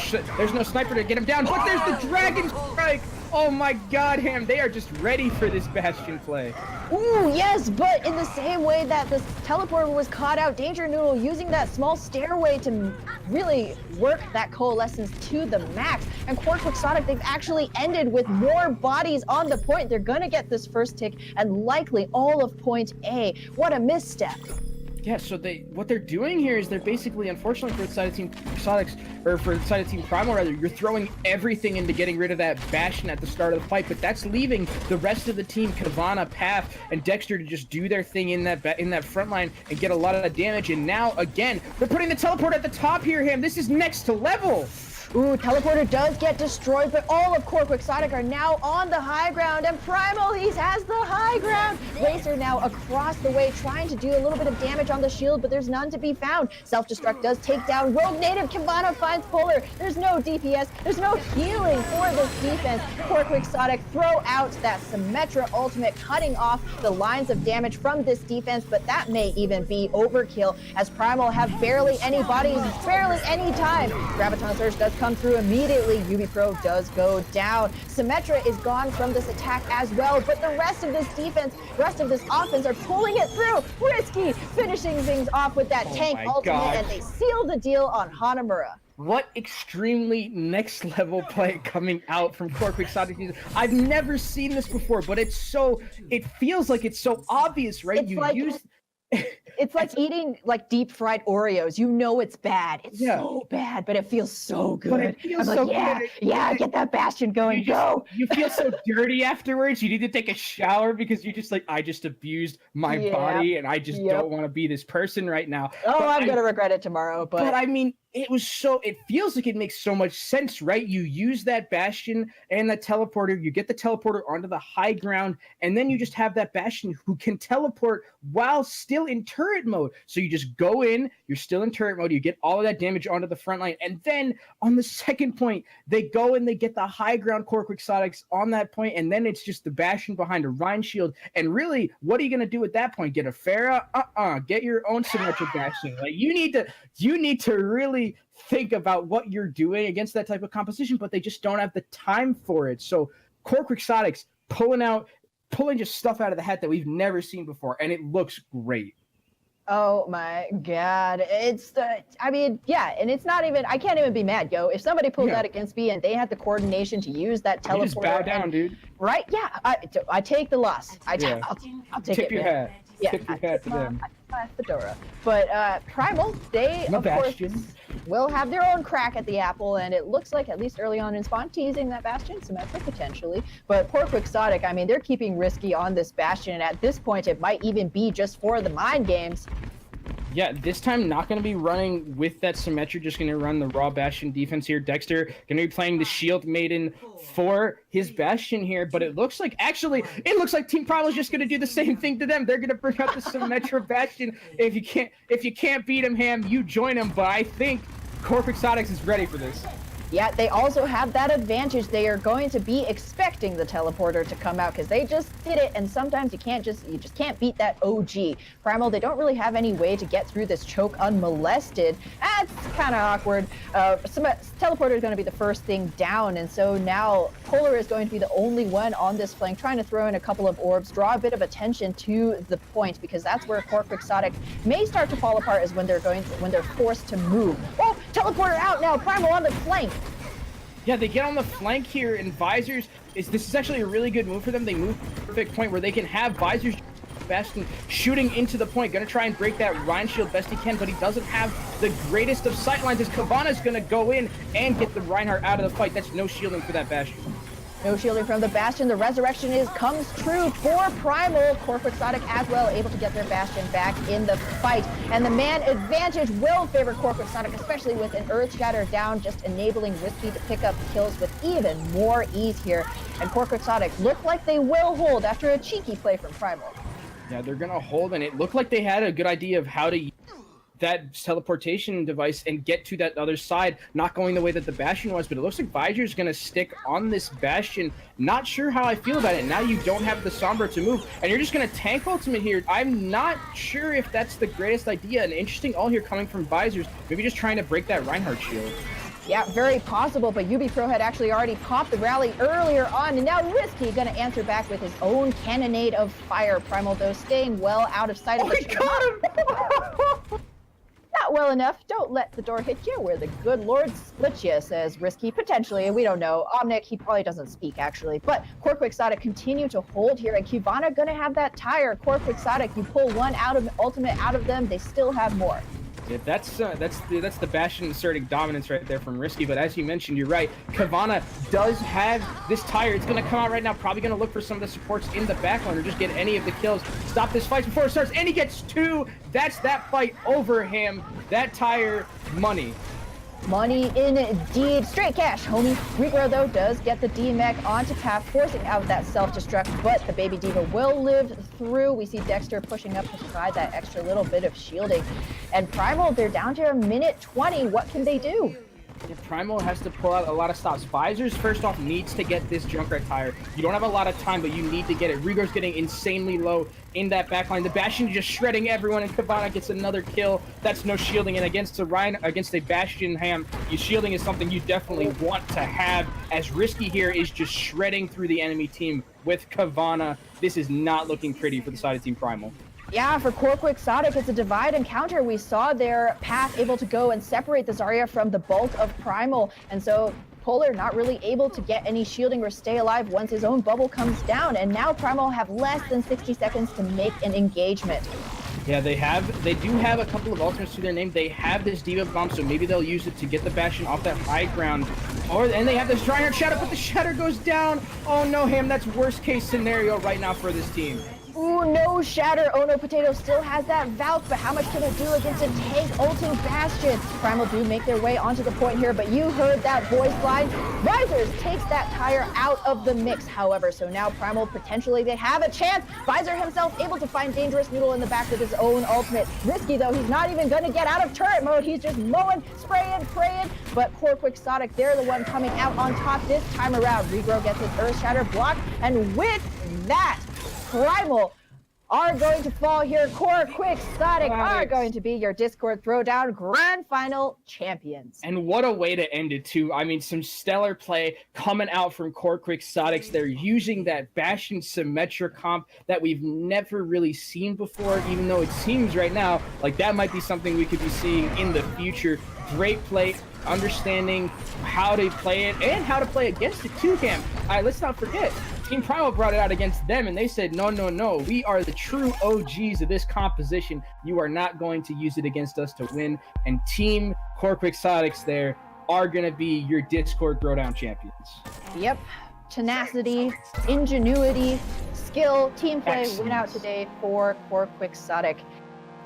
sniper to get him down, but there's the Dragon Strike! Oh my god, Ham, they are just ready for this Bastion play. Ooh, yes, but in the same way that this teleporter was caught out, Danger Noodle using that small stairway to really work that coalescence to the max. And Core Quixotic, they've actually ended with more bodies on the point. They're gonna get this first tick and likely all of point A. What a misstep. Yeah, so what they're doing here is they're basically, unfortunately for the side of Team Quixotics, or for the side of Team Primal rather, you're throwing everything into getting rid of that Bastion at the start of the fight, but that's leaving the rest of the team, Kavana, Path, and Dexter, to just do their thing in that front line and get a lot of damage. And now, again, they're putting the teleport at the top here, Ham. This is next level. Ooh, Teleporter does get destroyed, but all of Core Quixotic are now on the high ground, and Primal, he has the high ground. Racer now across the way, trying to do a little bit of damage on the shield, but there's none to be found. Self-destruct does take down Rogue Native. Kivana finds Polar. There's no DPS. There's no healing for this defense. Core Quixotic throw out that Symmetra ultimate, cutting off the lines of damage from this defense, but that may even be overkill, as Primal have barely any bodies, barely any time. Graviton Surge does come through immediately. UB Pro does go down. Symmetra is gone from this attack as well, but the rest of this defense, rest of this offense are pulling it through. Risky finishing things off with that tank ultimate, and they seal the deal on Hanamura. What extremely next level play coming out from Core Quixotic. I've never seen this before, but it feels like it's so obvious, right? It's like eating like deep fried Oreos. You know it's bad. It's so bad, but it feels so good. But it feels so good. Yeah, get that Bastion going. You feel so dirty afterwards. You need to take a shower because you're just like, I just abused my body and I just don't want to be this person right now. Oh, I'm going to regret it tomorrow. But I mean, it feels like it makes so much sense, right? You use that Bastion and that Teleporter, you get the Teleporter onto the high ground, and then you just have that Bastion who can teleport while still in turret mode. So you just go in, you're still in turret mode, you get all of that damage onto the front line, and then on the second point, they go and they get the high ground Core Quixotics on that point, and then it's just the Bastion behind a Rein shield. And really, what are you going to do at that point? Get a Pharah? Get your own symmetric Bastion. Like, you need to really think about what you're doing against that type of composition, but they just don't have the time for it. So Core Quixotics pulling just stuff out of the hat that we've never seen before, and it looks great. Oh my God. And it's not even, I can't even be mad, yo. If somebody pulled that against me and they had the coordination to use that teleporter. You just bow down, dude. Right? Yeah. I take the loss. I'll take Tip it. Your hat. Yeah, Tip your hat to them. Fedora. But Primal, they of course will have their own crack at the apple, and it looks like, at least early on in spawn, teasing that Bastion, Symmetra potentially. But poor Quixotic, I mean, they're keeping Risky on this Bastion, and at this point it might even be just for the mind games. Yeah, this time not going to be running with that Symmetra, just going to run the raw Bastion defense here. Dexter going to be playing the Shield Maiden for his Bastion here, but it looks like Team Primal is just going to do the same thing to them. They're going to bring out the Symmetra Bastion. If you can't beat him, Ham, you join him, but I think Core Quixotics is ready for this. Yeah, they also have that advantage. They are going to be expecting the teleporter to come out because they just did it, and sometimes you just can't beat that OG. Primal, they don't really have any way to get through this choke unmolested. That's kind of awkward. Teleporter is going to be the first thing down, and so now Polar is going to be the only one on this flank, trying to throw in a couple of orbs, draw a bit of attention to the point, because that's where Core Quixotic may start to fall apart, is when they're forced to move. Oh, teleporter out now. Primal on the flank. Yeah, they get on the flank here, and Visors, this is actually a really good move for them. They move to the perfect point where they can have Visors Bastion shooting into the point. Gonna try and break that Rein shield best he can, but he doesn't have the greatest of sightlines, as Kivana's gonna go in and get the Reinhardt out of the fight. That's no shielding for that Bastion. No shielding from the Bastion. The resurrection comes true for Primal. Core Quixotic as well, able to get their Bastion back in the fight. And the man advantage will favor Core Quixotic, especially with an Earth Shatter down, just enabling Risky to pick up kills with even more ease here. And Core Quixotic look like they will hold after a cheeky play from Primal. Yeah, they're gonna hold, and it looked like they had a good idea of how to use that teleportation device and get to that other side, not going the way that the Bastion was, but it looks like Visor's gonna stick on this Bastion. Not sure how I feel about it. Now you don't have the Sombra to move, and you're just gonna tank ultimate here. I'm not sure if that's the greatest idea. An interesting ult here coming from Visors, maybe just trying to break that Reinhardt shield. Yeah, very possible, but UB Pro had actually already popped the rally earlier on, and now Risky gonna answer back with his own cannonade of fire. Primal, though, staying well out of sight of the... He got him! Not well enough. Don't let the door hit you where the good Lord split you, says Risky. Potentially, we don't know. Omnic, he probably doesn't speak, actually. But Core Quixotic continue to hold here, and Kivana gonna have that tire. Core Quixotic, you pull one ultimate out of them, they still have more. Yeah, that's the Bastion asserting dominance right there from Risky, but as you mentioned, you're right. Kivana does have this tire. It's going to come out right now, probably going to look for some of the supports in the backline or just get any of the kills. Stop this fight before it starts, and he gets two. That's that fight over him. That tire, money. Money indeed. Straight cash, homie. Regrow, though, does get the D-Mech onto path, forcing out that self-destruct, but the Baby D.Va will live through. We see Dexter pushing up to provide that extra little bit of shielding. And Primal, they're down to a minute 20. What can they do? Yeah, Primal has to pull out a lot of stops. Visors, first off, needs to get this Junkrat tire. You don't have a lot of time, but you need to get it. Regrow's getting insanely low in that backline. The Bastion just shredding everyone, and Kavana gets another kill. That's no shielding, and against a Ryan, against a Bastion Ham, your shielding is something you definitely want to have, as Risky here is just shredding through the enemy team with Kavana. This is not looking pretty for the side of Team Primal. Yeah, for Cork Exotic, it's a divide and counter. We saw their path able to go and separate the Zarya from the bulk of Primal, and so Polar not really able to get any shielding or stay alive once his own bubble comes down, and now Primal have less than 60 seconds to make an engagement. Yeah, they do have a couple of ultimates to their name. They have this D.Va bomb, so maybe they'll use it to get the Bastion off that high ground. And they have this Reinhardt Shatter, but the Shatter goes down. Oh no, Ham, that's worst case scenario right now for this team. Ooh, no Shatter. Oh no, Potato still has that Valk, but how much can it do against a tank ulting Bastion? Primal do make their way onto the point here, but you heard that voice line. Visors takes that tire out of the mix, however, so now Primal potentially they have a chance. Visor himself able to find Dangerous Noodle in the back with his own ultimate. Risky though, he's not even gonna get out of turret mode. He's just mowing, spraying, praying, but poor Quixotic, they're the one coming out on top this time around. Regrow gets his Earth Shatter blocked, and with that, Primal are going to fall here. Core Quixotic are going to be your Discord Throwdown Grand Final champions. And what a way to end it, too. I mean, some stellar play coming out from Core Quixotics. They're using that Bastion Symmetra comp that we've never really seen before, even though it seems right now like that might be something we could be seeing in the future. Great play, understanding how to play it and how to play against it too, Cam. Let's not forget, Team Primal brought it out against them, and they said, no, we are the true OGs of this composition. You are not going to use it against us to win. And Team Core Quixotics there are going to be your Discord Throwdown champions. Yep. Tenacity, ingenuity, skill, team play win out today for Core Quixotic.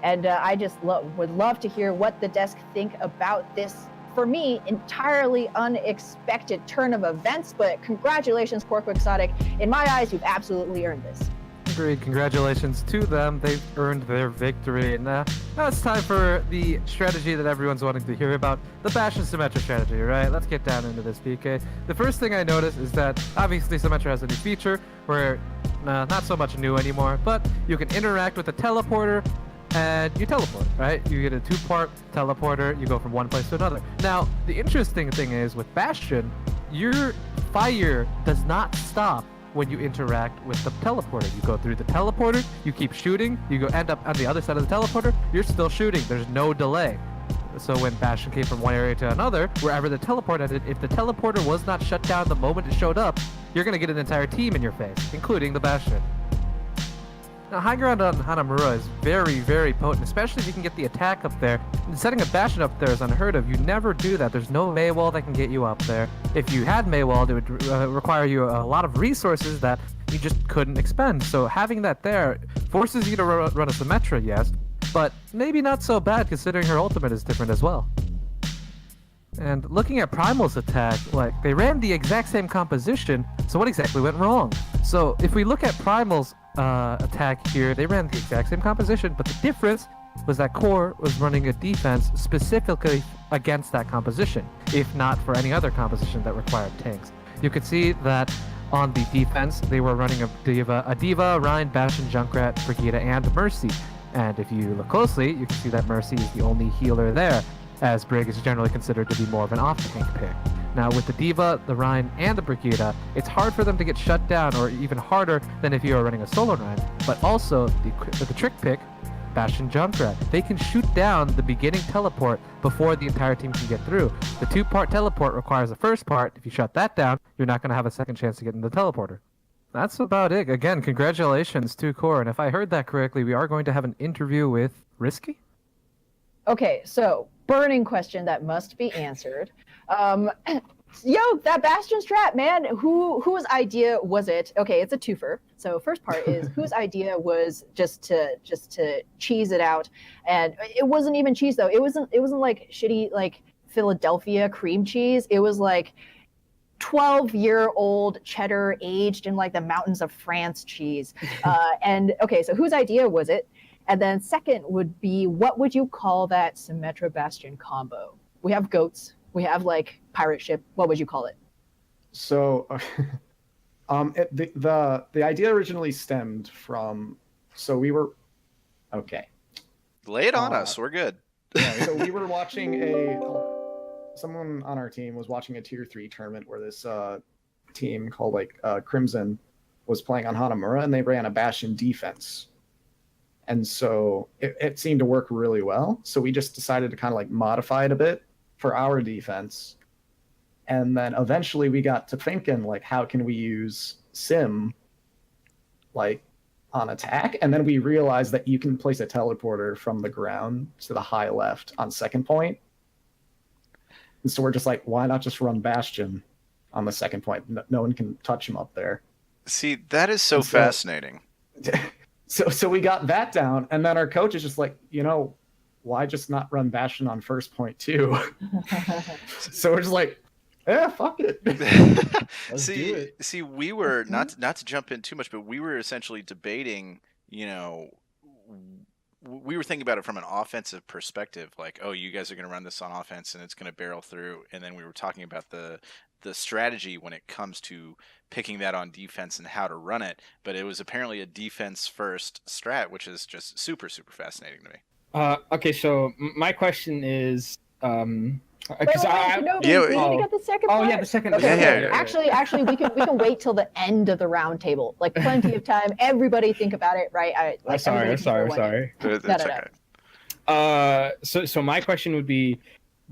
And I just would love to hear what the desk think about this, for me, entirely unexpected turn of events. But congratulations, Core Quixotic. In my eyes, you've absolutely earned this. Agreed. Congratulations to them. They've earned their victory. And now it's time for the strategy that everyone's wanting to hear about, the Bastion Symmetra strategy, right? Let's get down into this, PK. The first thing I noticed is that obviously Symmetra has a new feature where not so much new anymore, but you can interact with the teleporter and you teleport, right? You get a two-part teleporter, you go from one place to another. Now, the interesting thing is with Bastion, your fire does not stop when you interact with the teleporter. You go through the teleporter, you keep shooting, you end up on the other side of the teleporter, you're still shooting. There's no delay. So when Bastion came from one area to another, wherever the teleport ended, if the teleporter was not shut down the moment it showed up, you're going to get an entire team in your face, including the Bastion. Now, high ground on Hanamura is very, very potent, especially if you can get the attack up there. And setting a Bastion up there is unheard of. You never do that. There's no Mei wall that can get you up there. If you had Mei wall, it would require you a lot of resources that you just couldn't expend. So having that there forces you to run a Symmetra, yes, but maybe not so bad considering her ultimate is different as well. And looking at Primal's attack, like, they ran the exact same composition, so what exactly went wrong? So if we look at Primal's attack here, they ran the exact same composition, but the difference was that Core was running a defense specifically against that composition, if not for any other composition that required tanks. You could see that on the defense, they were running a D.Va, Rein, Bastion, Junkrat, Brigida, and Mercy. And if you look closely, you can see that Mercy is the only healer there, as Brig is generally considered to be more of an off-tank pick. Now, with the D.Va, the Rein, and the Brigida, it's hard for them to get shut down, or even harder than if you are running a solo Rein. But also, the trick pick, Bastion Junkrat, they can shoot down the beginning teleport before the entire team can get through. The two-part teleport requires the first part. If you shut that down, you're not going to have a second chance to get in the teleporter. That's about it. Again, congratulations to Core. And if I heard that correctly, we are going to have an interview with Risky? Okay, so burning question that must be answered. That Bastion strat, man, whose idea was it? Okay, it's a twofer. So first part is whose idea was just to cheese it out, and it wasn't even cheese though. It wasn't like shitty like Philadelphia cream cheese. It was like 12-year-old cheddar aged in like the mountains of France cheese. And okay, so whose idea was it? And then second would be, what would you call that Symmetra Bastion combo? We have goats. We have like pirate ship. What would you call it? So, the idea originally stemmed from. So we were, okay. Lay it on us. We're good. Yeah, so we were watching someone on our team was watching a tier 3 tournament where this team called like Crimson was playing on Hanamura, and they ran a Bastion defense. And so it seemed to work really well. So we just decided to kind of like modify it a bit for our defense. And then eventually we got to thinking like, how can we use Sim like on attack? And then we realized that you can place a teleporter from the ground to the high left on second point. And so we're just like, why not just run Bastion on the second point? No one can touch him up there. See, that is so fascinating. So we got that down, and then our coach is just like, why just not run Bastion on first point too? So we're just like, yeah, fuck it. Let's do it. See, we were not to jump in too much, but we were essentially debating, we were thinking about it from an offensive perspective, like, oh, you guys are going to run this on offense and it's going to barrel through, and then we were talking about the strategy when it comes to picking that on defense and how to run it, but it was apparently a defense first strat, which is just super, super fascinating to me. Okay, so my question is, Wait, we get the second part. Oh yeah, the second. Okay, Yeah. Actually, we can wait till the end of the round table. Like plenty of time. Everybody think about it, right? Sorry. It's okay. So my question would be,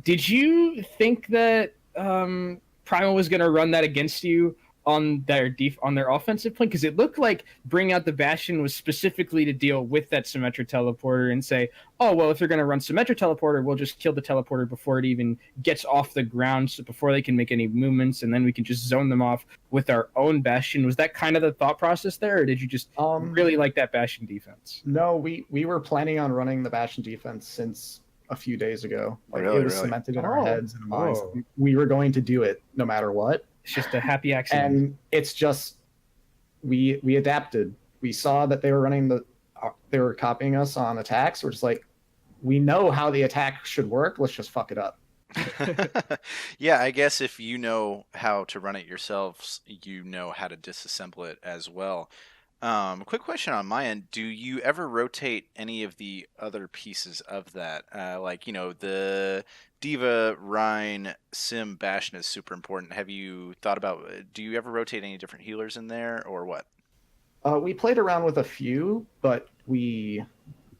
did you think that Primal was going to run that against you on their offensive plan? Because it looked like bringing out the Bastion was specifically to deal with that Symmetra teleporter and say, oh, well, if they're going to run Symmetra teleporter, we'll just kill the teleporter before it even gets off the ground, so before they can make any movements, and then we can just zone them off with our own Bastion. Was that kind of the thought process there, or did you just really like that Bastion defense? No, we were planning on running the Bastion defense since a few days ago. Like it was cemented in our heads and minds. We were going to do it no matter what. It's just a happy accident. And it's just we adapted. We saw that they were running they were copying us on attacks. We're just like, we know how the attack should work. Let's just fuck it up. Yeah, I guess if you know how to run it yourselves, you know how to disassemble it as well. Quick question on my end. Do you ever rotate any of the other pieces of that? The Diva, Rhine, Sim, Bastion is super important. Have you thought about, do you ever rotate any different healers in there or what? We played around with a few, but we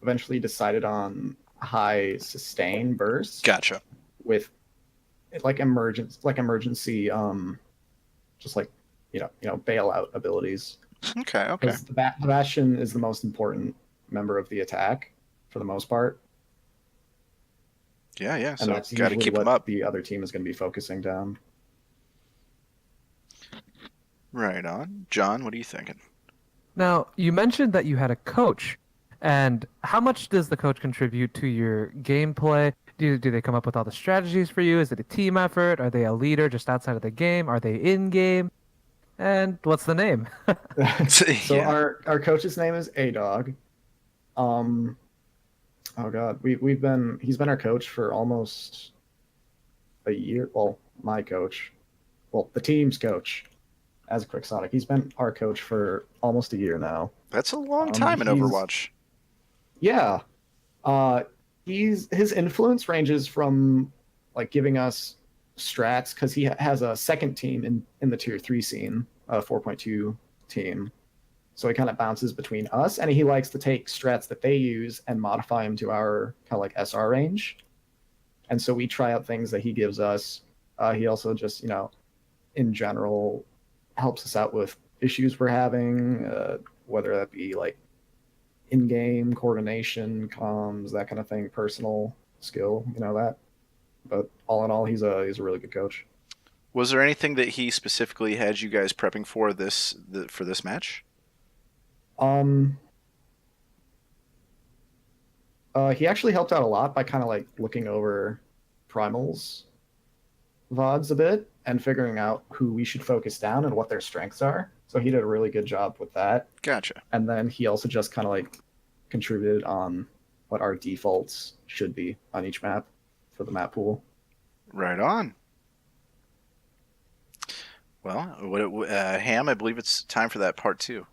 eventually decided on high sustain bursts. Gotcha. With emergency, just like, bailout abilities. Okay. Because the Bastion is the most important member of the attack for the most part. Yeah. And So that's got to usually keep what them up. the other team is going to be focusing down. Right on. John, what are you thinking? Now, you mentioned that you had a coach, and how much does the coach contribute to your gameplay? Do they come up with all the strategies for you? Is it a team effort? Are they a leader just outside of the game? Are they in game? And what's the name? So our coach's name is A-Dog. Oh god, he's been our coach for almost a year. Well, my coach. Well, the team's coach as Quixotic. He's been our coach for almost a year now. That's a long time in Overwatch. Yeah. His influence ranges from like giving us strats, because he has a second team in the tier 3 scene, a 4.2 team. So he kind of bounces between us, and he likes to take strats that they use and modify them to our kind of like SR range. And so we try out things that he gives us. He also just, in general, helps us out with issues we're having, whether that be like in-game coordination, comms, that kind of thing, personal skill, that. But all in all, he's a really good coach. Was there anything that he specifically had you guys prepping for this match? He actually helped out a lot by kind of like looking over Primal's VODs a bit and figuring out who we should focus down and what their strengths are. So he did a really good job with that. Gotcha. And then he also just kind of like contributed on what our defaults should be on each map for the map pool. Right on. Well, Ham, I believe it's time for that part 2.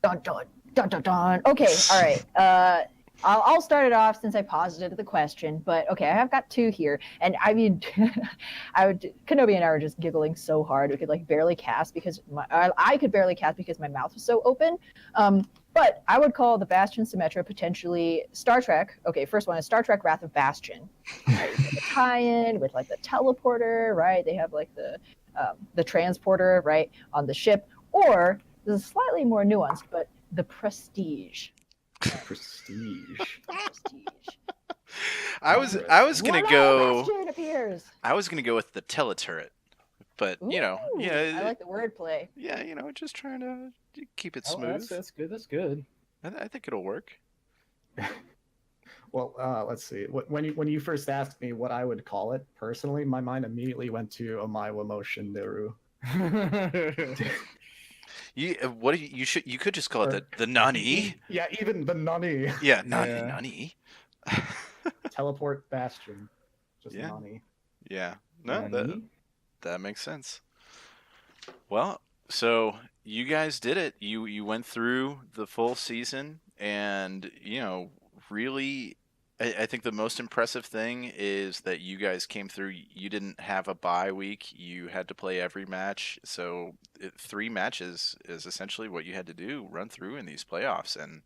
Dun, dun, dun, dun, dun. Okay, all right. I'll start it off since I posited the question, but okay, I have got 2 here, and I mean, Kenobi and I were just giggling so hard we could like barely cast because I could barely cast because my mouth was so open. But I would call the Bastion Symmetra potentially Star Trek. Okay, first one is Star Trek: Wrath of Bastion. Right? The tie-in with like the teleporter, right? They have like the transporter, right, on the ship, or this is slightly more nuanced, but the Prestige. Prestige. Prestige. I was gonna Voila, go. Bastion appears. I was gonna go with the teleturret, but Ooh, yeah, I like the wordplay. yeah, just trying to keep it Oh, smooth. that's good. That's good. I think it'll work. Well, let's see. When you first asked me what I would call it, personally, my mind immediately went to Omaiwa Motion Niru. You could just call it the Nani. Yeah, even the Nani. Yeah, Nani Yeah. Nani. Teleport Bastion. Just Yeah. Nani. Yeah, no, Nani? that makes sense. Well, so you guys did it. You went through the full season, and really, I think the most impressive thing is that you guys came through. You didn't have a bye week. You had to play every match. So 3 matches is essentially what you had to do, run through in these playoffs. And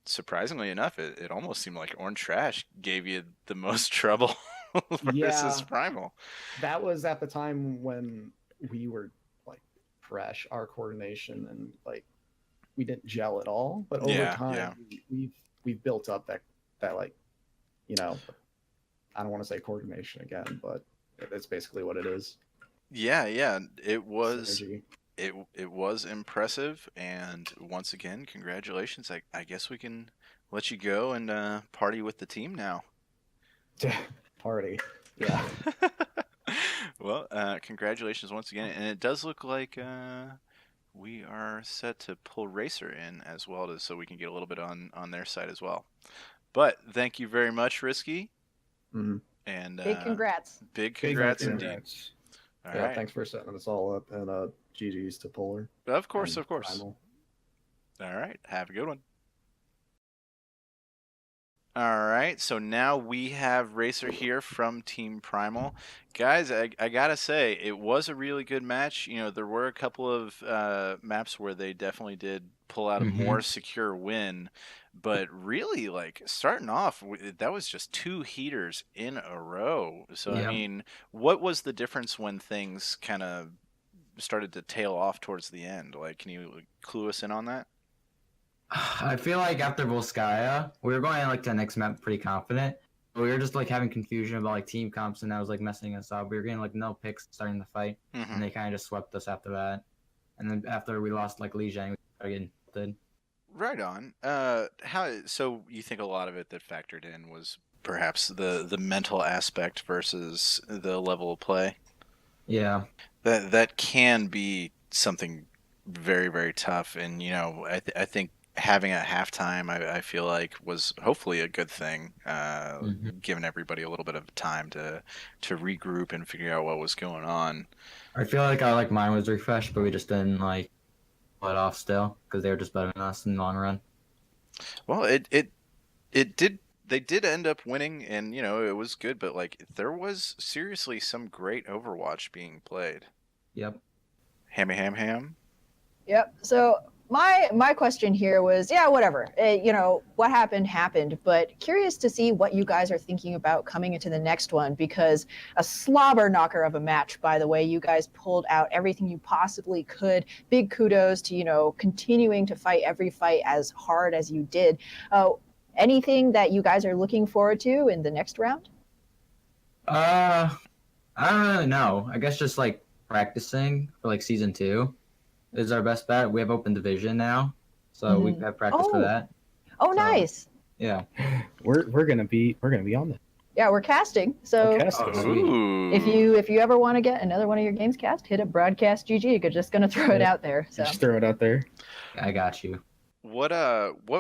surprisingly enough, it almost seemed like Orange Trash gave you the most trouble versus Yeah. Primal. That was at the time when we were like fresh, our coordination, and like we didn't gel at all. But over Yeah, time, yeah. we've built up that like, I don't want to say coordination again, but it's basically what it is. Yeah, it was. Synergy. It was impressive, and once again, congratulations. I guess we can let you go and party with the team now. Party. Yeah. Well, congratulations once again, and it does look like we are set to pull Racer in as well, so we can get a little bit on their side as well. But thank you very much, Risky. Mm-hmm. And Big congrats. Big congrats Big indeed. congrats. All Yeah, right. thanks for setting us all up, and GG's to Polar. Of course, and of course. Primal. All right. Have a good one. All right. So now we have Racer here from Team Primal. Guys, I gotta say, it was a really good match. There were a couple of maps where they definitely did pull out a more secure win. But really, like, starting off, that was just 2 heaters in a row. So, Yeah. I mean, what was the difference when things kind of started to tail off towards the end? Like, can you clue us in on that? I feel like after Volskaya, we were going like to the next map pretty confident. We were just like having confusion about like team comps, and that was like messing us up. We were getting like no picks starting the fight, Mhm. and they kind of just swept us after that. And then after we lost like Li Jiang, we started getting tilted. Right on. So you think a lot of it that factored in was perhaps the mental aspect versus the level of play? Yeah. That can be something very, very tough, and I think having a halftime, I feel like was hopefully a good thing, giving everybody a little bit of time to regroup and figure out what was going on. I feel like our like mind was refreshed, but we just didn't like pull it off still because they were just better than us in the long run. Well, it did. They did end up winning, and it was good. But like, there was seriously some great Overwatch being played. Yep. Hammy ham. Yep. So my question here was, yeah, whatever. What happened, but curious to see what you guys are thinking about coming into the next one, because a slobber knocker of a match, by the way. You guys pulled out everything you possibly could. Big kudos to, continuing to fight every fight as hard as you did. Anything that you guys are looking forward to in the next round? I don't really know. I guess just like practicing for like season 2 is our best bet. We have open division now, so we have practice for Oh. that. Oh, So- nice. Yeah. We're gonna be on that. Yeah, we're casting. So Casting. Oh, sweet. Ooh. if you ever want to get another one of your games cast, hit up Broadcast GG. Just gonna throw it Yeah. out there. So Just throw it out there. I got you. What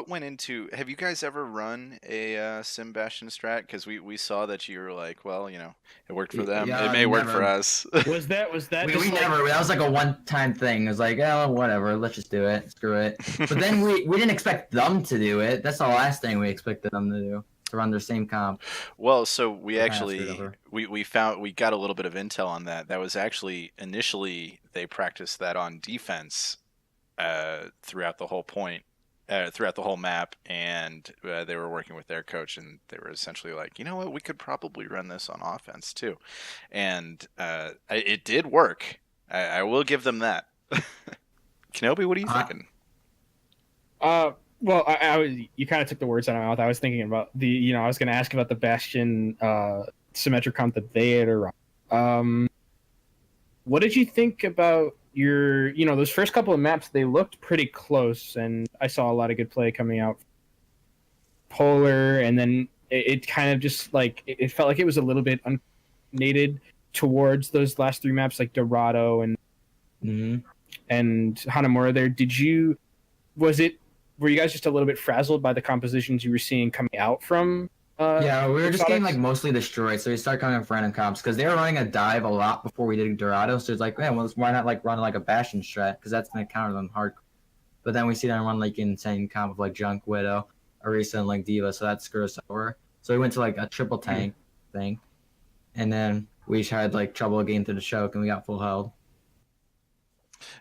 went into? Have you guys ever run a Sim Bastion strat? Because we saw that you were like, well, you know, it worked for them. Yeah, It may work for never. us. Was that We just like, never. That was like a one-time thing. It was like, oh, whatever. Let's just do it. Screw it. But then we didn't expect them to do it. That's the last thing we expected them to do. To run their same comp. Well, so we Or actually passed it over. we got a little bit of intel on that. That was actually initially they practiced that on defense throughout the whole throughout the whole map, and they were working with their coach, and they were essentially like, you know what, we could probably run this on offense too, and it did work. I will give them that. Kenobi, what are you thinking? Well, I was, you kind of took the words out of my mouth. I was thinking about I was going to ask about the Bastion symmetric comp that they had run. What did you think about those first couple of maps? They looked pretty close, and I saw a lot of good play coming out. Polar, and then it kind of just like, it felt like it was a little bit uncoordinated towards those last three maps, like Dorado and Hanamura there. Were you guys just a little bit frazzled by the compositions you were seeing coming out from? Yeah, we were just getting Exotics? like mostly destroyed, so we started coming up for random comps because they were running a dive a lot before we did Dorado. So it's like, man, well, why not like run like a Bastion strat, because that's gonna counter them hard. But then we see them run like insane comp of like Junk, Widow, Orisa, and like Diva, so that screwed us over. So we went to like a triple tank thing, and then we just had like trouble getting through the choke, and we got full held.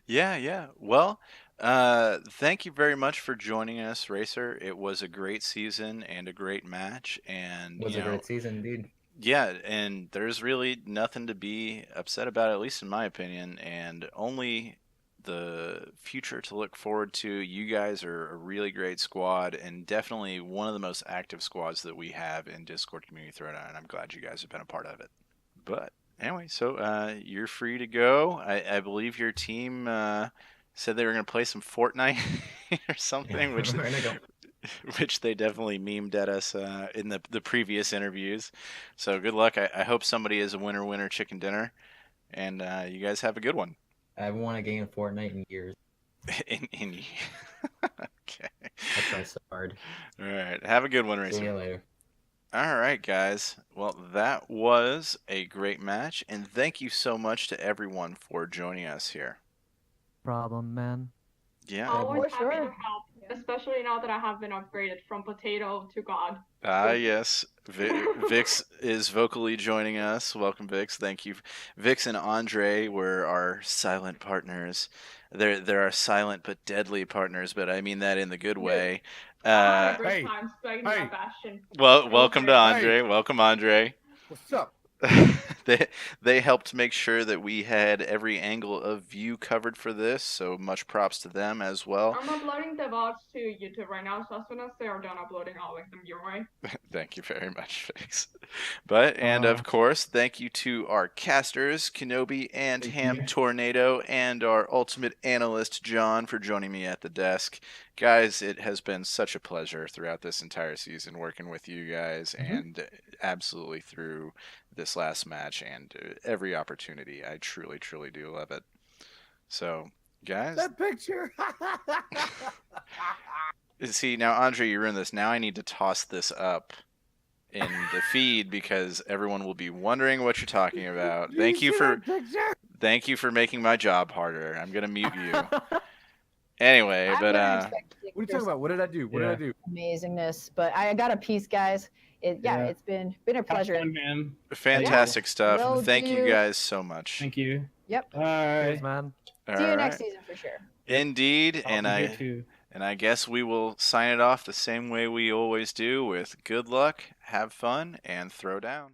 Yeah. Well, thank you very much for joining us, Racer. It was a great season and a great match, and Was a great season, dude. yeah, and there's really nothing to be upset about, at least in my opinion, and only the future to look forward to. You guys are a really great squad, and definitely one of the most active squads that we have in Discord Community Throwdown, and I'm glad you guys have been a part of it. But anyway, so you're free to go. I believe your team said they were going to play some Fortnite or something, which We're gonna go. which they definitely memed at us in the previous interviews. So good luck. I hope somebody is a winner chicken dinner, and you guys have a good one. I haven't won a game of Fortnite in years. in Okay. I try so hard. All right. Have a good one, See you Racer. later. All right, guys. Well, that was a great match, and thank you so much to everyone for joining us here. Problem, man. Yeah. Always For sure. happy to help, especially now that I have been upgraded from potato to god. Yes. Vix is vocally joining us. Welcome, Vix. Thank you. Vix and Andre were our silent partners. They're our silent but deadly partners, but I mean that in the good way. Every time spending hey. that Bastion. Well, welcome to Hey. Andre. Welcome, Andre. What's up? They helped make sure that we had every angle of view covered for this, so much props to them as well. I'm uploading the VODs to YouTube right now, so as soon as they are done uploading, I'll link them your way. Thank you very much, Fix. And of course, thank you to our casters, Kenobi and Ham Tornado, and our ultimate analyst, John, for joining me at the desk. Guys, it has been such a pleasure throughout this entire season working with you guys, and absolutely through this last match and every opportunity. I truly, truly do love it. So, guys. That picture. See, now, Andre, you're in this. Now I need to toss this up in the feed because everyone will be wondering what you're talking about. Thank you for making my job harder. I'm gonna mute you. Anyway, I'm but gonna respect What are you talking about? What did I do? What did I do? amazingness, but I got a piece, guys. It's been a pleasure. Have fun, man. fantastic stuff. Will Thank you do. guys so much. Thank you. Yep. All right. Cheers, man. All See you right. next season for sure. Indeed, I'll and be I here too. and I guess we will sign it off the same way we always do with good luck, have fun, and throw down.